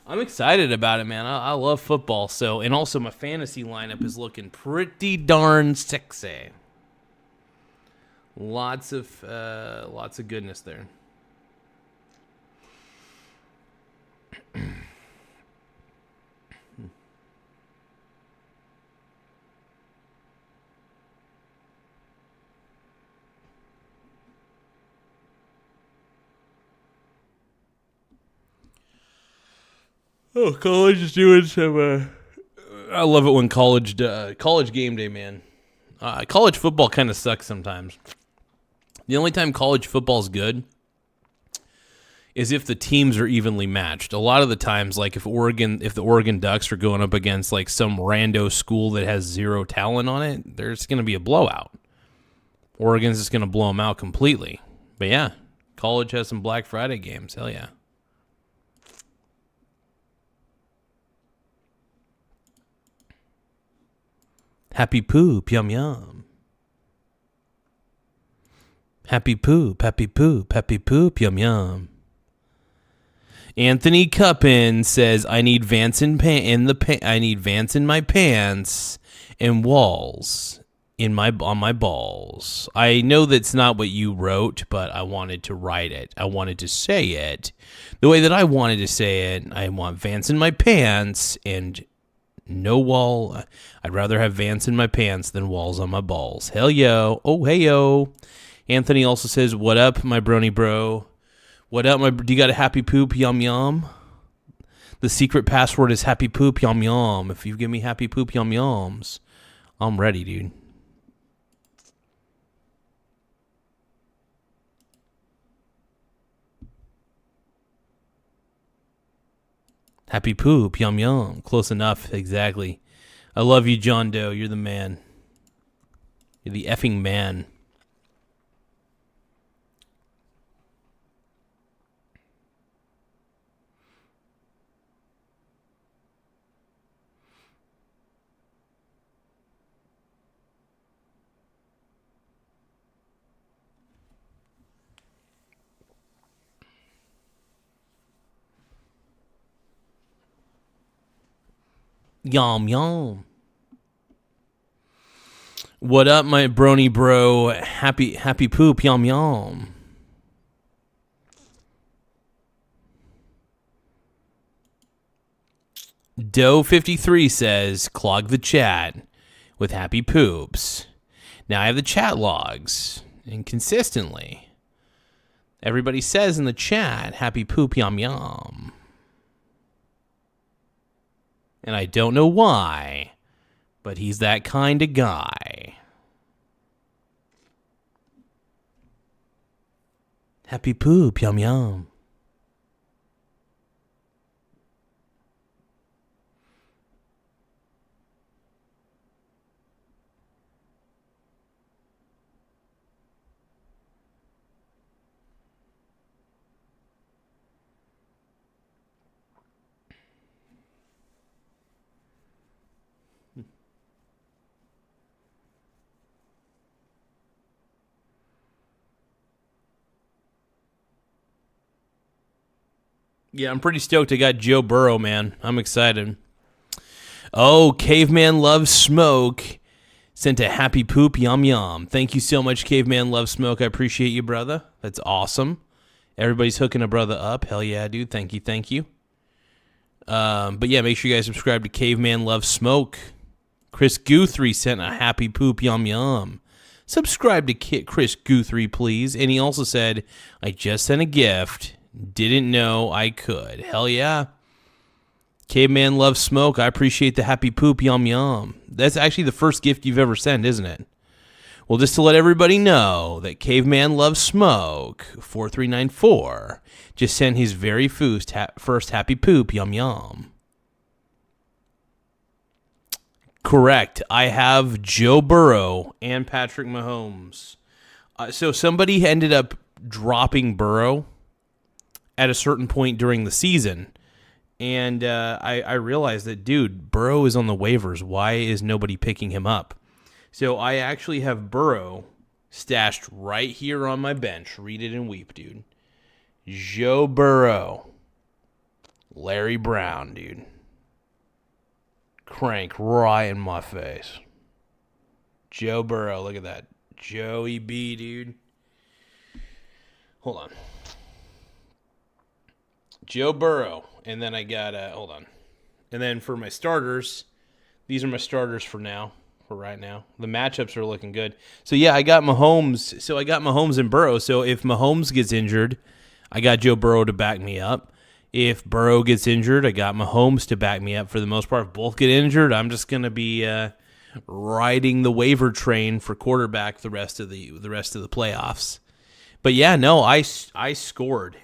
I'm excited about it, man. I love football. And also my fantasy lineup is looking pretty darn sexy. Lots of goodness there. Oh, college is doing some. I love it when college game day, man. College football kind of sucks sometimes. The only time college football is good is if the teams are evenly matched. A lot of the times, like if the Oregon Ducks are going up against like some rando school that has 0 talent on it, there's going to be a blowout. Oregon's just going to blow them out completely. But yeah, college has some Black Friday games. Hell yeah. Happy poop, yum yum. Happy poop, yum yum. Anthony Cuppin says, I need Vance in my pants and walls on my balls. I know that's not what you wrote, but I wanted to write it. I wanted to say it the way that I wanted to say it. I want Vance in my pants and no wall. I'd rather have Vance in my pants than walls on my balls. Hell yo. Oh, hey yo. Anthony also says, what up, my brony bro? What up, do you got a happy poop, yum yum? The secret password is happy poop, yum yum. If you give me happy poop, yum yums, I'm ready, dude. Happy poop, yum yum. Close enough, exactly. I love you, John Doe. You're the man. You're the effing man. Yum yum. What up, my brony bro? Happy poop, yum yum. Doe53 says, clog the chat with happy poops. Now I have the chat logs, and consistently, everybody says in the chat, happy poop, yum yum. And I don't know why, but he's that kind of guy. Happy poop, yum yum. Yeah, I'm pretty stoked I got Joe Burrow, man. I'm excited. Oh, Caveman Loves Smoke sent a happy poop, yum yum. Thank you so much, Caveman Loves Smoke. I appreciate you, brother. That's awesome. Everybody's hooking a brother up. Hell yeah, dude. Thank you. But yeah, make sure you guys subscribe to Caveman Loves Smoke. Chris Guthrie sent a happy poop, yum yum. Subscribe to Chris Guthrie, please. And he also said, I just sent a gift. Didn't know I could. Hell yeah. Caveman Loves Smoke. I appreciate the happy poop, yum yum. That's actually the first gift you've ever sent, isn't it? Well, just to let everybody know that Caveman Loves Smoke 4394 just sent his very first happy poop. Yum yum. Correct. I have Joe Burrow and Patrick Mahomes. So somebody ended up dropping Burrow at a certain point during the season. And I realized that, dude, Burrow is on the waivers. Why is nobody picking him up? So I actually have Burrow stashed right here on my bench. Read it and weep, dude. Joe Burrow. Larry Brown, dude. Crank right in my face. Joe Burrow, look at that. Joey B, dude. Hold on. Joe Burrow. And then I got, hold on. And then for my starters, these are my starters for now, for right now. The matchups are looking good. So, yeah, I got Mahomes. So, I got Mahomes and Burrow. So, if Mahomes gets injured, I got Joe Burrow to back me up. If Burrow gets injured, I got Mahomes to back me up for the most part. If both get injured, I'm just going to be riding the waiver train for quarterback the rest of the playoffs. But, yeah, no, I scored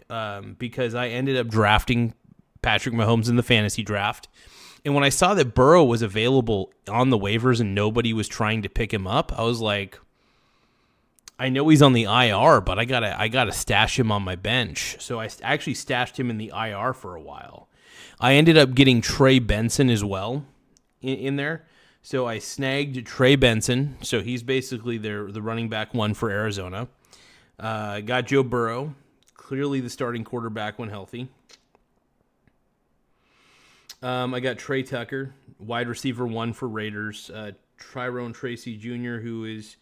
because I ended up drafting Patrick Mahomes in the fantasy draft. And when I saw that Burrow was available on the waivers and nobody was trying to pick him up, I was like, I know he's on the IR, but I gotta stash him on my bench. So I actually stashed him in the IR for a while. I ended up getting Trey Benson as well in there. So I snagged Trey Benson. So he's basically the running back one for Arizona. Got Joe Burrow, clearly the starting quarterback when healthy. I got Trey Tucker, wide receiver one for Raiders. Tyrone Tracy Jr., who is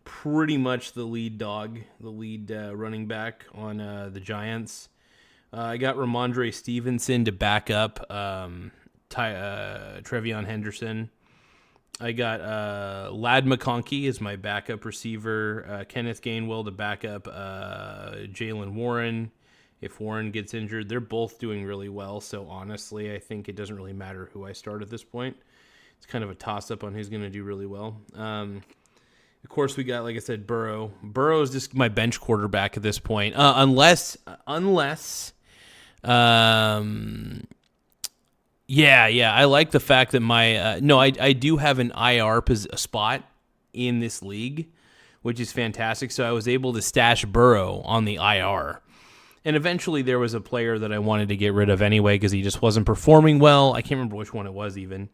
pretty much the lead dog, the lead running back on the Giants. I got Ramondre Stevenson to back up Trevion Henderson. I got Ladd McConkey as my backup receiver. Kenneth Gainwell to back up Jalen Warren. If Warren gets injured, they're both doing really well. So honestly, I think it doesn't really matter who I start at this point. It's kind of a toss-up on who's going to do really well. Of course, we got, like I said, Burrow. Burrow is just my bench quarterback at this point, unless, yeah, I like the fact that I do have an IR spot in this league, which is fantastic. So I was able to stash Burrow on the IR. And eventually there was a player that I wanted to get rid of anyway because he just wasn't performing well. I can't remember which one it was even.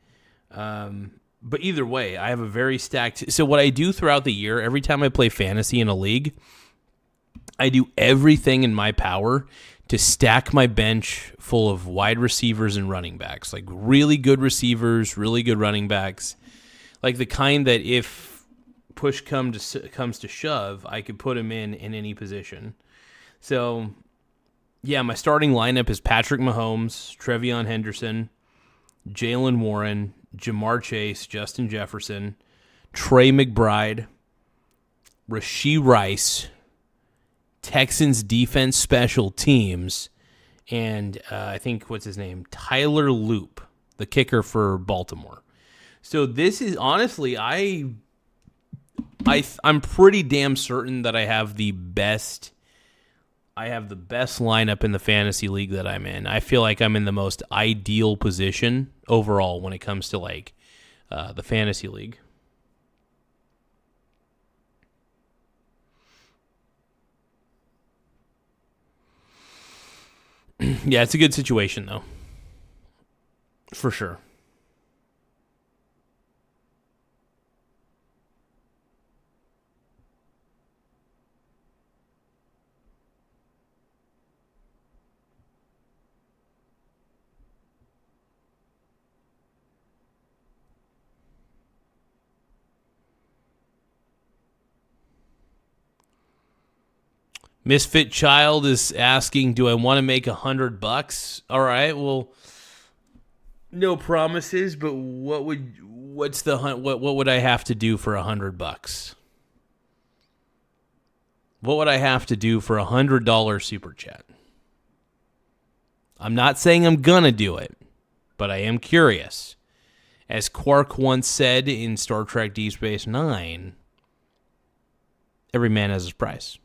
But either way, I have a very stacked... So what I do throughout the year, every time I play fantasy in a league, I do everything in my power to stack my bench full of wide receivers and running backs. Like really good receivers, really good running backs. Like the kind that if push comes to shove, I could put him in any position. So... yeah, my starting lineup is Patrick Mahomes, Trevion Henderson, Jalen Warren, Jamar Chase, Justin Jefferson, Trey McBride, Rashee Rice, Texans defense special teams, and I think, what's his name? Tyler Loop, the kicker for Baltimore. So this is, honestly, I'm pretty damn certain that I have the best lineup in the fantasy league that I'm in. I feel like I'm in the most ideal position overall when it comes to like the fantasy league. Yeah, it's a good situation though. For sure. Misfit Child is asking, do I want to make $100? All right, well, no promises, but what would I have to do for $100? What would I have to do for $100 super chat? I'm not saying I'm gonna do it, but I am curious. As Quark once said in Star Trek Deep Space Nine, Every man has his price.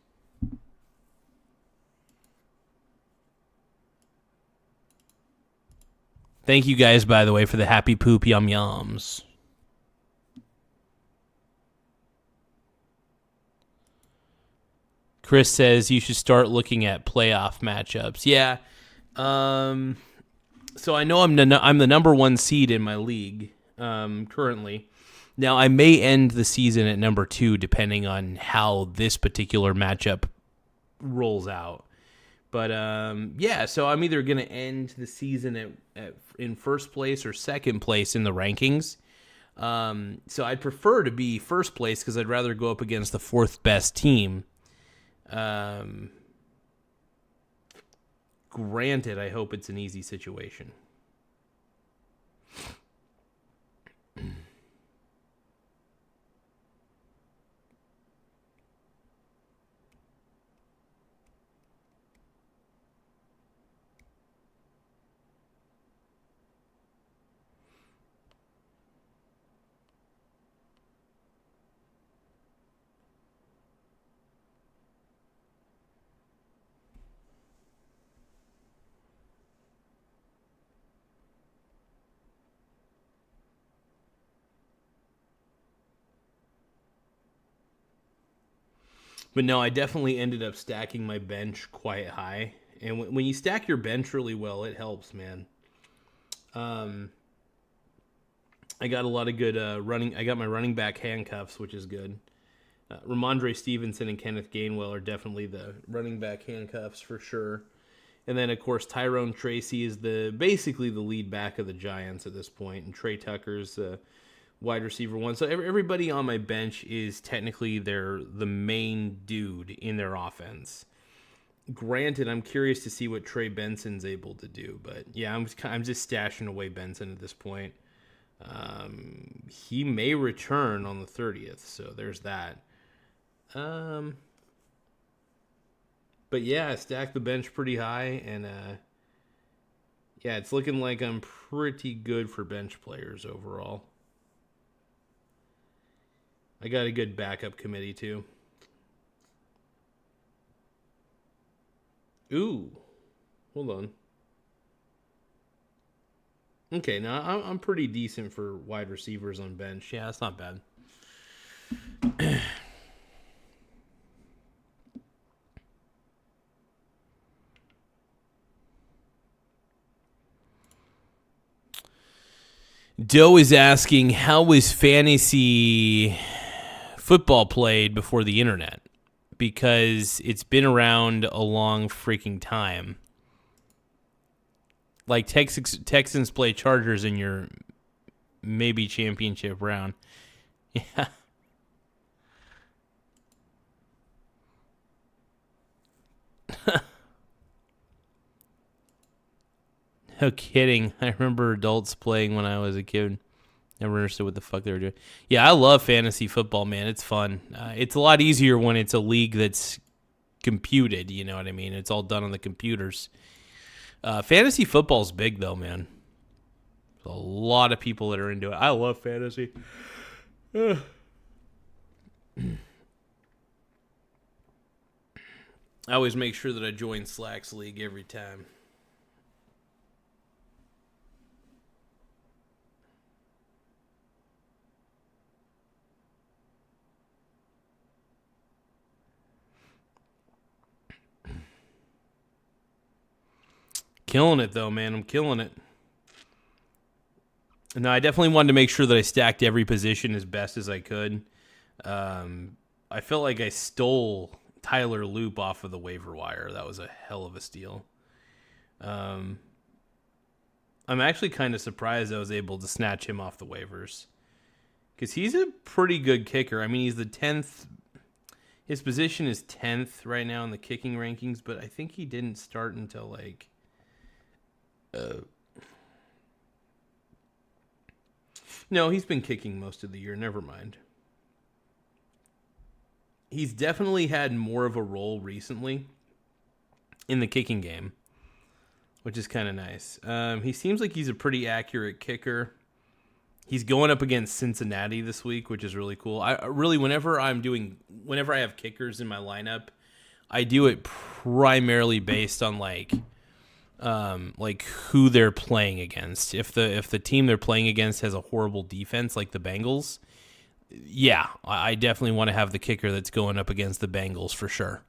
Thank you guys, by the way, for the happy poop yum yums. Chris says you should start looking at playoff matchups. Yeah. So I know I'm the number one seed in my league currently. Now, I may end the season at number 2 depending on how this particular matchup rolls out. But yeah, so I'm either going to end the season in first place or second place in the rankings. So I'd prefer to be first place because I'd rather go up against the 4th best team. Granted, I hope it's an easy situation. But no, I definitely ended up stacking my bench quite high. And when you stack your bench really well, it helps, man. I got a lot of good running. I got my running back handcuffs, which is good. Ramondre Stevenson and Kenneth Gainwell are definitely the running back handcuffs for sure. And then, of course, Tyrone Tracy is basically the lead back of the Giants at this point. And Trey Tucker's wide receiver 1. So everybody on my bench is technically the main dude in their offense. Granted, I'm curious to see what Trey Benson's able to do. But yeah, I'm just stashing away Benson at this point. He may return on the 30th, so there's that. But yeah, I stacked the bench pretty high, and yeah, it's looking like I'm pretty good for bench players overall. I got a good backup committee too. Ooh, hold on. Okay, now I'm pretty decent for wide receivers on bench. Yeah, that's not bad. Doe is asking, how was fantasy football played before the internet? Because it's been around a long freaking time. Like Texans play Chargers in your maybe championship round. Yeah. No kidding. I remember adults playing when I was a kid. Never understood what the fuck they were doing. Yeah, I love fantasy football, man. It's fun. It's a lot easier when it's a league that's computed, you know what I mean? It's all done on the computers. Fantasy football's big, though, man. There's a lot of people that are into it. I love fantasy. I always make sure that I join Slack's league every time. Killing it, though, man. I'm killing it. No, I definitely wanted to make sure that I stacked every position as best as I could. I felt like I stole Tyler Loop off of the waiver wire. That was a hell of a steal. I'm actually kind of surprised I was able to snatch him off the waivers. Because he's a pretty good kicker. I mean, he's the 10th. His position is 10th right now in the kicking rankings, but I think he didn't start until like... No, he's been kicking most of the year. Never mind. He's definitely had more of a role recently in the kicking game, which is kind of nice. He seems like he's a pretty accurate kicker. He's going up against Cincinnati this week, which is really cool. I really, whenever I have kickers in my lineup, I do it primarily based on like who they're playing against. If the team they're playing against has a horrible defense, like the Bengals, yeah, I definitely want to have the kicker that's going up against the Bengals for sure,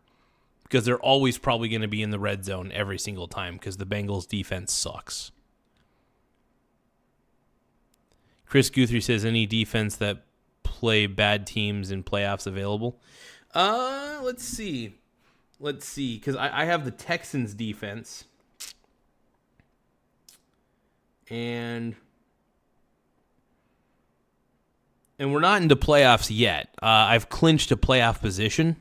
because they're always probably going to be in the red zone every single time because the Bengals defense sucks. Chris Guthrie says, any defense that play bad teams in playoffs available? Let's see, because I have the Texans defense, and we're not into playoffs yet. I've clinched a playoff position,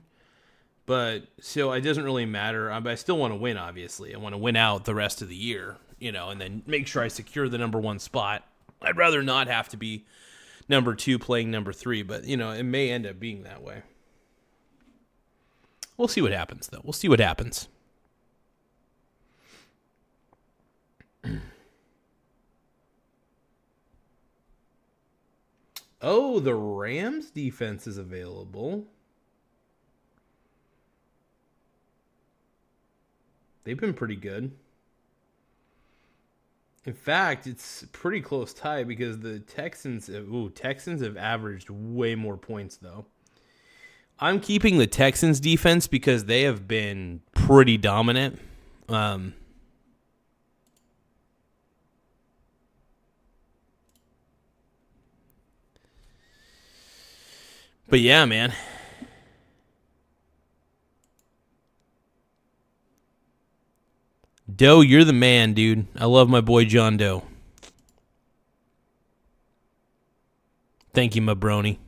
but so it doesn't really matter. I still want to win, obviously. I want to win out the rest of the year, and then make sure I secure the number 1 spot. I'd rather not have to be number 2 playing number 3, but, it may end up being that way. We'll see what happens, though. We'll see what happens. Oh, the Rams defense is available. They've been pretty good. In fact, it's a pretty close tie because the Texans have averaged way more points, though. I'm keeping the Texans defense because they have been pretty dominant. But yeah, man. Doe, you're the man, dude. I love my boy John Doe. Thank you, my brony.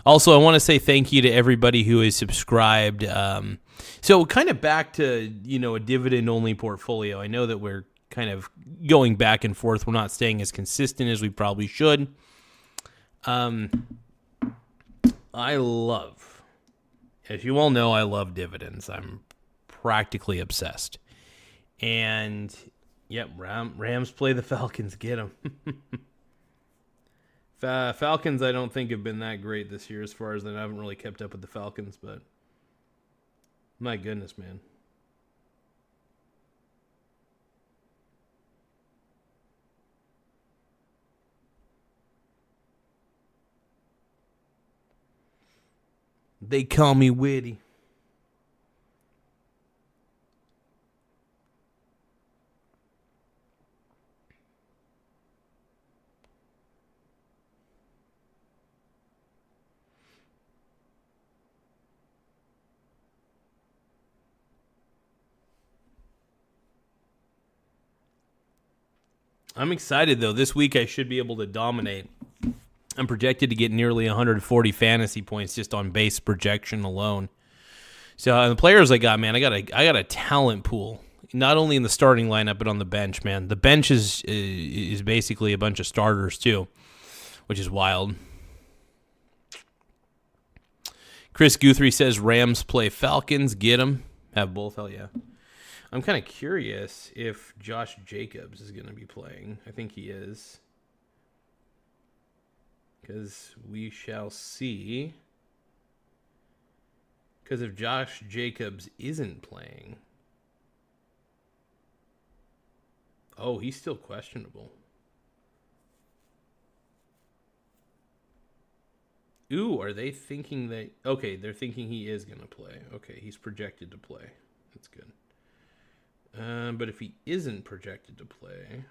Also, I want to say thank you to everybody who is subscribed. So kind of back to, a dividend-only portfolio. I know that we're kind of going back and forth. We're not staying as consistent as we probably should. I love, as you all know, I love dividends. I'm practically obsessed. And, yep, Rams play the Falcons. Get them. Falcons, I don't think have been that great this year as far as that. I haven't really kept up with the Falcons, but my goodness, man. They call me witty. I'm excited, though. This week I should be able to dominate. I'm projected to get nearly 140 fantasy points just on base projection alone. So the players I got, man, I got a talent pool. Not only in the starting lineup, but on the bench, man. The bench is basically a bunch of starters, too, which is wild. Chris Guthrie says Rams play Falcons. Get them. Have both. Hell yeah. I'm kind of curious if Josh Jacobs is going to be playing. I think he is. Because we shall see. Because if Josh Jacobs isn't playing... Oh, he's still questionable. Ooh, are they thinking that... Okay, they're thinking he is going to play. Okay, he's projected to play. That's good. But if he isn't projected to play,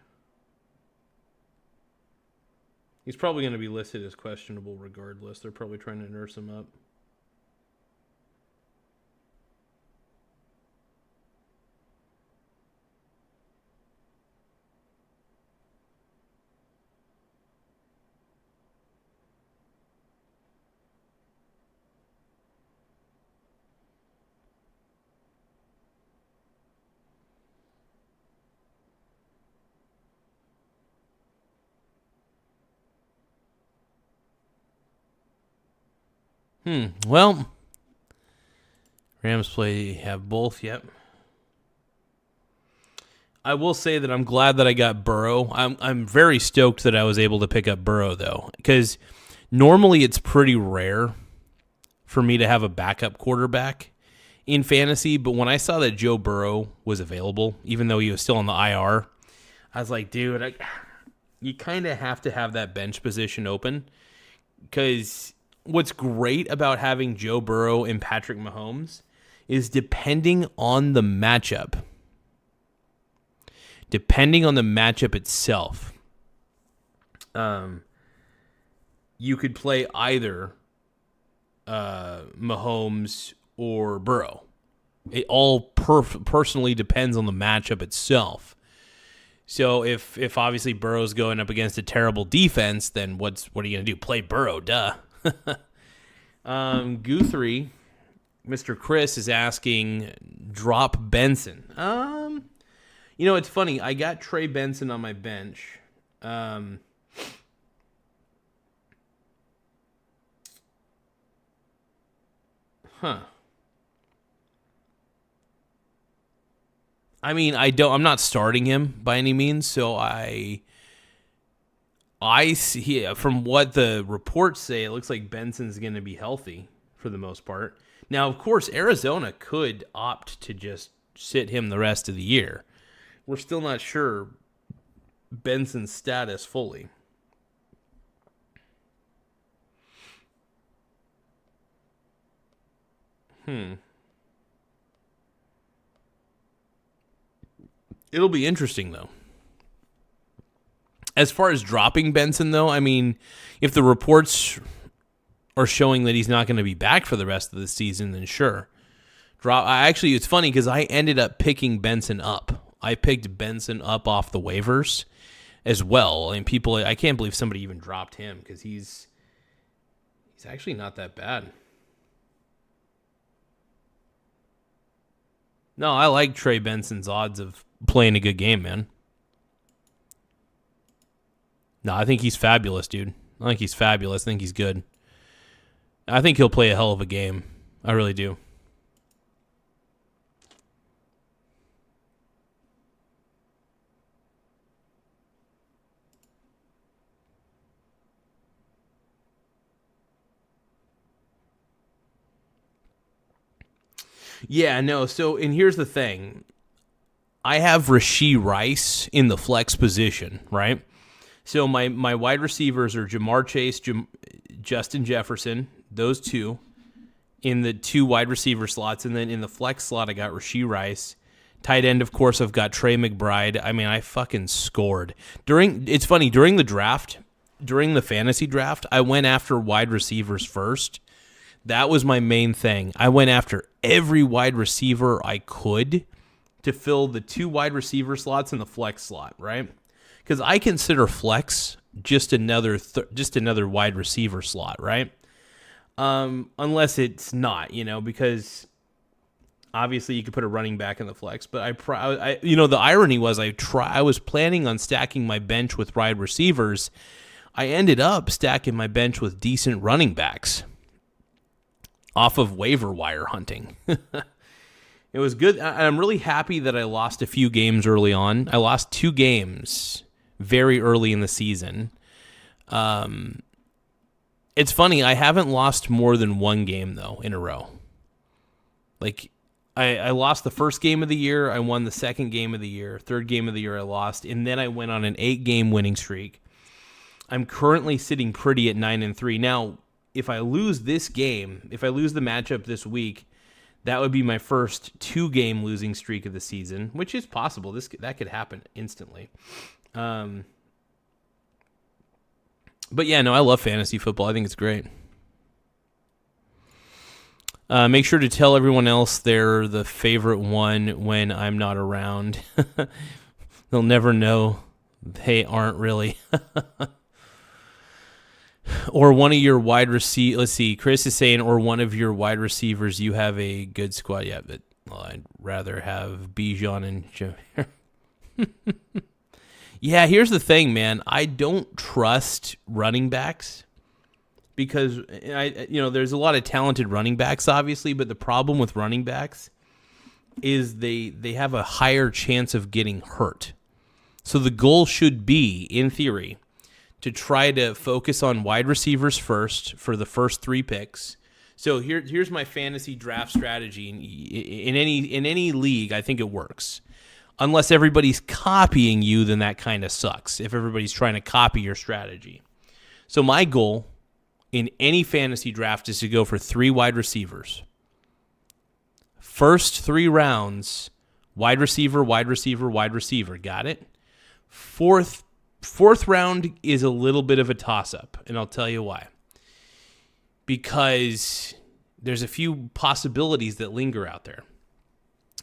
he's probably going to be listed as questionable regardless. They're probably trying to nurse him up. Well, Rams have both, yep. I will say that I'm glad that I got Burrow. I'm very stoked that I was able to pick up Burrow, though, because normally it's pretty rare for me to have a backup quarterback in fantasy. But when I saw that Joe Burrow was available, even though he was still on the IR, I was like, dude, you kind of have to have that bench position open, because what's great about having Joe Burrow and Patrick Mahomes is depending on the matchup itself, you could play either Mahomes or Burrow. It all personally depends on the matchup itself. So if obviously Burrow's going up against a terrible defense, then what are you going to do? Play Burrow, duh. Guthrie, Mr. Chris is asking, drop Benson. It's funny. I got Trey Benson on my bench. I mean, I'm not starting him by any means, so I see, from what the reports say, it looks like Benson's going to be healthy for the most part. Now, of course, Arizona could opt to just sit him the rest of the year. We're still not sure Benson's status fully. It'll be interesting, though. As far as dropping Benson, though, I mean, if the reports are showing that he's not going to be back for the rest of the season, then sure. Actually, it's funny because I ended up picking Benson up. I picked Benson up off the waivers as well. And I can't believe somebody even dropped him, because he's actually not that bad. No, I like Trey Benson's odds of playing a good game, man. No, I think he's fabulous, dude. I think he's fabulous. I think he's good. I think he'll play a hell of a game. I really do. Yeah, no. So, and here's the thing. I have Rashee Rice in the flex position, right? So my wide receivers are Jamar Chase, Justin Jefferson, those two in the two wide receiver slots. And then in the flex slot, I got Rashee Rice. Tight end, of course, I've got Trey McBride. I mean, I fucking scored. It's funny, during the fantasy draft, I went after wide receivers first. That was my main thing. I went after every wide receiver I could to fill the two wide receiver slots and the flex slot, right? Because I consider flex just another wide receiver slot, right? Unless it's not, because obviously you could put a running back in the flex. But the irony was I was planning on stacking my bench with wide receivers. I ended up stacking my bench with decent running backs off of waiver wire hunting. It was good. I'm really happy that I lost a few games early on. I lost 2 games very early in the season. It's funny, I haven't lost more than 1 game, though, in a row. Like, I lost the first game of the year, I won the second game of the year, third game of the year I lost, and then I went on an 8-game winning streak. I'm currently sitting pretty at 9-3. Now, if I lose this game, if I lose the matchup this week, that would be my first 2-game losing streak of the season, which is possible. That could happen instantly. But yeah, no, I love fantasy football. I think it's great. Make sure to tell everyone else they're the favorite one when I'm not around. They'll never know they aren't really. Or one of your wide receivers. Let's see. Chris is saying, or one of your wide receivers, you have a good squad. Yeah, but I'd rather have Bijan and Jameer. Yeah, here's the thing, man. I don't trust running backs because there's a lot of talented running backs, obviously, but the problem with running backs is they have a higher chance of getting hurt. So the goal should be, in theory, to try to focus on wide receivers first for the first 3 picks. So here's my fantasy draft strategy. In any league, I think it works. Unless everybody's copying you, then that kind of sucks. If everybody's trying to copy your strategy. So my goal in any fantasy draft is to go for 3 wide receivers. First 3 rounds, wide receiver, wide receiver, wide receiver. Got it? Fourth round is a little bit of a toss-up, and I'll tell you why. Because there's a few possibilities that linger out there.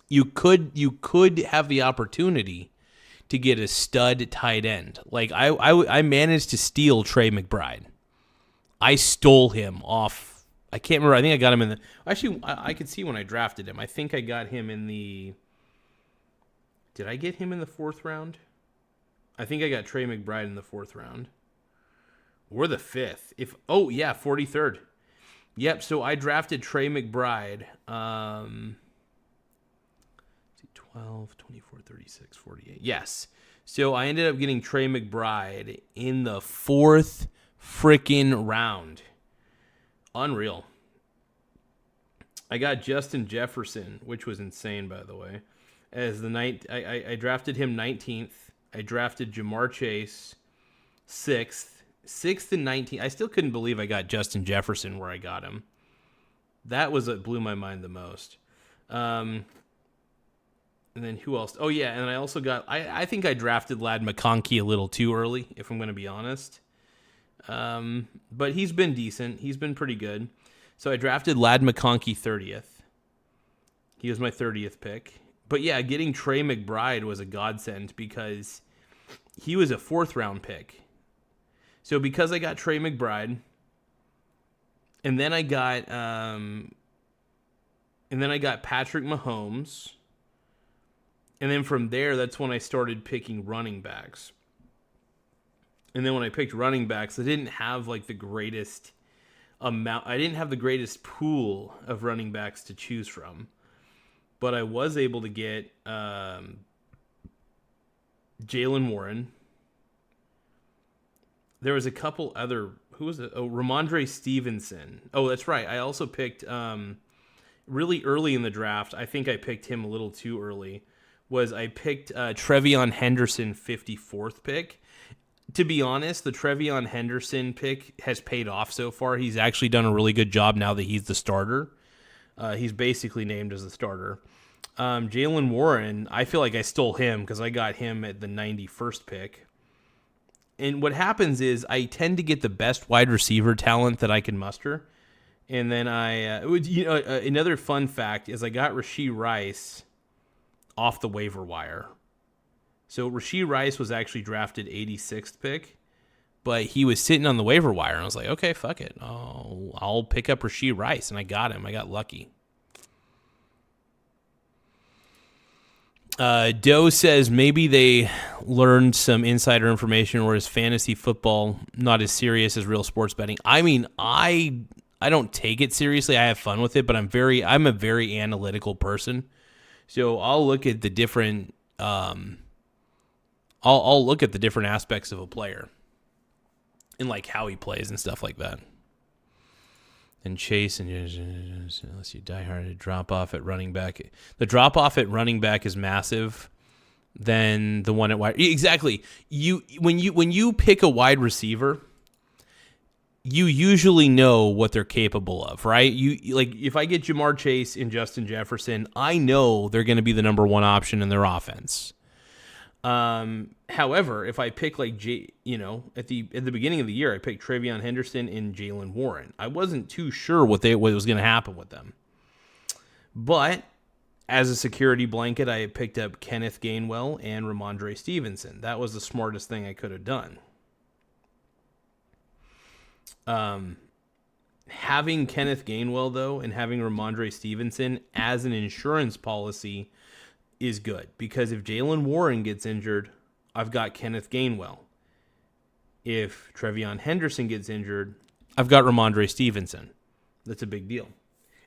You could have the opportunity to get a stud tight end. Like I managed to steal Trey McBride. I stole him off. I can't remember. I think I got him in the. Actually, I could see when I drafted him. I think I got him in the. Did I get him in the 4th round? I think I got Trey McBride in the 4th round. Or the 5th. 43rd. Yep, so I drafted Trey McBride. 12, 24, 36, 48. Yes. So I ended up getting Trey McBride in the 4th freaking round. Unreal. I got Justin Jefferson, which was insane, by the way. As the night, I drafted him 19th. I drafted Jamar Chase 6th and 19th. I still couldn't believe I got Justin Jefferson where I got him. That was what blew my mind the most. And then who else? Oh, yeah, and I also got... I think I drafted Ladd McConkey a little too early, if I'm going to be honest. But he's been decent. He's been pretty good. So I drafted Ladd McConkey 30th. He was my 30th pick. But, yeah, getting Trey McBride was a godsend because he was a 4th-round pick. So because I got Trey McBride, and then I got Patrick Mahomes, and then from there, that's when I started picking running backs. And then when I picked running backs, I didn't have like the greatest amount. I didn't have the greatest pool of running backs to choose from, but I was able to get Jalen Warren. There was a couple other. Who was it? Oh, Ramondre Stevenson. Oh, that's right. I also picked really early in the draft. I think I picked him a little too early. I picked Trevion Henderson 54th pick. To be honest, the Trevion Henderson pick has paid off so far. He's actually done a really good job now that he's the starter. He's basically named as the starter. Jalen Warren, I feel like I stole him because I got him at the 91st pick. And what happens is I tend to get the best wide receiver talent that I can muster. And then another fun fact is I got Rashee Rice off the waiver wire. So Rashee Rice was actually drafted 86th pick, but he was sitting on the waiver wire. And I was like, okay, fuck it. I'll pick up Rashee Rice. And I got him. I got lucky. Doe says maybe they learned some insider information, or is fantasy football not as serious as real sports betting? I mean, I don't take it seriously. I have fun with it, but I'm a very analytical person. So I'll look at the different I'll look at the different aspects of a player and like how he plays and stuff like that. And Chase, and unless you die hard, to drop off at running back. The drop off at running back is massive than the one at wide. Exactly. When you pick a wide receiver, you usually know what they're capable of, right? You like if I get Jamar Chase and Justin Jefferson, I know they're going to be the number one option in their offense. However, if I pick like at the beginning of the year, I picked Trevion Henderson and Jalen Warren. I wasn't too sure what was going to happen with them. But as a security blanket, I picked up Kenneth Gainwell and Ramondre Stevenson. That was the smartest thing I could have done. Having Kenneth Gainwell though, and having Ramondre Stevenson as an insurance policy is good, because if Jalen Warren gets injured, I've got Kenneth Gainwell. If Trevion Henderson gets injured, I've got Ramondre Stevenson. That's a big deal.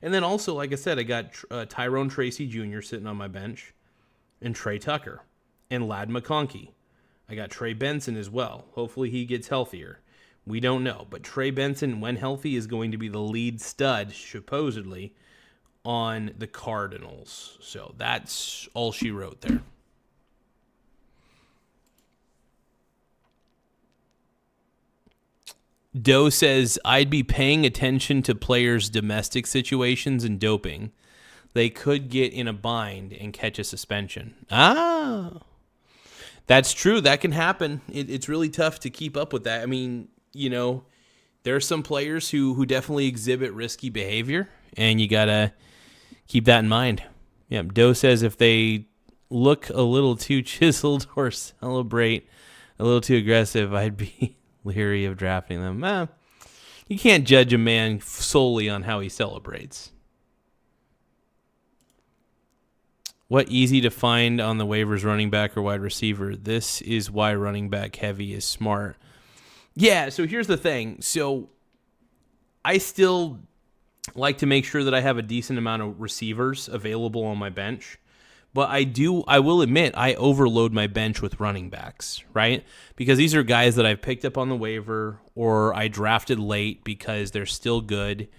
And then also, like I said, I got Tyrone Tracy Jr. sitting on my bench, and Trey Tucker, and Ladd McConkey. I got Trey Benson as well. Hopefully he gets healthier. We don't know. But Trey Benson, when healthy, is going to be the lead stud, supposedly, on the Cardinals. So that's all she wrote there. Doe says, I'd be paying attention to players' domestic situations and doping. They could get in a bind and catch a suspension. That's true. That can happen. It's really tough to keep up with that. I mean, there are some players who definitely exhibit risky behavior, and you got to keep that in mind. Yeah, Doe says if they look a little too chiseled or celebrate a little too aggressive, I'd be leery of drafting them. You can't judge a man solely on how he celebrates. What easy to find on the waivers, running back or wide receiver? This is why running back heavy is smart. Yeah, so here's the thing. So I still like to make sure that I have a decent amount of receivers available on my bench. But I will admit, I overload my bench with running backs, right? Because these are guys that I've picked up on the waiver or I drafted late because they're still good.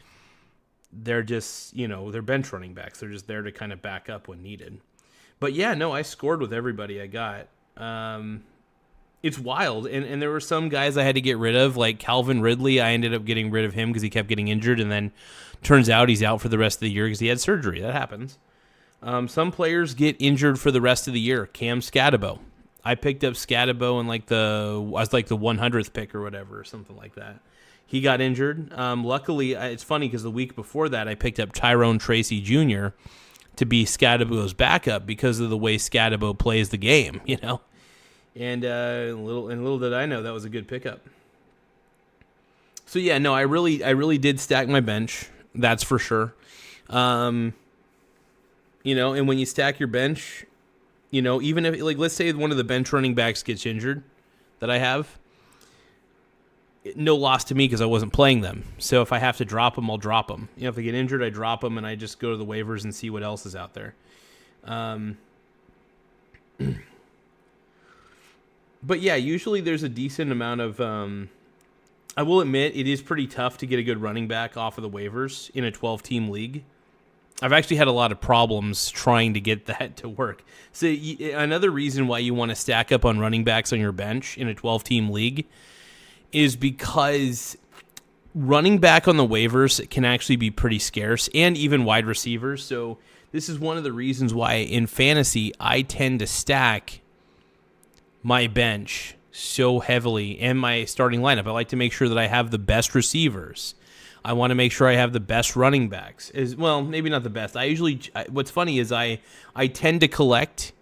They're just, they're bench running backs. They're just there to kind of back up when needed. But yeah, no, I scored with everybody I got. It's wild. And there were some guys I had to get rid of, like Calvin Ridley. I ended up getting rid of him because he kept getting injured. And then turns out he's out for the rest of the year because he had surgery. That happens. Some players get injured for the rest of the year. Cam Scatabo. I picked up Scatabo in I was like the 100th pick or whatever, or something like that. He got injured. Luckily, it's funny because the week before that, I picked up Tyrone Tracy Jr. to be Scatabo's backup because of the way Scatabo plays the game, And little did I know that was a good pickup. So yeah, no, I really did stack my bench. That's for sure. And when you stack your bench, even if let's say one of the bench running backs gets injured that I have. No loss to me because I wasn't playing them. So if I have to drop them, I'll drop them. If they get injured, I drop them, and I just go to the waivers and see what else is out there. But yeah, usually there's a decent amount of... I will admit, it is pretty tough to get a good running back off of the waivers in a 12-team league. I've actually had a lot of problems trying to get that to work. So another reason why you want to stack up on running backs on your bench in a 12-team league is because running back on the waivers can actually be pretty scarce, and even wide receivers. So this is one of the reasons why in fantasy I tend to stack my bench so heavily and my starting lineup. I like to make sure that I have the best receivers. I want to make sure I have the best running backs. Maybe not the best. What's funny is I tend to collect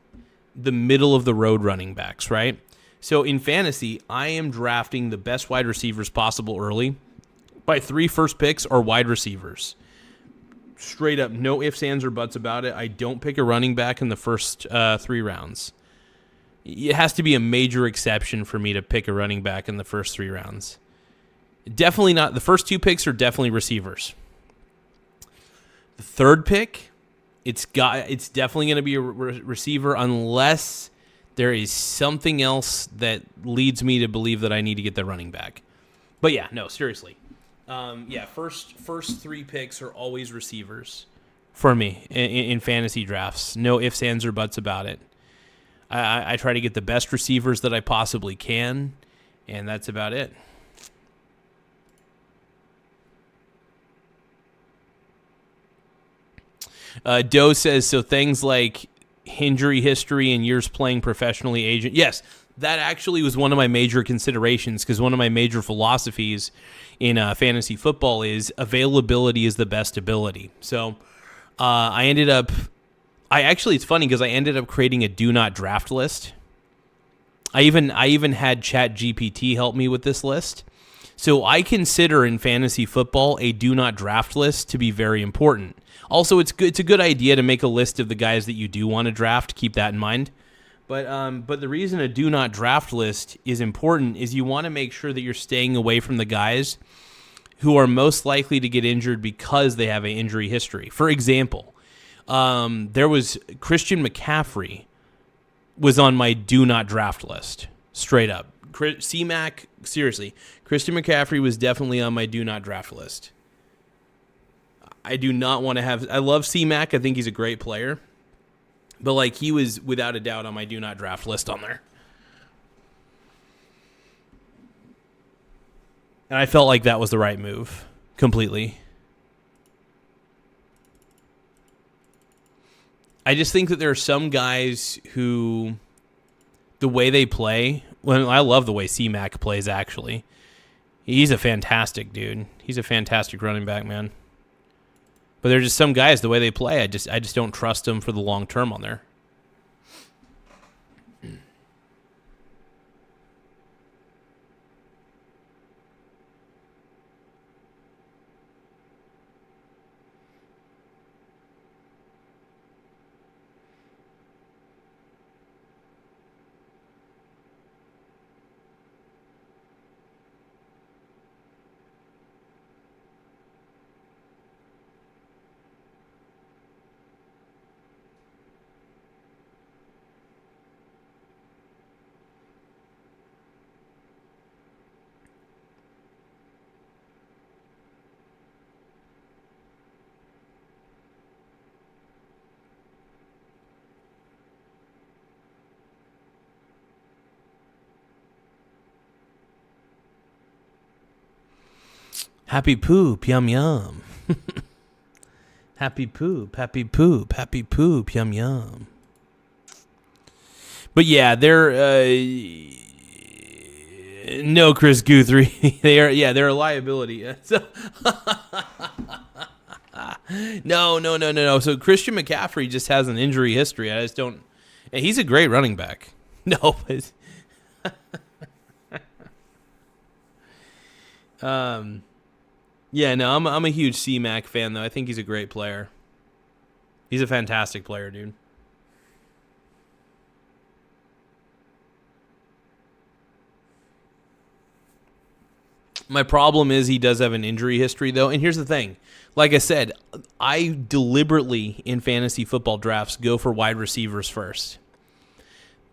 the middle of the road running backs, right? So in fantasy, I am drafting the best wide receivers possible early. My 3 first picks are wide receivers. Straight up, no ifs, ands, or buts about it. I don't pick a running back in the first 3 rounds. It has to be a major exception for me to pick a running back in the first 3 rounds. Definitely not. The first 2 picks are definitely receivers. The 3rd pick, it's definitely going to be a receiver unless there is something else that leads me to believe that I need to get the running back. But yeah, no, seriously. First 3 picks are always receivers for me in fantasy drafts. No ifs, ands, or buts about it. I try to get the best receivers that I possibly can, and that's about it. Doe says, so things like injury history and years playing professionally, agent. Yes, that actually was one of my major considerations because one of my major philosophies in fantasy football is availability is the best ability. So it's funny because I ended up creating a do not draft list. I even had ChatGPT help me with this list. So I consider in fantasy football a do not draft list to be very important. Also, it's a good idea to make a list of the guys that you do want to draft. Keep that in mind. But the reason a do not draft list is important is you want to make sure that you're staying away from the guys who are most likely to get injured because they have an injury history. For example, there was Christian McCaffrey was on my do not draft list, straight up. C-Mac, seriously, Christian McCaffrey was definitely on my do not draft list. I do not want to have... I love C-Mac. I think he's a great player. But, like, he was without a doubt on my do not draft list on there. And I felt like that was the right move. Completely. I just think that there are some guys who... the way they play... Well, I love the way C-Mac plays, actually. He's a fantastic dude. He's a fantastic running back, man. But there's just some guys, the way they play, I just don't trust them for the long term on there. Happy poop, yum yum. Happy poop, happy poop, happy poop, yum yum. But yeah, they're no Chris Guthrie. They're a liability. So no. So Christian McCaffrey just has an injury history. I just don't. And he's a great running back. No, but yeah, no, I'm a huge C-Mac fan, though. I think he's a great player. He's a fantastic player, dude. My problem is he does have an injury history, though. And here's the thing. Like I said, I deliberately, in fantasy football drafts, go for wide receivers first.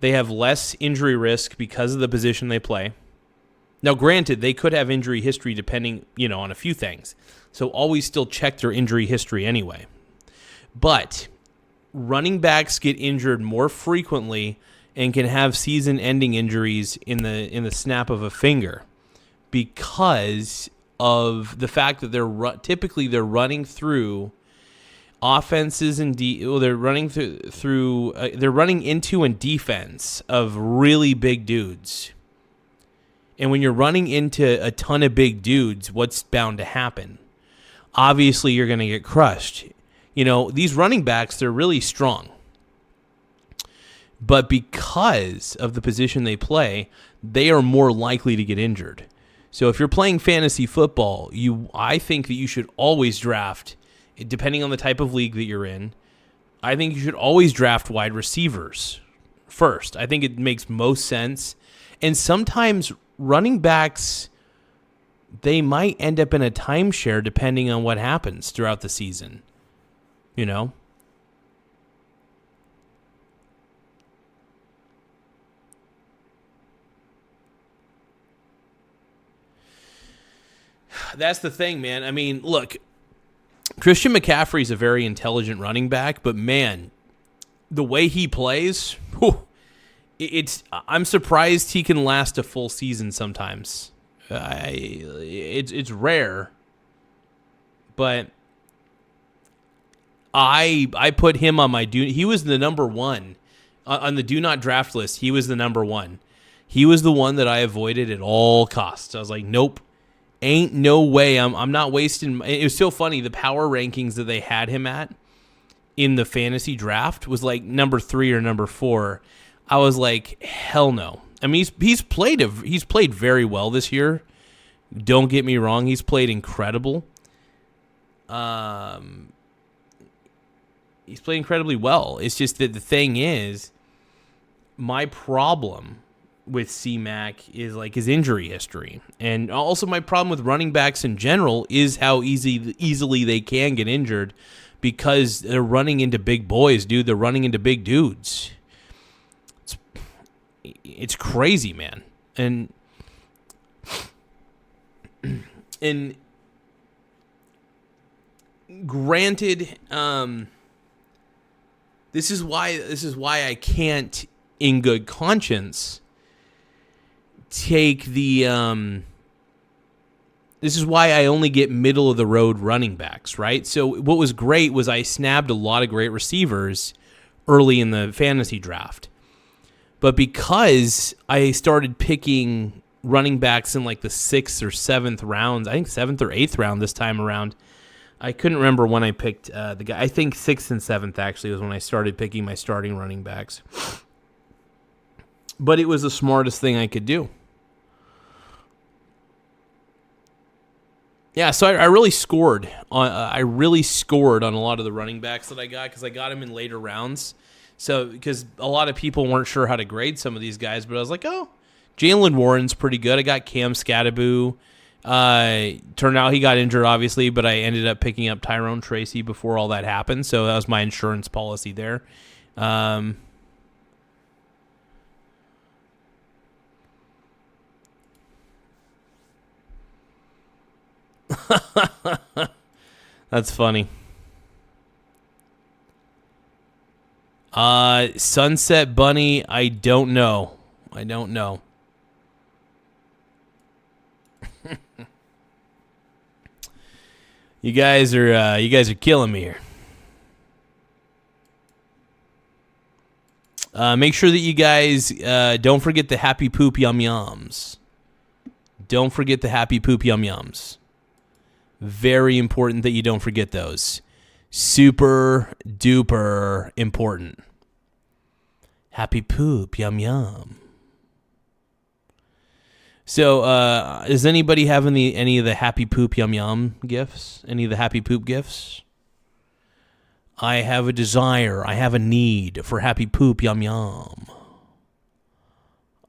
They have less injury risk because of the position they play. Now, granted, they could have injury history depending, on a few things. So always still check their injury history anyway. But running backs get injured more frequently and can have season-ending injuries in the snap of a finger because of the fact that typically they're running through offenses and they're running they're running into and defense of really big dudes. And when you're running into a ton of big dudes, what's bound to happen? Obviously, you're going to get crushed. These running backs, they're really strong. But because of the position they play, they are more likely to get injured. So if you're playing fantasy football, I think that you should always draft, depending on the type of league that you're in, I think you should always draft wide receivers first. I think it makes most sense. And sometimes running backs, they might end up in a timeshare depending on what happens throughout the season. That's the thing, man. I mean, look, Christian McCaffrey's a very intelligent running back, but man, the way he plays, I'm surprised he can last a full season sometimes. It's rare, but I put him on my he was the number one on the do not draft list. He was the number one. He was the one that I avoided at all costs. I was like, nope, ain't no way. I'm not wasting. It was so funny. The power rankings that they had him at in the fantasy draft was like number 3 or number 4. I was like, hell no. I mean, he's played very well this year. Don't get me wrong, he's played incredible. He's played incredibly well. It's just that the thing is, my problem with C-Mac is like his injury history. And also my problem with running backs in general is how easily they can get injured because they're running into big boys, dude. They're running into big dudes. It's crazy, man. And granted, this is why I can't in good conscience take the this is why I only get middle of the road running backs, right? So what was great was I snabbed a lot of great receivers early in the fantasy draft. But because I started picking running backs in like the 6th or 7th rounds, I think 7th or 8th round this time around, I couldn't remember when I picked the guy. I think 6th and 7th actually was when I started picking my starting running backs. But it was the smartest thing I could do. Yeah, so I really scored. I really scored on a lot of the running backs that I got because I got them in later rounds. So because a lot of people weren't sure how to grade some of these guys, but I was like, oh, Jalen Warren's pretty good. I got Cam Scattaboo. Turned out he got injured, obviously, but I ended up picking up Tyrone Tracy before all that happened. So that was my insurance policy there. That's funny. Sunset Bunny, I don't know. You guys are killing me here. Make sure that you guys don't forget the happy poop yum yums. Don't forget the happy poop yum yums. Very important that you don't forget those. Super duper important. Happy poop yum yum. So, does anybody have any of the happy poop yum yum gifts? Any of the happy poop gifts? I have a desire. I have a need for happy poop yum yum.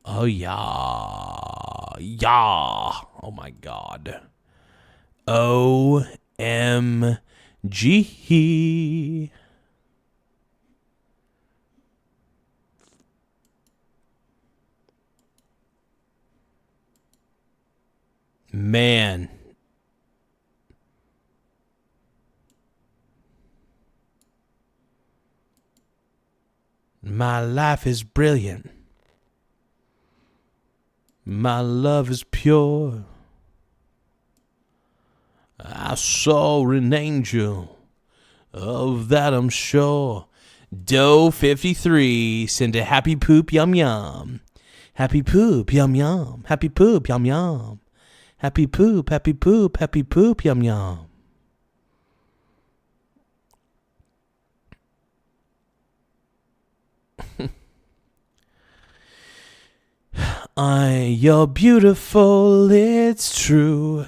Oh yeah, yeah. Oh my God. OMG. Man. My life is brilliant. My love is pure. I saw an angel. Of that I'm sure. Doe 53 sent a happy poop yum yum. Happy poop yum yum. Happy poop yum yum. Happy poop, happy poop, happy poop yum yum. You're beautiful, it's true.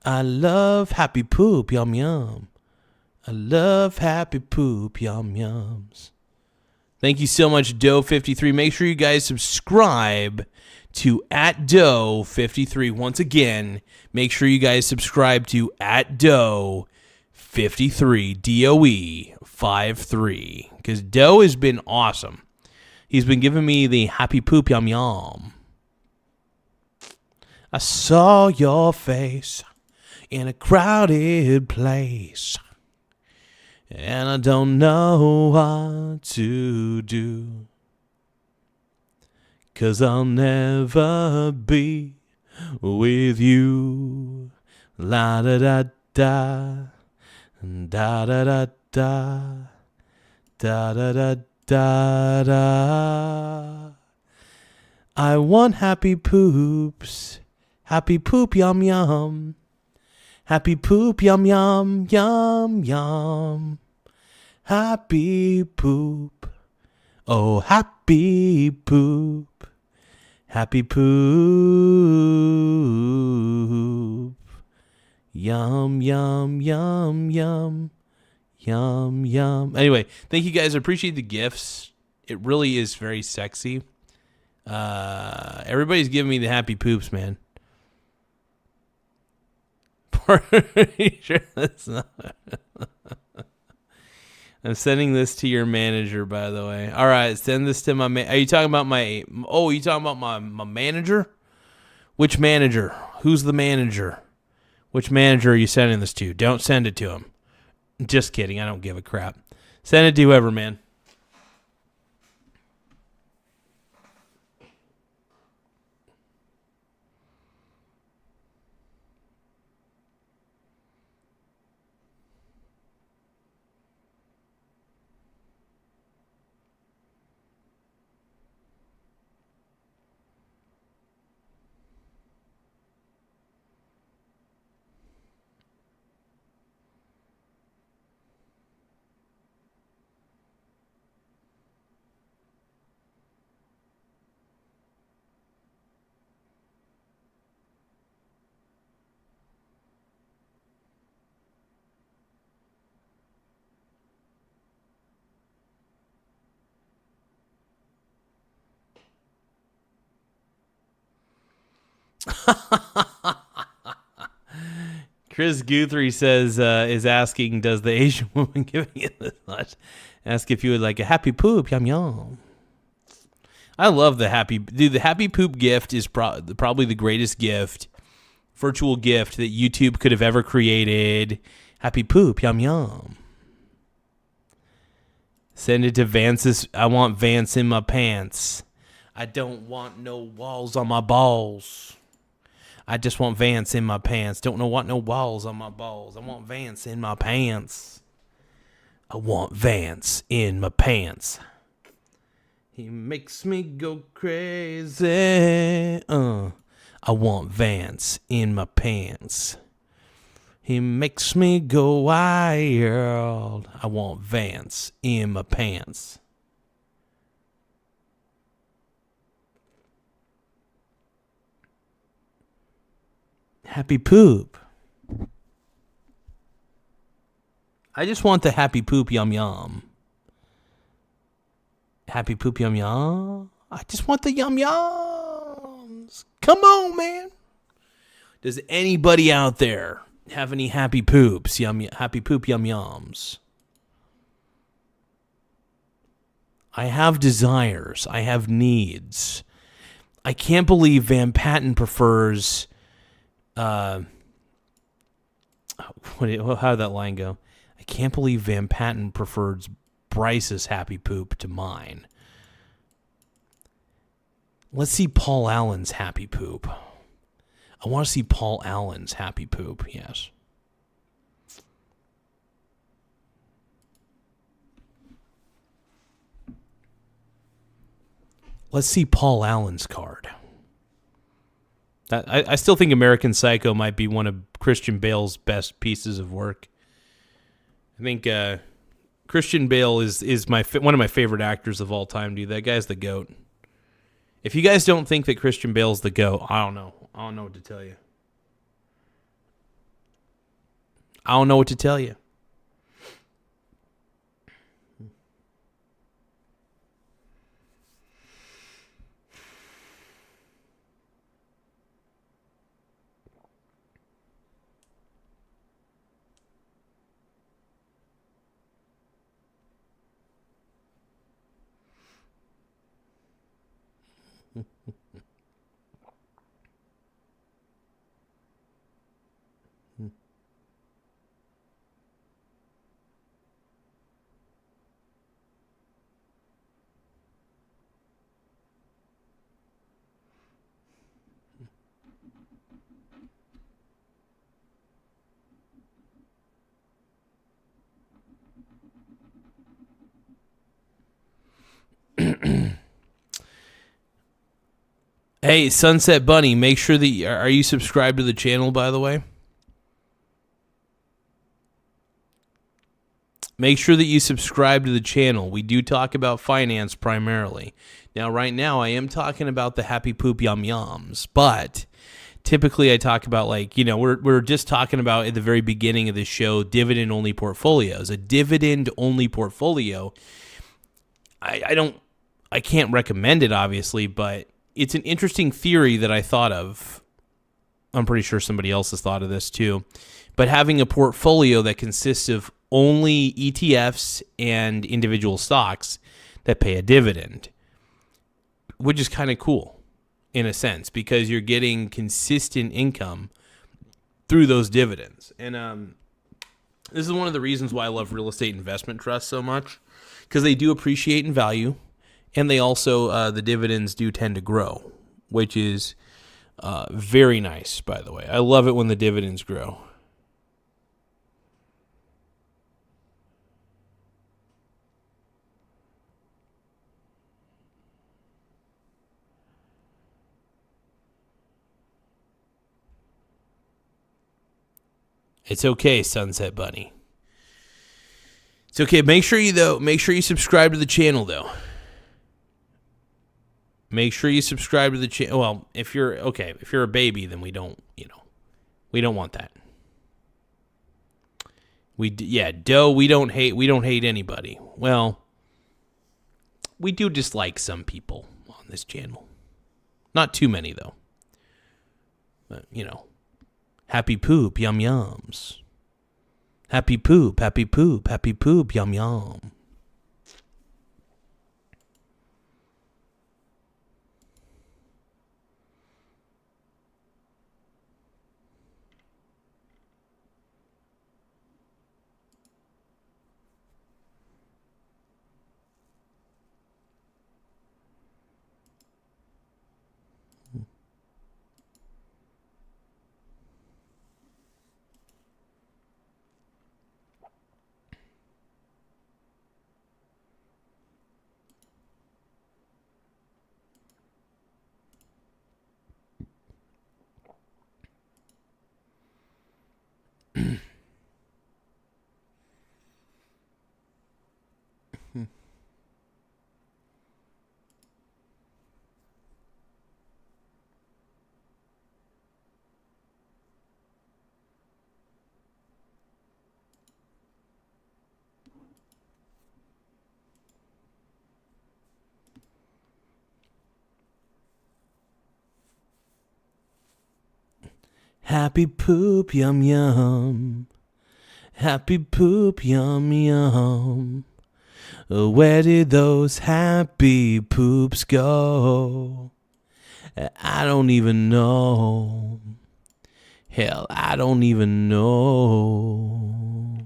I love happy poop yum yum. I love happy poop yum yums. Thank you so much, Doe53. Make sure you guys subscribe to @Doe53. Once again, make sure you guys subscribe to @Doe53, DOE53, because Doe has been awesome. He's been giving me the happy poop yum yum. I saw your face in a crowded place, and I don't know what to do, 'cause I'll never be with you. La da da da, da da da da, da da da da da. I want happy poops, happy poop yum yum. Happy poop yum yum yum yum. Happy poop. Oh, happy poop. Happy poop. Yum yum yum yum. Yum yum. Anyway, thank you guys. I appreciate the gifts. It really is very sexy. Everybody's giving me the happy poops, man. Sure that's not. I'm sending this to your manager, by the way. All right, send this to my Are you talking about my... Oh, you talking about my manager? Which manager? Who's the manager? Which manager are you sending this to? Don't send it to him. Just kidding. I don't give a crap. Send it to whoever, man. Chris Guthrie says, is asking, does the Asian woman giving it this much? Ask if you would like a happy poop. Yum, yum. I love the happy... Dude, the happy poop gift is probably the greatest gift, virtual gift that YouTube could have ever created. Happy poop. Yum, yum. Send it to Vance's... I want Vance in my pants. I don't want no walls on my balls. I just want Vance in my pants. Don't want no walls on my balls. I want Vance in my pants. I want Vance in my pants. He makes me go crazy. I want Vance in my pants. He makes me go wild. I want Vance in my pants. Happy poop. I just want the happy poop yum yum. Happy poop yum yum. I just want the yum yums. Come on, man. Does anybody out there have any happy poops? Happy poop yum yums. I have desires. I have needs. I can't believe Van Patten prefers... how did that line go? I can't believe Van Patten prefers Bryce's happy poop to mine. Let's see Paul Allen's happy poop. I want to see Paul Allen's happy poop, yes. Let's see Paul Allen's card. I still think American Psycho might be one of Christian Bale's best pieces of work. I think Christian Bale is one of my favorite actors of all time, dude. That guy's the GOAT. If you guys don't think that Christian Bale's the GOAT, I don't know. I don't know what to tell you. I don't know what to tell you. Hey, Sunset Bunny, make sure that are you subscribed to the channel, by the way? Make sure that you subscribe to the channel. We do talk about finance primarily. Now, right now, I am talking about the happy poop yum yums, but typically I talk about, like, you know, we're just talking about at the very beginning of the show, dividend-only portfolios. A dividend-only portfolio, I can't recommend it, obviously, but it's an interesting theory that I thought of. I'm pretty sure somebody else has thought of this too. But having a portfolio that consists of only ETFs and individual stocks that pay a dividend, which is kind of cool in a sense because you're getting consistent income through those dividends. And this is one of the reasons why I love real estate investment trusts so much, because they do appreciate in value, and they also, the dividends do tend to grow, which is very nice, by the way. I love it when the dividends grow. It's okay, Sunset Bunny. It's okay. Make sure you subscribe to the channel though. Make sure you subscribe to the channel. Well, if you're a baby, then we don't want that. We don't hate anybody. Well, we do dislike some people on this channel. Not too many though. But, happy poop, yum yums. Happy poop, happy poop, happy poop, yum yum. Happy poop, yum yum. Happy poop, yum yum. Where did those happy poops go? I don't even know. Hell, I don't even know.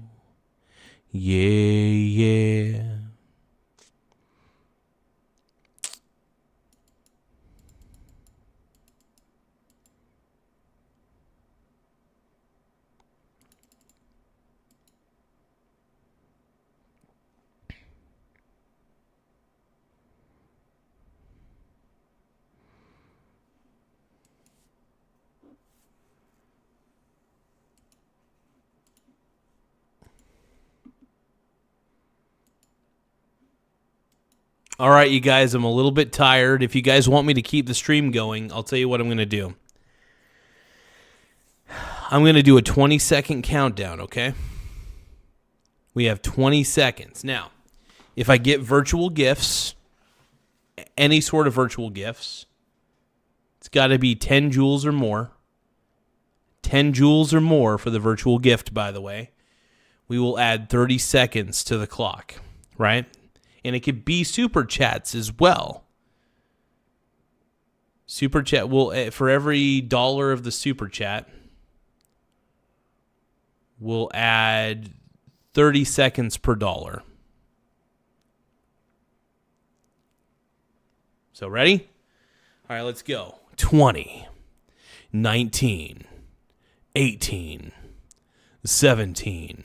Yeah. All right, you guys, I'm a little bit tired. If you guys want me to keep the stream going, I'll tell you what I'm going to do. I'm going to do a 20-second countdown, okay? We have 20 seconds. Now, if I get virtual gifts, any sort of virtual gifts, it's got to be 10 joules or more. 10 joules or more for the virtual gift, by the way. We will add 30 seconds to the clock, right? And it could be super chats as well. Super chat will, for every $1 of the super chat, we'll add 30 seconds per $1. So ready? All right, let's go. 20, 19, 18, 17,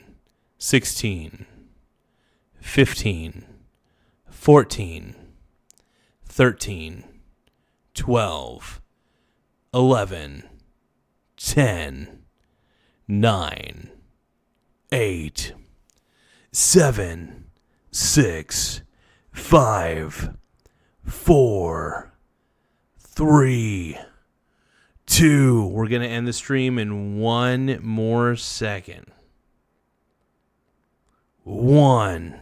16, 15, 14, 13, 12, 11, 10, 9, 8, 7, 6, 5, 4, 3, 2. We're going to end the stream in one more second. 1.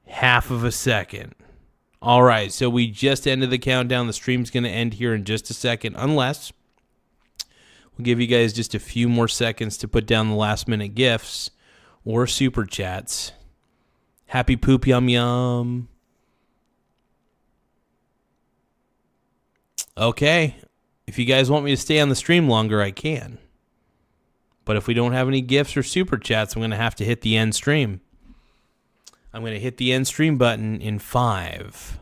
Half of a second. All right, so we just ended the countdown. The stream's going to end here in just a second, unless we'll give you guys just a few more seconds to put down the last-minute gifts or super chats. Happy poop yum yum. Okay, if you guys want me to stay on the stream longer, I can. But if we don't have any gifts or super chats, I'm going to have to hit the end stream. I'm going to hit the end stream button in 5,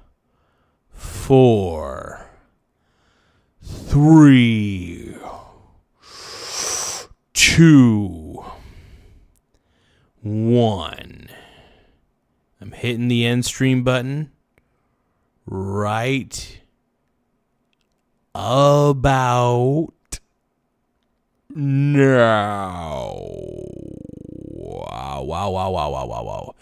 4, 3, 2, 1. I'm hitting the end stream button right about now. Wow.